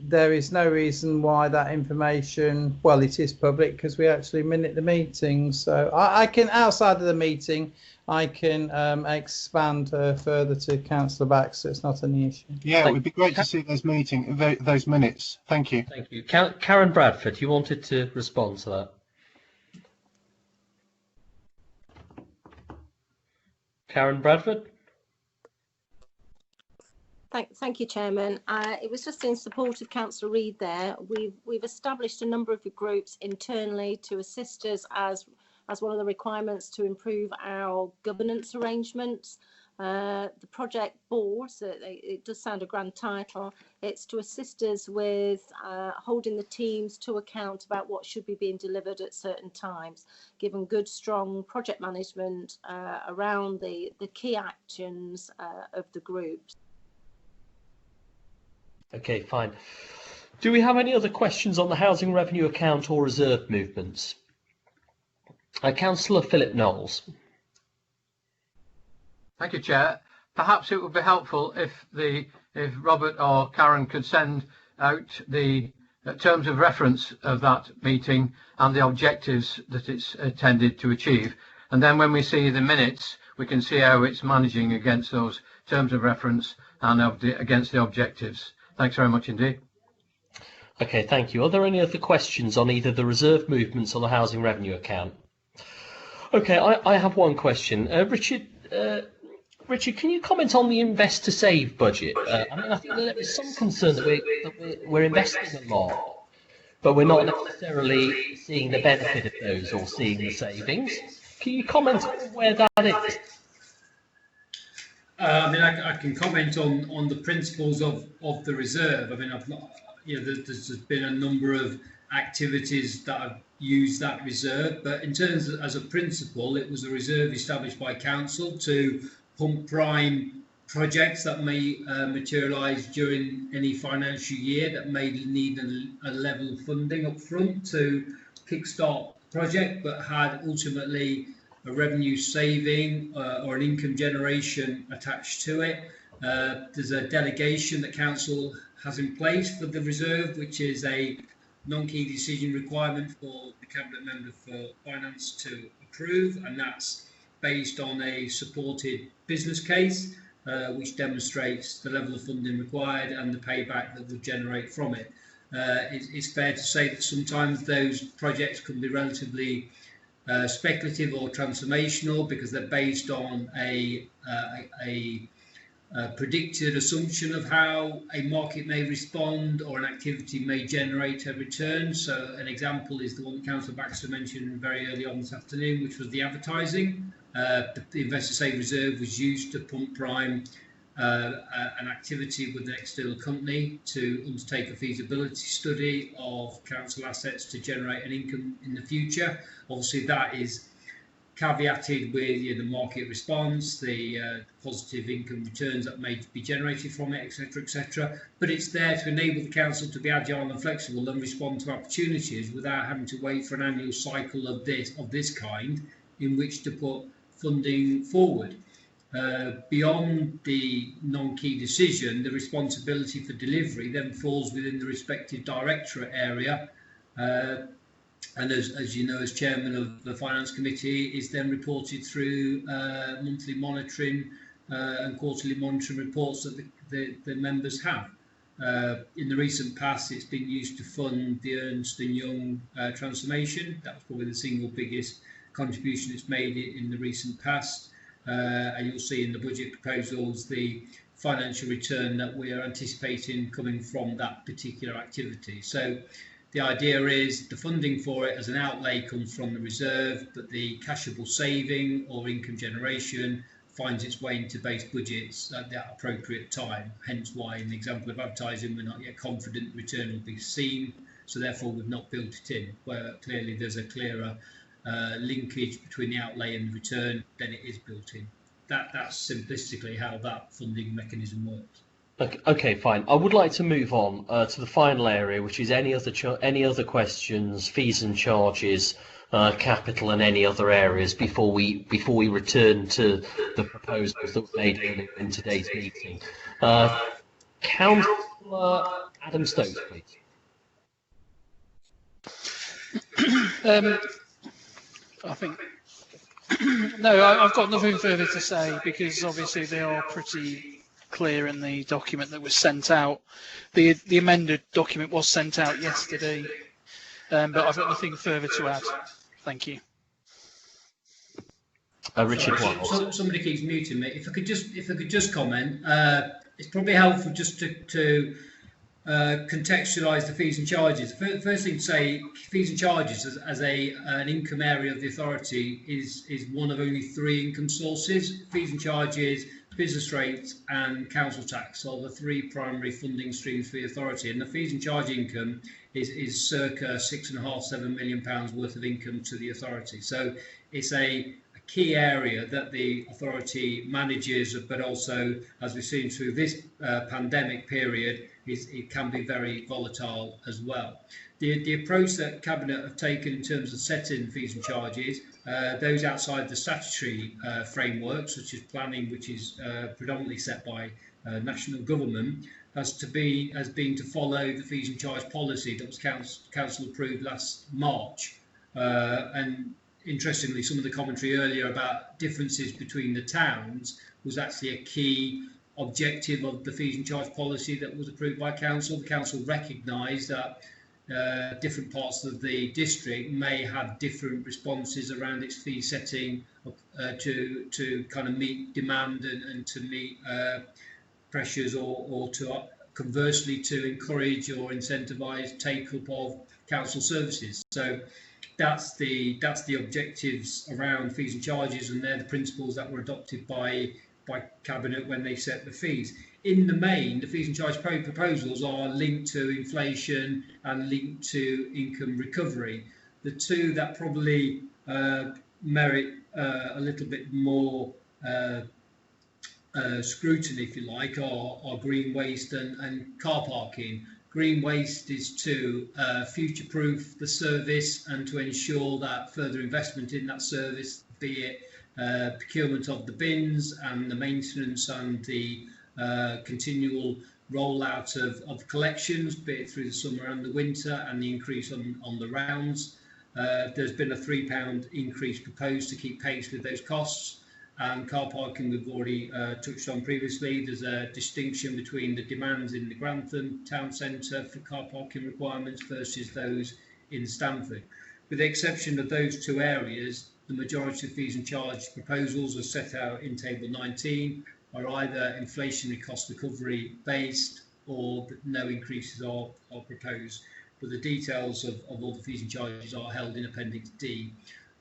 there is no reason why that information, well, it is public because we actually minute the meetings. So I can, outside of the meeting, I can expand further to Councillor Baxter. It's not any issue. Yeah, it would be great to see those those minutes. Thank you. Thank you. Karen Bradford, you wanted to respond to that. Karen Bradford? Thank you, Chairman. It was just in support of Councillor Reid there. We've established a number of groups internally to assist us as one of the requirements to improve our governance arrangements. The project board, so it does sound a grand title, it's to assist us with holding the teams to account about what should be being delivered at certain times, given good, strong project management around the key actions of the groups. Okay, fine. Do we have any other questions on the housing revenue account or reserve movements? Councillor Philip Knowles. Thank you, Chair. Perhaps it would be helpful if Robert or Karen could send out the terms of reference of that meeting and the objectives that it's intended to achieve. And then when we see the minutes, we can see how it's managing against those terms of reference and against the objectives. Thanks very much indeed. Okay, thank you. Are there any other questions on either the reserve movements or the housing revenue account? Okay, I have one question. Richard, can you comment on the invest to save budget? I mean, I think that there is some concern that we're investing a lot, but we're not necessarily seeing the benefit of those or seeing the savings. Can you comment on where that is? I mean, I can comment on the principles of the reserve. I mean, there's been a number of activities that have used that reserve. But in terms of, as a principle, it was a reserve established by council to pump prime projects that may materialise during any financial year that may need a level of funding up front to kickstart the project, but had ultimately a revenue saving or an income generation attached to it. There's a delegation that council has in place for the reserve, which is a non-key decision requirement for the cabinet member for finance to approve, and that's based on a supported business case, which demonstrates the level of funding required and the payback that will generate from it. It's fair to say that sometimes those projects can be relatively speculative or transformational because they're based on a predicted assumption of how a market may respond or an activity may generate a return. So an example is the one that Councillor Baxter mentioned very early on this afternoon, which was the advertising. The Investor Save Reserve was used to pump prime an activity with an external company to undertake a feasibility study of council assets to generate an income in the future. Obviously, that is caveated with the market response, the positive income returns that may be generated from it, etc., etc. But it's there to enable the council to be agile and flexible and respond to opportunities without having to wait for an annual cycle of this kind in which to put funding forward. Beyond the non-key decision, the responsibility for delivery then falls within the respective directorate area. And as you know, as chairman of the finance committee, is then reported through monthly monitoring and quarterly monitoring reports that the members have. In the recent past, it's been used to fund the Ernst & Young transformation. That was probably the single biggest contribution it's made in the recent past. And you'll see in the budget proposals the financial return that we are anticipating coming from that particular activity. So the idea is the funding for it as an outlay comes from the reserve, but the cashable saving or income generation finds its way into base budgets at that appropriate time. Hence why in the example of advertising, we're not yet confident the return will be seen, so therefore we've not built it in. Where clearly there's a clearer linkage between the outlay and the return, then it is built in. That's simplistically how that funding mechanism works. Okay, fine. I would like to move on to the final area, which is any other questions, fees and charges, capital, and any other areas before we return to the proposals that were made in today's meeting. Councillor Adam Stokes, please. I think no, I've got nothing further to say because obviously they are pretty clear in the document that was sent out. The amended document was sent out yesterday, but I've got nothing further to add. Thank you. Richard, somebody keeps muting me. If I could just comment, it's probably helpful just to contextualise the fees and charges. First thing to say, fees and charges as an income area of the authority is one of only 3 income sources. Fees and charges, business rates and council tax are the 3 primary funding streams for the authority, and the fees and charge income is circa £6.5–7 million worth of income to the authority. So it's a key area that the authority manages, but also, as we've seen through this pandemic period, it can be very volatile as well. The approach that Cabinet have taken in terms of setting fees and charges, those outside the statutory framework, such as planning, which is predominantly set by national government, has been to follow the fees and charge policy that was council approved last March. And interestingly, some of the commentary earlier about differences between the towns was actually a key objective of the fees and charge policy that was approved by council. The council recognised that different parts of the district may have different responses around its fee setting to kind of meet demand and to meet pressures or to conversely to encourage or incentivise take-up of council services. So that's the objectives around fees and charges, and they're the principles that were adopted by by Cabinet when they set the fees. In the main, the fees and charge proposals are linked to inflation and linked to income recovery. The two that probably merit a little bit more scrutiny, if you like, are green waste and car parking. Green waste is to future-proof the service and to ensure that further investment in that service, be it procurement of the bins and the maintenance and the continual rollout of collections, be it through the summer and the winter, and the increase on the rounds. There's been a £3 increase proposed to keep pace with those costs. And car parking we've already touched on previously. There's a distinction between the demands in the Grantham town centre for car parking requirements versus those in Stamford. With the exception of those two areas, the majority of fees and charge proposals are set out in Table 19 are either inflationary cost recovery based or no increases are proposed. But the details of all the fees and charges are held in Appendix D.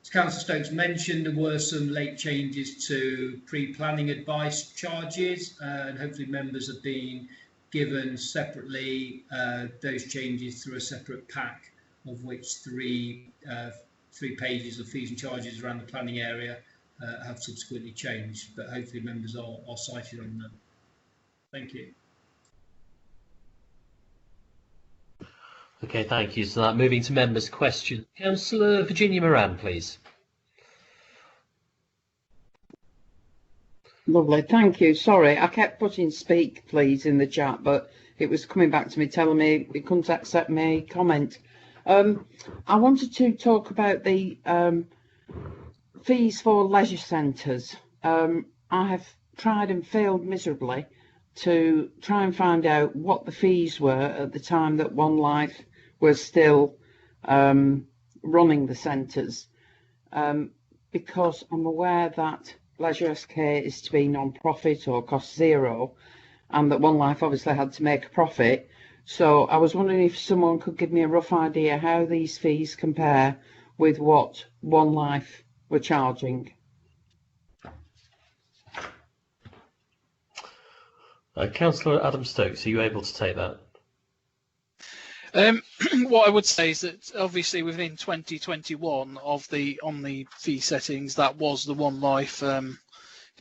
As Councillor Stokes mentioned, there were some late changes to pre-planning advice charges, and hopefully members have been given separately those changes through a separate pack, of which three pages of fees and charges around the planning area have subsequently changed, but hopefully members are cited on them. Thank you. Okay, thank you for that. Moving to members' questions. Councillor Virginia Moran, please. Lovely, thank you. Sorry, I kept putting speak please in the chat, but it was coming back to me telling me it couldn't accept my comment. I wanted to talk about the fees for leisure centres. I have tried and failed miserably to try and find out what the fees were at the time that One Life was still running the centres, because I'm aware that Leisure SK is to be non-profit or cost zero, and that One Life obviously had to make a profit. So I was wondering if someone could give me a rough idea how these fees compare with what One Life were charging. Councillor Adam Stokes, are you able to take that? What I would say is that obviously within 2021 on the fee settings, that was the One Life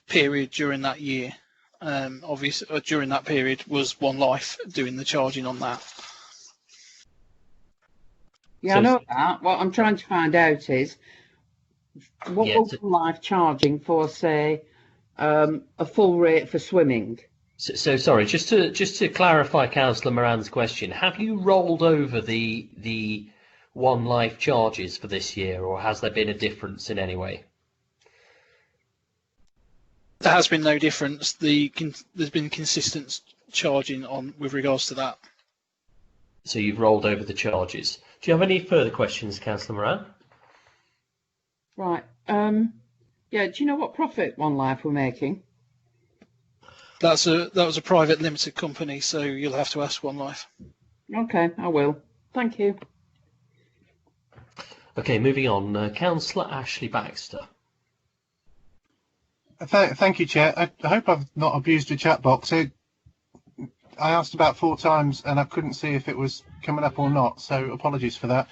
period during that year. Obviously during that period was One Life doing the charging on that. Yeah, I know that. What I'm trying to find out is what was One Life charging for, say, a full rate for swimming? So sorry, just to clarify Councillor Moran's question, have you rolled over the One Life charges for this year, or has there been a difference in any way? There has been no difference. There's been consistent charging on with regards to that. So you've rolled over the charges. Do you have any further questions, Councillor Moran? Right. Yeah. Do you know what profit One Life were making? That was a private limited company, so you'll have to ask One Life. Okay, I will. Thank you. Okay, moving on. Councillor Ashley Baxter. Thank you, Chair. I hope I've not abused the chat box. I asked about 4 times and I couldn't see if it was coming up or not, so apologies for that.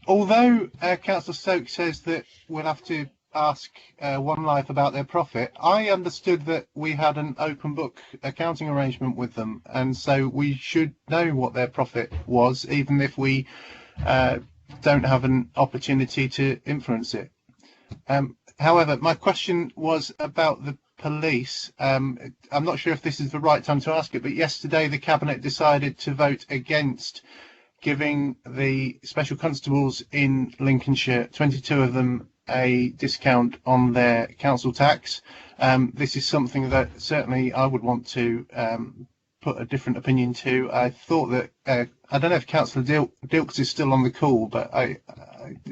Although Councillor Stokes says that we'll have to ask One Life about their profit, I understood that we had an open book accounting arrangement with them, and so we should know what their profit was, even if we don't have an opportunity to influence it. However, my question was about the police. I'm not sure if this is the right time to ask it, but yesterday the Cabinet decided to vote against giving the special constables in Lincolnshire, 22 of them, a discount on their council tax. This is something that certainly I would want to put a different opinion to. I thought that, I don't know if Councillor Dilks is still on the call, but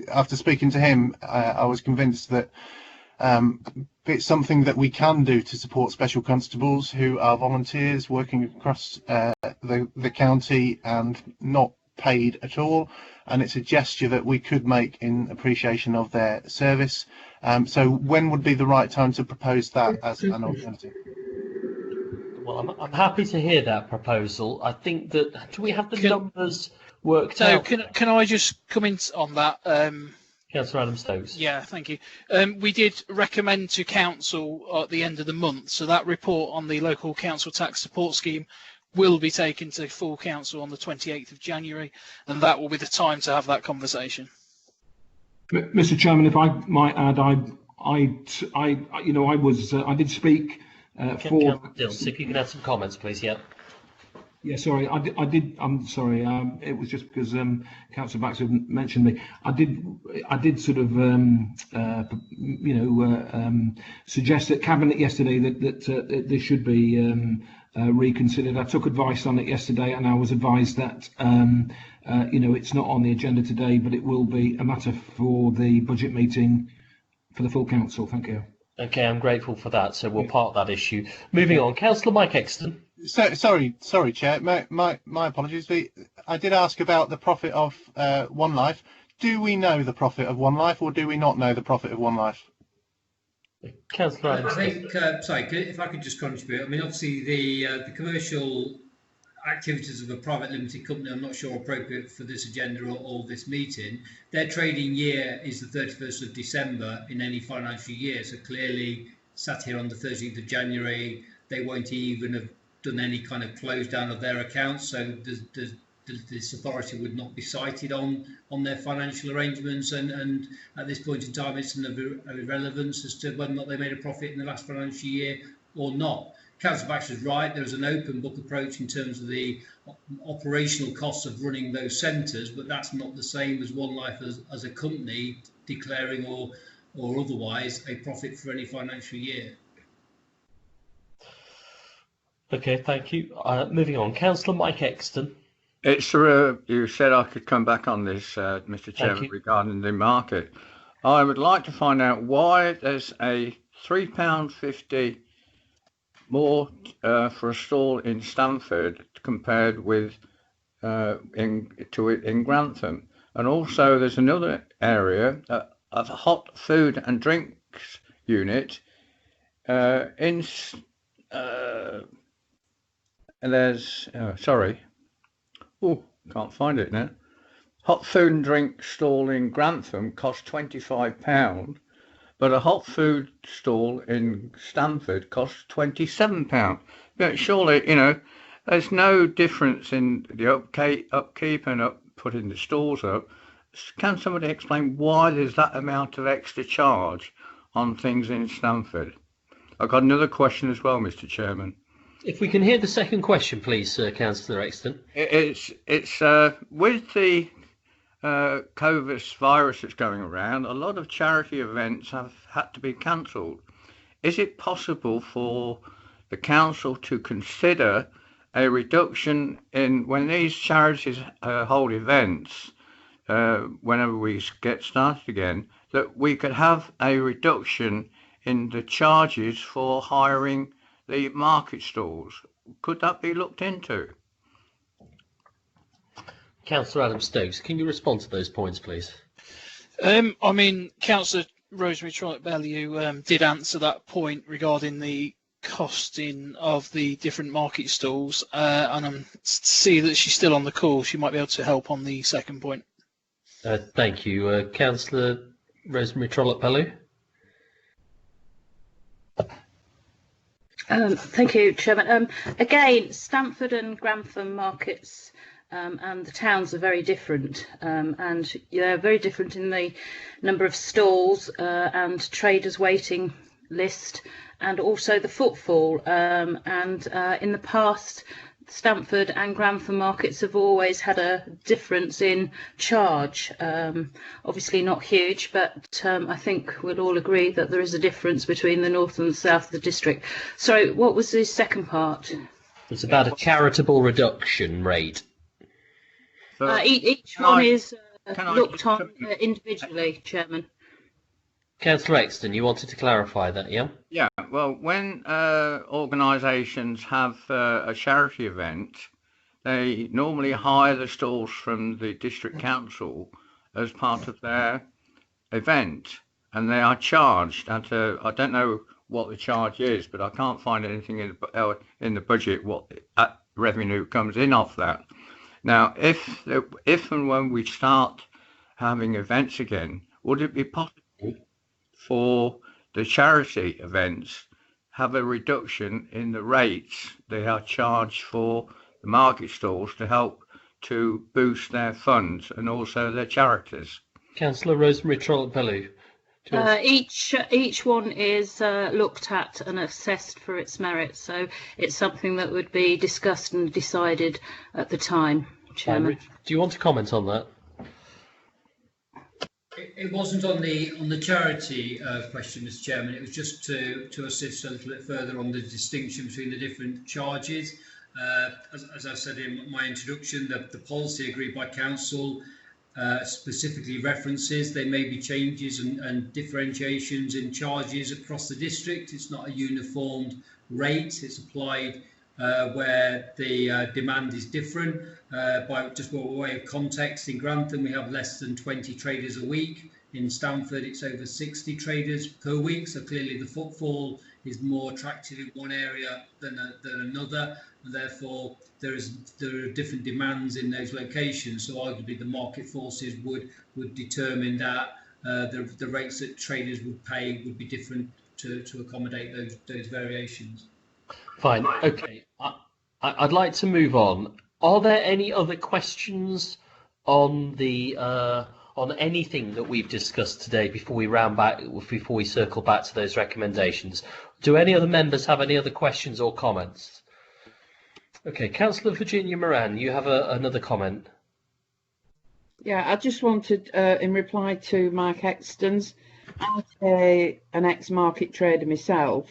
after speaking to him, I was convinced that it's something that we can do to support special constables who are volunteers working across the county and not paid at all, and it's a gesture that we could make in appreciation of their service. So when would be the right time to propose that as an alternative? Well, I'm happy to hear that proposal. I think that, do we have the numbers worked out? Can I just comment on that? Councillor Adam-Stokes. Yeah, thank you. We did recommend to council at the end of the month, so that report on the local council tax support scheme will be taken to full council on the 28th of January, and that will be the time to have that conversation. Mr. Chairman, if I might add, I did speak for. Dilks, if you can add some comments, please. Yeah. Yeah, sorry, I did. I'm sorry. It was just because Councillor Baxter mentioned me. I did sort of, suggest at Cabinet yesterday that this should be reconsidered. I took advice on it yesterday, and I was advised that it's not on the agenda today, but it will be a matter for the budget meeting for the full council. Thank you. Okay, I'm grateful for that. So we'll park that issue. Moving on, Councillor Mike Exton. Sorry, Chair. My apologies. I did ask about the profit of One Life. Do we know the profit of One Life, or do we not know the profit of One Life? Councillor I think, sorry, if I could just contribute. I mean, obviously the commercial activities of a private limited company, I'm not sure appropriate for this agenda or this meeting. Their trading year is the 31st of December in any financial year. So clearly, sat here on the 13th of January, they won't even have done any kind of close down of their accounts. So this authority would not be cited on their financial arrangements, and at this point in time it's of irrelevance as to whether or not they made a profit in the last financial year or not. Councillor Baxter is right, there's an open book approach in terms of the operational costs of running those centres, but that's not the same as One Life as a company declaring or otherwise a profit for any financial year. Okay, thank you. Moving on, Councillor Mike Exton. It's you said I could come back on this, Mr. Chairman, regarding the market. I would like to find out why there's a £3.50 more for a stall in Stamford compared with in Grantham, and also there's another area of a hot food and drinks unit and there's can't find it now. Hot food and drink stall in Grantham costs £25, but a hot food stall in Stamford costs £27. But surely, there's no difference in the upkeep and putting the stalls up. Can somebody explain why there's that amount of extra charge on things in Stamford? I've got another question as well, Mr. Chairman. If we can hear the second question, please, Councillor Exton. It's with the COVID virus that's going around, a lot of charity events have had to be cancelled. Is it possible for the council to consider a reduction in, when these charities hold events, whenever we get started again, that we could have a reduction in the charges for hiring the market stalls? Could that be looked into? Councillor Adam-Stokes, can you respond to those points, please? I mean, Councillor Rosemary Trollope-Bellew did answer that point regarding the costing of the different market stalls, and I see that she's still on the call. She might be able to help on the second point. Thank you. Councillor Rosemary Trollope-Bellew. Thank you, Chairman. Again, Stamford and Grantham markets and the towns are very different, and they're very different in the number of stalls and traders waiting list, and also the footfall. And in the past, Stamford and Grantham markets have always had a difference in charge. Obviously not huge, but I think we'll all agree that there is a difference between the north and the south of the district. Sorry, what was the second part? It's about a charitable reduction rate. Each one is looked on individually, Chairman. Councillor Exton, you wanted to clarify that, yeah? Yeah, well, when organisations have a charity event, they normally hire the stalls from the district council as part of their event, and they are charged at I don't know what the charge is, but I can't find anything in the budget what revenue comes in off that. Now, if and when we start having events again, would it be possible for the charity events have a reduction in the rates they are charged for the market stalls to help to boost their funds and also their charities? Councillor Rosemary Trollope-Bellew. Each one is looked at and assessed for its merits, so it's something that would be discussed and decided at the time, Chairman. Do you want to comment on that? It wasn't on the charity question, Mr. Chairman. It was just to assist a little bit further on the distinction between the different charges. As I said in my introduction, the policy agreed by council specifically references there may be changes and differentiations in charges across the district. It's not a uniformed rate. It's applied where the demand is different. By way of context, in Grantham we have less than 20 traders a week. In Stamford it's over 60 traders per week, so clearly the footfall is more attractive in one area than another, and therefore there are different demands in those locations. So arguably the market forces would determine that the rates that traders would pay would be different to accommodate those variations. Fine. Okay. I'd like to move on. Are there any other questions on the on anything that we've discussed today before we circle back to those recommendations? Do any other members have any other questions or comments? Okay, Councillor Virginia Moran, you have another comment. Yeah, I just wanted, in reply to Mark Exton's, as an ex-market trader myself,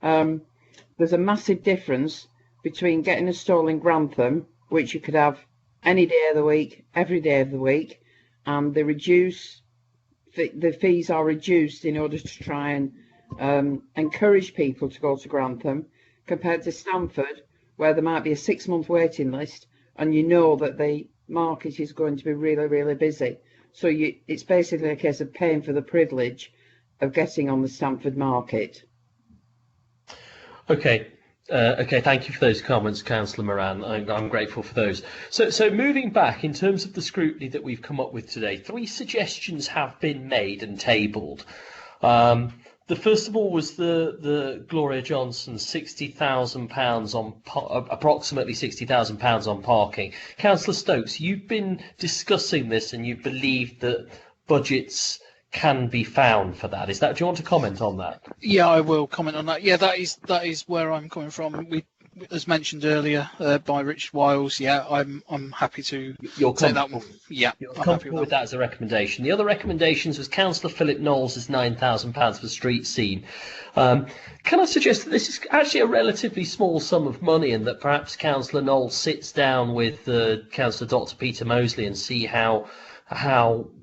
there's a massive difference between getting a stall in Grantham, which you could have any day of the week, every day of the week, and the fees are reduced in order to try and encourage people to go to Grantham, compared to Stamford, where there might be a 6-month waiting list, and you know that the market is going to be really, really busy. So it's basically a case of paying for the privilege of getting on the Stamford market. Okay. Okay, thank you for those comments, Councillor Moran. I'm grateful for those. So moving back, in terms of the scrutiny that we've come up with today, 3 suggestions have been made and tabled. The first of all was the Gloria Johnson £60,000 on approximately £60,000 on parking. Councillor Stokes, you've been discussing this and you believe that budgets can be found for that. Do you want to comment on that? Yeah, I will comment on that. Yeah, that is where I'm coming from. As mentioned earlier by Richard Wiles, yeah, I'm happy to take that one. Yeah, you're comfortable with that as a recommendation. The other recommendations was Councillor Philip Knowles' £9,000 for street scene. Can I suggest that this is actually a relatively small sum of money, and that perhaps Councillor Knowles sits down with Councillor Dr. Peter Moseley and see how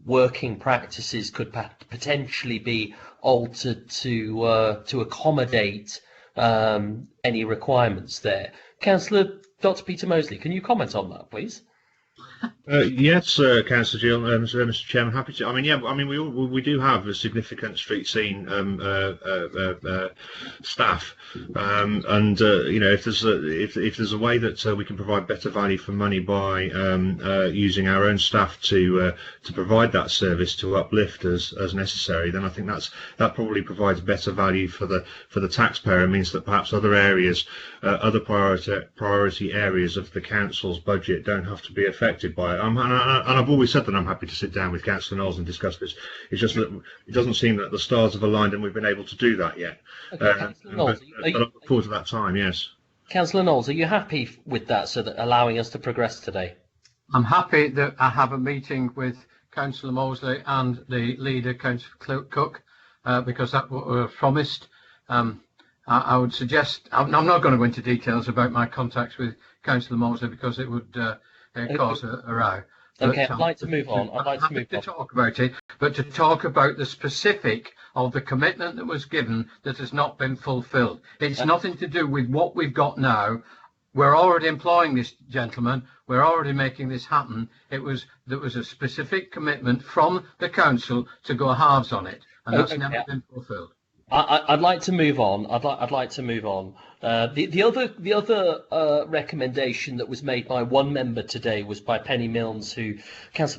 working practices could potentially be altered to accommodate any requirements there. Councillor Dr. Peter Moseley, can you comment on that, please? Yes, Councillor Gill, Mr. Chairman, happy to. I mean, yeah, I mean, we do have a significant street scene staff, and you know, if there's a way that we can provide better value for money by using our own staff to provide that service to uplift as necessary, then I think that probably provides better value for the taxpayer. It means that perhaps other areas, other priority areas of the council's budget don't have to be affected by it. And I've always said that I'm happy to sit down with Councillor Knowles and discuss this. It's just that it doesn't seem that the stars have aligned and we've been able to do that yet. Okay, Knowles, but I look forward to that time, yes. Councillor Knowles, are you happy with that, so that allowing us to progress today? I'm happy that I have a meeting with Councillor Moseley and the leader, Councillor Cook, because that's what we were promised. I would suggest, I'm not going to go into details about my contacts with Councillor Moseley because it would cause a row. Okay, I'd like to move on. Talk about it, but to talk about the specific of the commitment that was given that has not been fulfilled. It's nothing to do with what we've got now. We're already employing this gentleman. We're already making this happen. There was a specific commitment from the council to go halves on it, and that's never been fulfilled. I'd like to move on. I'd like to move on. The other recommendation that was made by one member today was by Councillor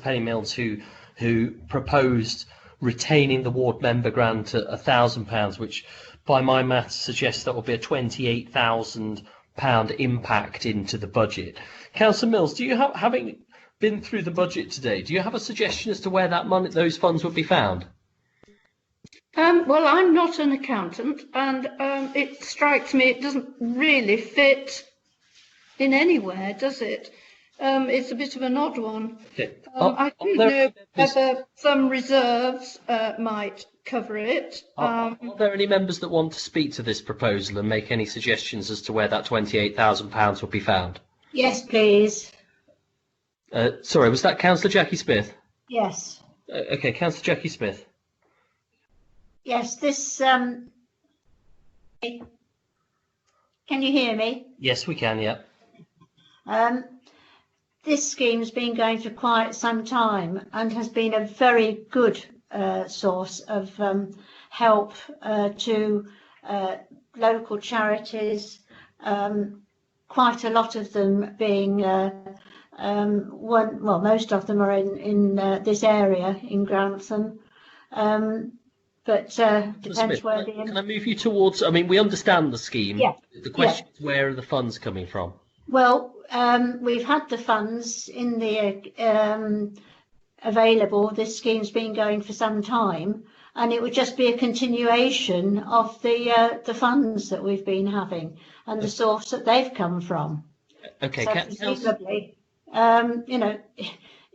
Penny Milnes, who proposed retaining the ward member grant at £1,000, which by my maths suggests that will be a £28,000 impact into the budget. Councillor Mills, do you have, having been through the budget today, do you have a suggestion as to where those funds would be found? Well, I'm not an accountant, and it strikes me it doesn't really fit in anywhere, does it? It's a bit of an odd one. Okay. I don't know whether some reserves might cover it. Are there any members that want to speak to this proposal and make any suggestions as to where that £28,000 would be found? Yes, please. Sorry, was that Councillor Jackie Smith? Yes. Okay, Councillor Jackie Smith. Yes, this. Can you hear me? Yes, we can. Yeah. This scheme's been going for quite some time and has been a very good source of help to local charities. Quite a lot of them being most of them are in this area in Grantham. But depends Smith, where the. Can I move you towards? I mean, we understand the scheme. Yeah. The question is, where are the funds coming from? Well, we've had the funds in the available. This scheme's been going for some time, and it would just be a continuation of the funds that we've been having and the source that they've come from. Okay. So presumably,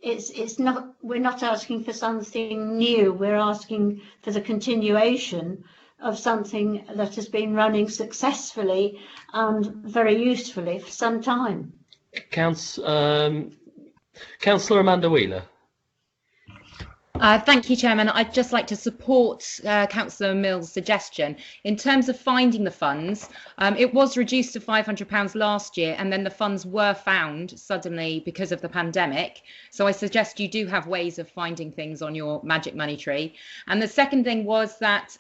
it's not. We're not asking for something new. We're asking for the continuation of something that has been running successfully and very usefully for some time. Councillor Amanda Wheeler. Thank you, Chairman. I'd just like to support Councillor Mills' suggestion. In terms of finding the funds, it was reduced to £500 last year, and then the funds were found suddenly because of the pandemic. So I suggest you do have ways of finding things on your magic money tree. And the second thing was that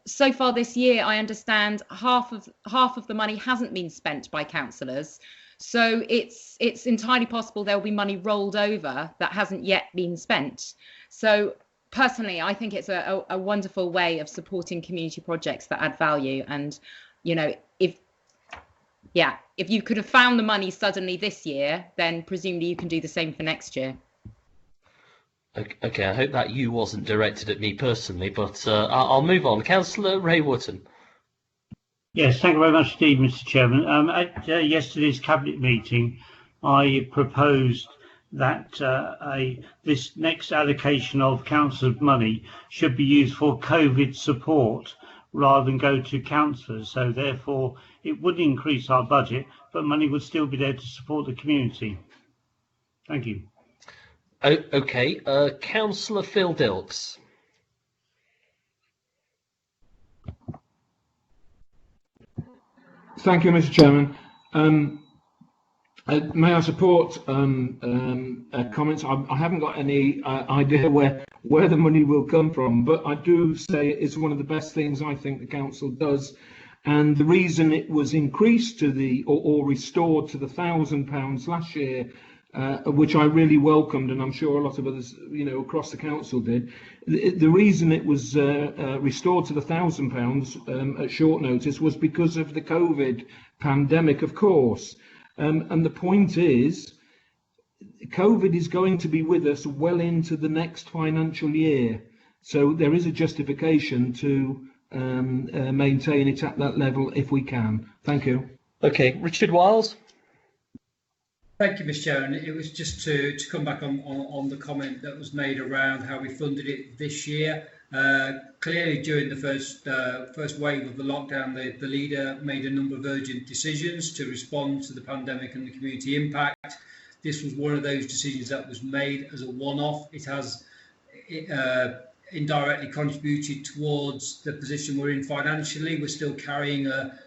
so far this year, I understand half of the money hasn't been spent by councillors. So it's entirely possible there will be money rolled over that hasn't yet been spent. So personally, I think it's a wonderful way of supporting community projects that add value. And, you know, if you could have found the money suddenly this year, then presumably you can do the same for next year. Okay, I hope that you wasn't directed at me personally, but I'll move on. Councillor Ray Wotton. Yes, thank you very much indeed, Mr. Chairman. At yesterday's Cabinet meeting, I proposed that this next allocation of council money should be used for COVID support rather than go to councillors. So therefore, it would increase our budget, but money would still be there to support the community. Thank you. Okay, Councillor Phil Dilks. Thank you, Mr. Chairman. May I support comments? I haven't got any idea where the money will come from, but I do say it's one of the best things I think the council does. And the reason it was increased to or restored to the £1,000 last year, which I really welcomed, and I'm sure a lot of others, across the council did. The reason it was restored to the £1,000 at short notice was because of the COVID pandemic, of course. And the point is, COVID is going to be with us well into the next financial year. So there is a justification to maintain it at that level if we can. Thank you. Okay, Richard Wiles. Thank you, Mr. Chairman. It was just to come back on the comment that was made around how we funded it this year. Clearly, during the first wave of the lockdown, the leader made a number of urgent decisions to respond to the pandemic and the community impact. This was one of those decisions that was made as a one-off. It has indirectly contributed towards the position we're in financially. We're still carrying a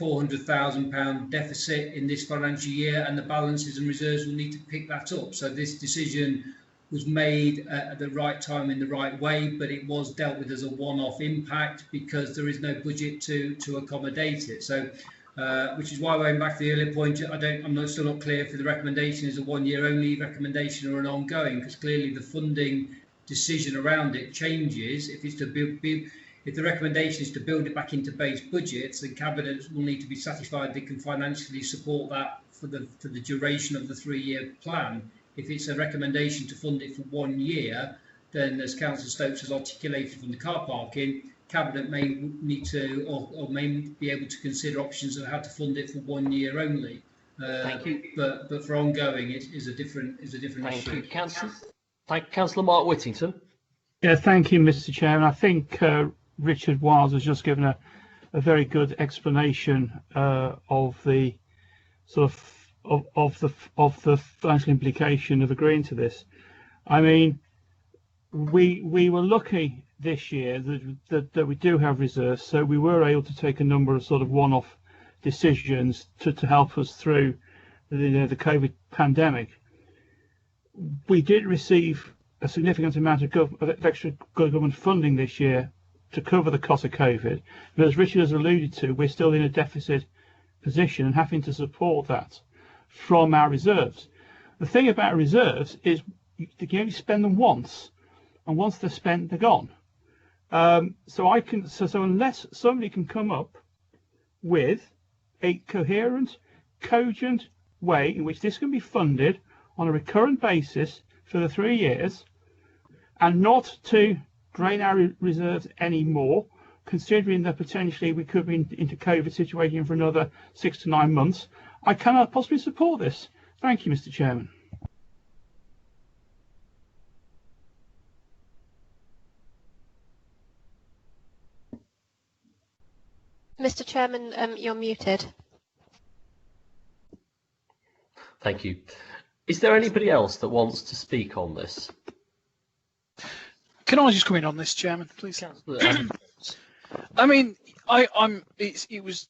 £400,000 deficit in this financial year, and the balances and reserves will need to pick that up. So this decision was made at the right time in the right way, but it was dealt with as a one-off impact because there is no budget to accommodate it. So, which is why, going back to the earlier point, I'm still not clear if the recommendation is a one-year only recommendation or an ongoing, because clearly the funding decision around it changes. If it's to if the recommendation is to build it back into base budgets, then Cabinet will need to be satisfied they can financially support that for the duration of the 3-year plan. If it's a recommendation to fund it for 1 year, then as Councillor Stokes has articulated from the car parking, Cabinet may need to or may be able to consider options of how to fund it for 1 year only. Thank you. But for ongoing, it is a different Thank issue. you, Councillor. Thank you, Councillor Mark Whittington. Yeah, thank you, Mr. Chairman. I think Richard Wiles has just given a very good explanation of the sort of the financial implication of agreeing to this. I mean, we were lucky this year that we do have reserves, so we were able to take a number of sort of one-off decisions to help us through the COVID pandemic. We did receive a significant amount of extra government funding this year to cover the cost of COVID, but as Richard has alluded to, we're still in a deficit position and having to support that from our reserves. The thing about reserves is you can only spend them once, and once they're spent, they're gone. So unless somebody can come up with a coherent, cogent way in which this can be funded on a recurrent basis for the 3 years, and not to drain our reserves anymore, considering that potentially we could be into COVID situation for another 6 to 9 months, I cannot possibly support this. Thank you, Mr. Chairman. Mr. Chairman, you're muted. Thank you. Is there anybody else that wants to speak on this? Can I just come in on this, Chairman, please? I mean, it was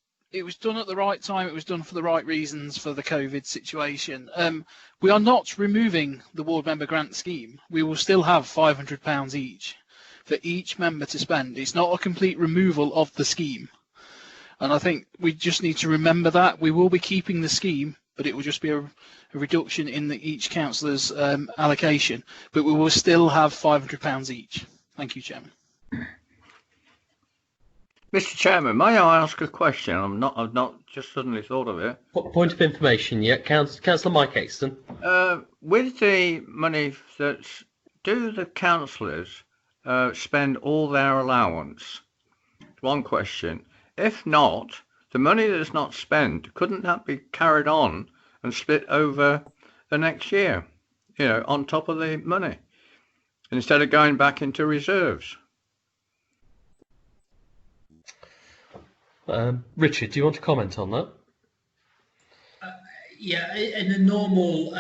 done at the right time. It was done for the right reasons for the COVID situation. We are not removing the ward member grant scheme. We will still have £500 each for each member to spend. It's not a complete removal of the scheme. And I think we just need to remember that. We will be keeping the scheme, but it will just be a reduction in each councillor's allocation. But we will still have £500 each. Thank you, Chairman. Mr. Chairman, may I ask a question? I've not just suddenly thought of it. Point of information, yeah, Councillor Mike Exton. With the money do the councillors spend all their allowance? One question. If not, the money that's not spent, couldn't that be carried on and split over the next year, on top of the money, instead of going back into reserves? Richard, do you want to comment on that? Yeah, in a normal,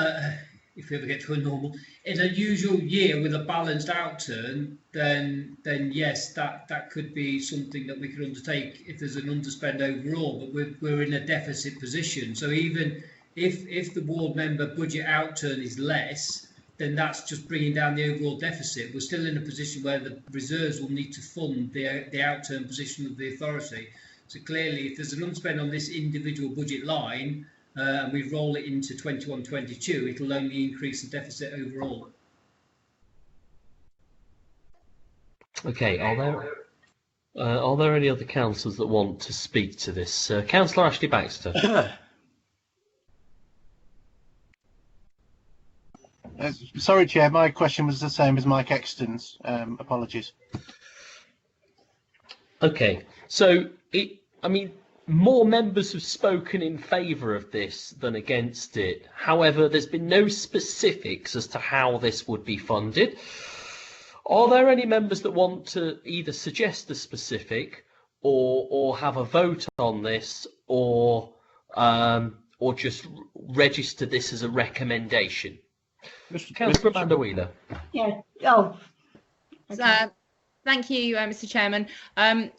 if we ever get to a normal, in a usual year with a balanced outturn, then yes, that could be something that we could undertake if there's an underspend overall. But we're in a deficit position, so even if the ward member budget outturn is less, then that's just bringing down the overall deficit. We're still in a position where the reserves will need to fund the outturn position of the authority. So clearly, if there's an unspend on this individual budget line, and we roll it into 21-22, it'll only increase the deficit overall. Okay, are there any other councillors that want to speak to this? Councillor Ashley Baxter. Sorry, Chair, my question was the same as Mike Exton's. Apologies. Okay, so more members have spoken in favour of this than against it. However, there's been no specifics as to how this would be funded. Are there any members that want to either suggest a specific or have a vote on this or just register this as a recommendation? Councillor Amanda Wheeler. Yeah. Oh. Thank you, Mr. Chairman.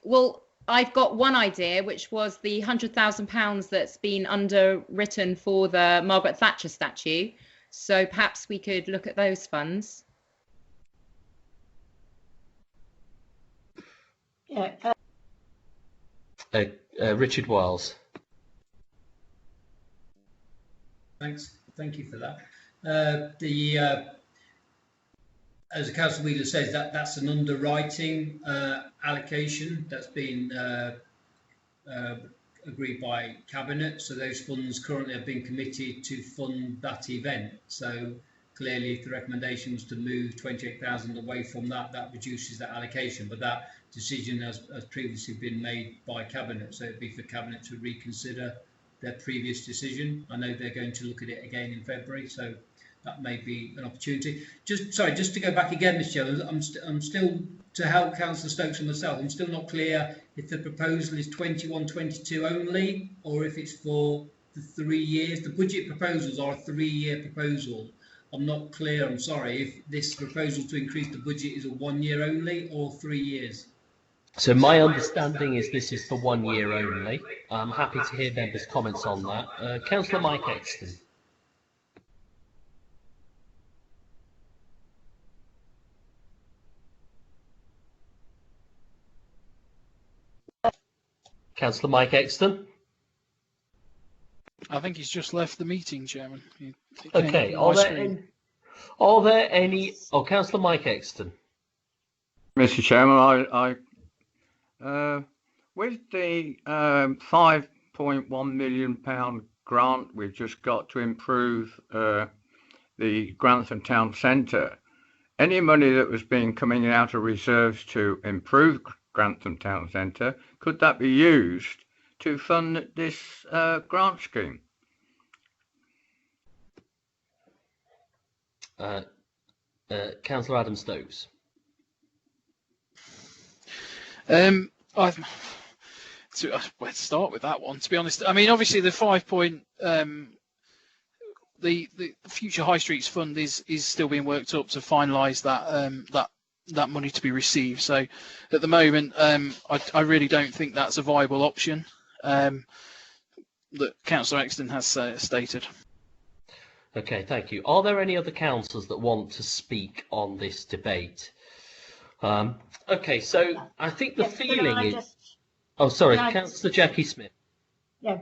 Well, I've got one idea, which was the £100,000 that's been underwritten for the Margaret Thatcher statue. So perhaps we could look at those funds. Yeah. Richard Wiles. Thank you for that. As the council leader says, that's an underwriting allocation that's been agreed by cabinet. So those funds currently have been committed to fund that event. So clearly, if the recommendation was to move 28,000 away from that, that reduces that allocation. But that decision has previously been made by cabinet. So it'd be for cabinet to reconsider their previous decision. I know they're going to look at it again in February, so that may be an opportunity. Just to go back again, Mr. Chairman, I'm still, to help Councillor Stokes and myself, I'm still not clear if the proposal is 21-22 only, or if it's for the 3 years. The budget proposals are a 3-year proposal. I'm not clear, I'm sorry, if this proposal to increase the budget is a 1 year only or 3 years. So my understanding is this is for 1 year only. I'm happy to hear members' comments on that. Councillor Mike Exton. Councillor Mike Exton. I think he's just left the meeting, Chairman. Okay, are there any... Oh, Councillor Mike Exton. Mr. Chairman, with the £5.1 million grant we've just got to improve the Grantham Town Centre, any money that was being coming out of reserves to improve Grantham Town Centre, could that be used to fund this grant scheme? Councillor Adam Stokes. Where to start with that one? To be honest, I mean, obviously the the future High Streets Fund is still being worked up to finalise that money to be received. So at the moment, I really don't think that's a viable option that Councillor Exton has stated. Okay, thank you. Are there any other councillors that want to speak on this debate? Okay, so I think the feeling is... Oh, sorry, Councillor Jackie Smith. Yeah.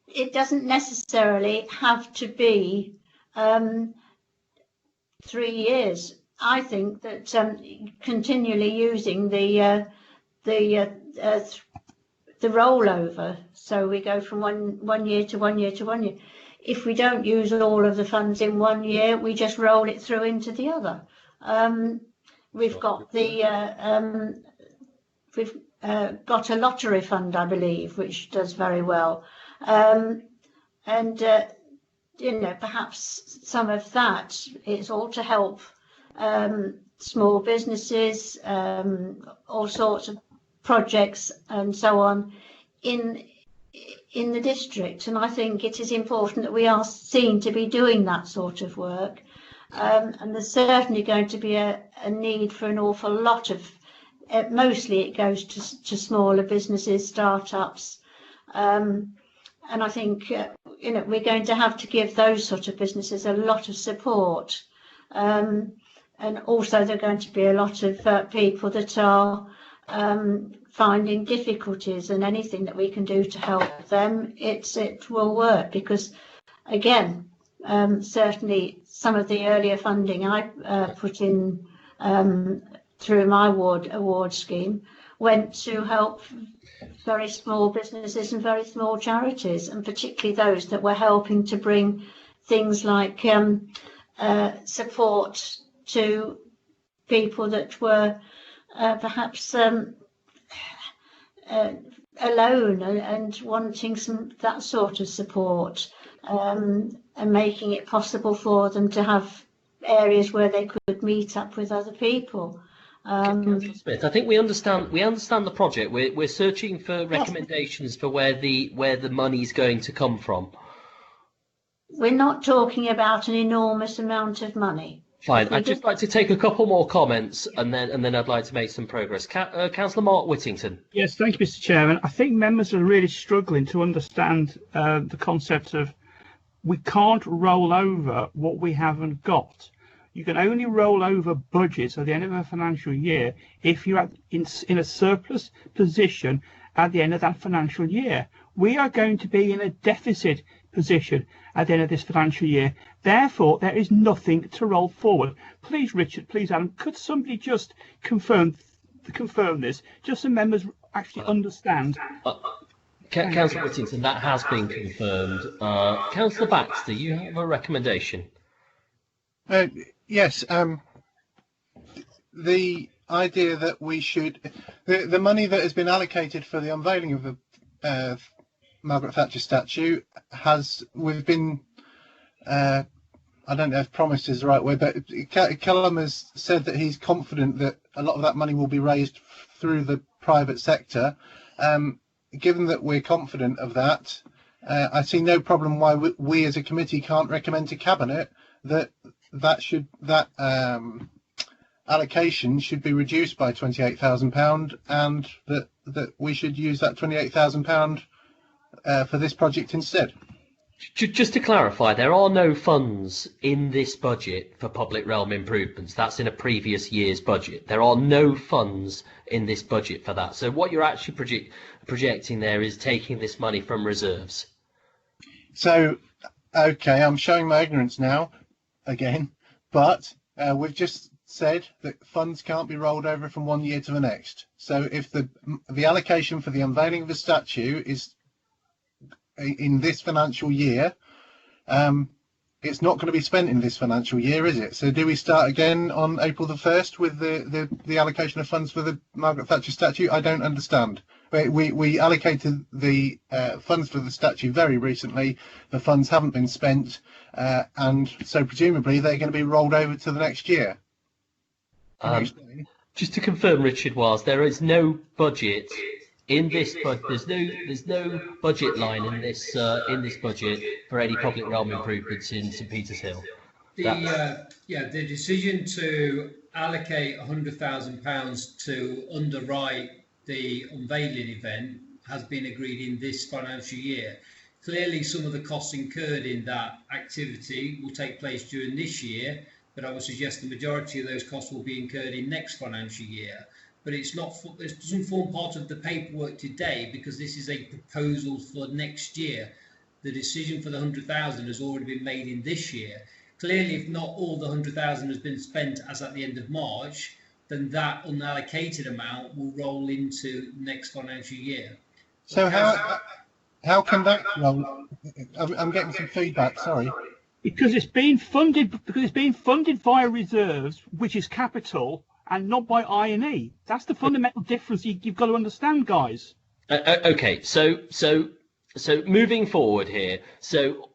It doesn't necessarily have to be 3 years. I think that continually using the rollover, so we go from one year to 1 year to 1 year. If we don't use all of the funds in 1 year, we just roll it through into the other. We've got got a lottery fund, I believe, which does very well, and you know, perhaps some of that is all to help small businesses, all sorts of projects and so on in the district. And I think it is important that we are seen to be doing that sort of work. And there's certainly going to be a need for an awful lot of, mostly it goes to smaller businesses, startups. And I think, you know, we're going to have to give those sort of businesses a lot of support. And also there are going to be a lot of people that are finding difficulties, and anything that we can do to help them, it will work, because again, certainly some of the earlier funding I put in through my award scheme went to help very small businesses and very small charities, and particularly those that were helping to bring things like support to people that were perhaps alone and wanting that sort of support, and making it possible for them to have areas where they could meet up with other people. Councillor Smith, I think we understand the project. We're searching for recommendations for where the money is going to come from. We're not talking about an enormous amount of money. Fine. I'd just like to take a couple more comments, and then I'd like to make some progress. Councillor Mark Whittington. Yes, thank you, Mr. Chairman. I think members are really struggling to understand the concept of we can't roll over what we haven't got. You can only roll over budgets at the end of a financial year if you're in a surplus position at the end of that financial year. We are going to be in a deficit position at the end of this financial year. Therefore, there is nothing to roll forward. Please, Richard, please, Adam, could somebody just confirm this, just so members actually understand? Councillor Whittington, that has been confirmed. Councillor Baxter, you have a recommendation? Yes. The idea that we should, the money that has been allocated for the unveiling of the Margaret Thatcher statue we've been, I don't know if promised is the right word, but Cllr has said that he's confident that a lot of that money will be raised through the private sector. Given that we're confident of that, I see no problem why we as a committee can't recommend to Cabinet that allocation should be reduced by £28,000 and that we should use that £28,000 for this project instead. Just to clarify, there are no funds in this budget for public realm improvements. That's in a previous year's budget. There are no funds in this budget for that. So what you're actually projecting there is taking this money from reserves. So, okay, I'm showing my ignorance now, again, but we've just said that funds can't be rolled over from one year to the next. So if the allocation for the unveiling of the statue is in this financial year, it's not going to be spent in this financial year, is it? So do we start again on April the 1st with the allocation of funds for the Margaret Thatcher statue? I don't understand. We allocated the funds for the statue very recently. The funds haven't been spent, and so presumably they're going to be rolled over to the next year. Just to confirm, Richard Wiles, there is no budget in this budget. There's no budget line in this budget for any public realm improvements in St Peter's Hill. The decision to allocate £100,000 to underwrite the unveiling event has been agreed in this financial year. Clearly, some of the costs incurred in that activity will take place during this year, but I would suggest the majority of those costs will be incurred in next financial year. But it doesn't form part of the paperwork today because this is a proposal for next year. The decision for the 100,000 has already been made in this year. Clearly, if not all the 100,000 has been spent as at the end of March, then that unallocated amount will roll into next financial year. So how can that roll? I'm getting some feedback. Sorry. Because it's being funded via reserves, which is capital, and not by I&E. That's the fundamental difference you've got to understand, guys. Okay, so moving forward here, so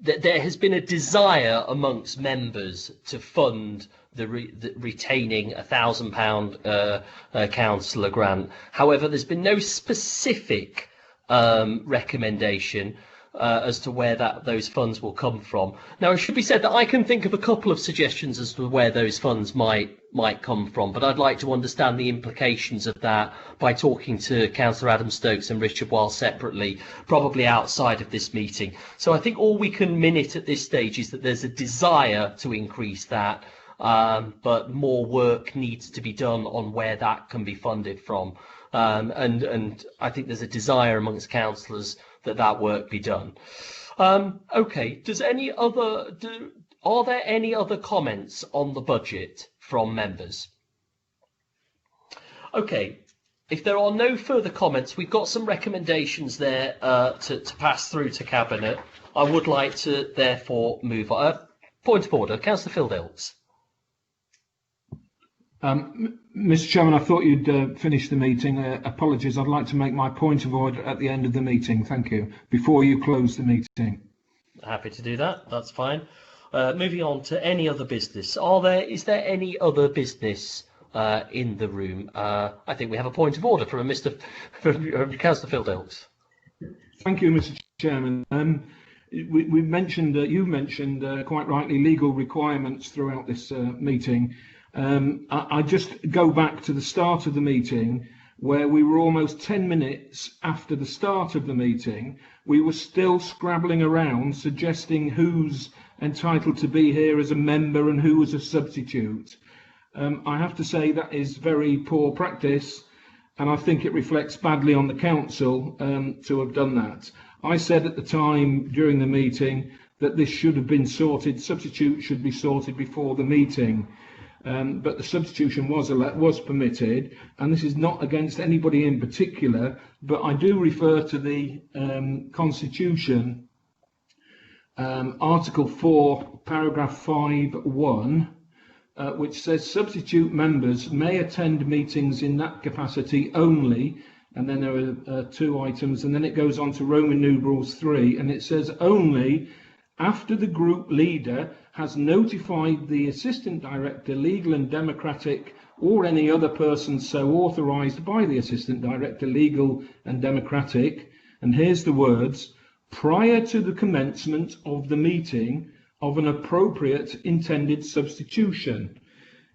there has been a desire amongst members to fund the retaining £1,000 councillor grant. However, there's been no specific recommendation as to where those funds will come from. Now, it should be said that I can think of a couple of suggestions as to where those funds might come from, but I'd like to understand the implications of that by talking to Councillor Adam Stokes and Richard Wiles separately, probably outside of this meeting. So I think all we can minute at this stage is that there's a desire to increase that, but more work needs to be done on where that can be funded from. And I think there's a desire amongst councillors that work be done. Okay, are there any other comments on the budget from members? Okay, if there are no further comments, we've got some recommendations there to pass through to Cabinet. I would like to therefore move on. Point of order, Councillor Phil Dilks. Mr. Chairman, I thought you'd finished the meeting. Apologies, I'd like to make my point of order at the end of the meeting. Thank you. Before you close the meeting. Happy to do that. That's fine. Moving on to any other business. Is there any other business in the room? I think we have a point of order from Councillor Phil Dilks. Thank you, Mr. Chairman. we mentioned, you mentioned quite rightly, legal requirements throughout this meeting. I just go back to the start of the meeting, where we were almost 10 minutes after the start of the meeting. We were still scrabbling around, suggesting who's entitled to be here as a member and who was a substitute. I have to say that is very poor practice, and I think it reflects badly on the council to have done that. I said at the time during the meeting that this should have been sorted, substitute should be sorted before the meeting. But the substitution was permitted, and this is not against anybody in particular, but I do refer to the Constitution, Article 4, paragraph 5(1), which says substitute members may attend meetings in that capacity only, and then there are two items, and then it goes on to Roman numerals 3, and it says only after the group leader has notified the Assistant Director, Legal and Democratic, or any other person so authorised by the Assistant Director, Legal and Democratic, and here's the words, prior to the commencement of the meeting of an appropriate intended substitution.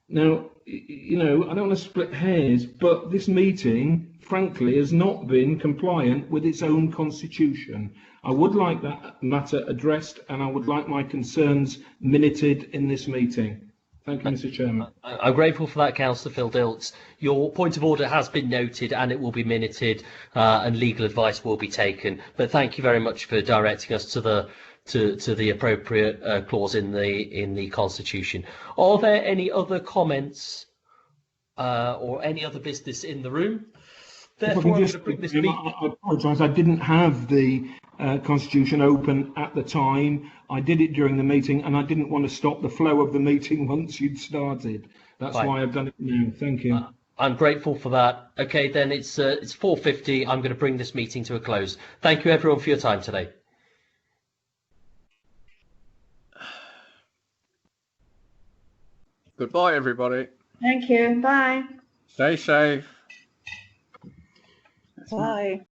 Now, you know, I don't want to split hairs, but this meeting, frankly, has not been compliant with its own constitution. I would like that matter addressed, and I would like my concerns minuted in this meeting. Thank you, Mr. Chairman. I'm grateful for that, Councillor Phil Dilks. Your point of order has been noted, and it will be minuted, and legal advice will be taken. But thank you very much for directing us to the appropriate clause in the Constitution. Are there any other comments or any other business in the room? Therefore, I'm going to bring this meeting. I apologise. I didn't have the Constitution open at the time. I did it during the meeting, and I didn't want to stop the flow of the meeting once you'd started. That's why I've done it now. Thank you. I'm grateful for that. Okay, then it's 4:50. I'm going to bring this meeting to a close. Thank you, everyone, for your time today. Goodbye, everybody. Thank you. Bye. Stay safe. Bye.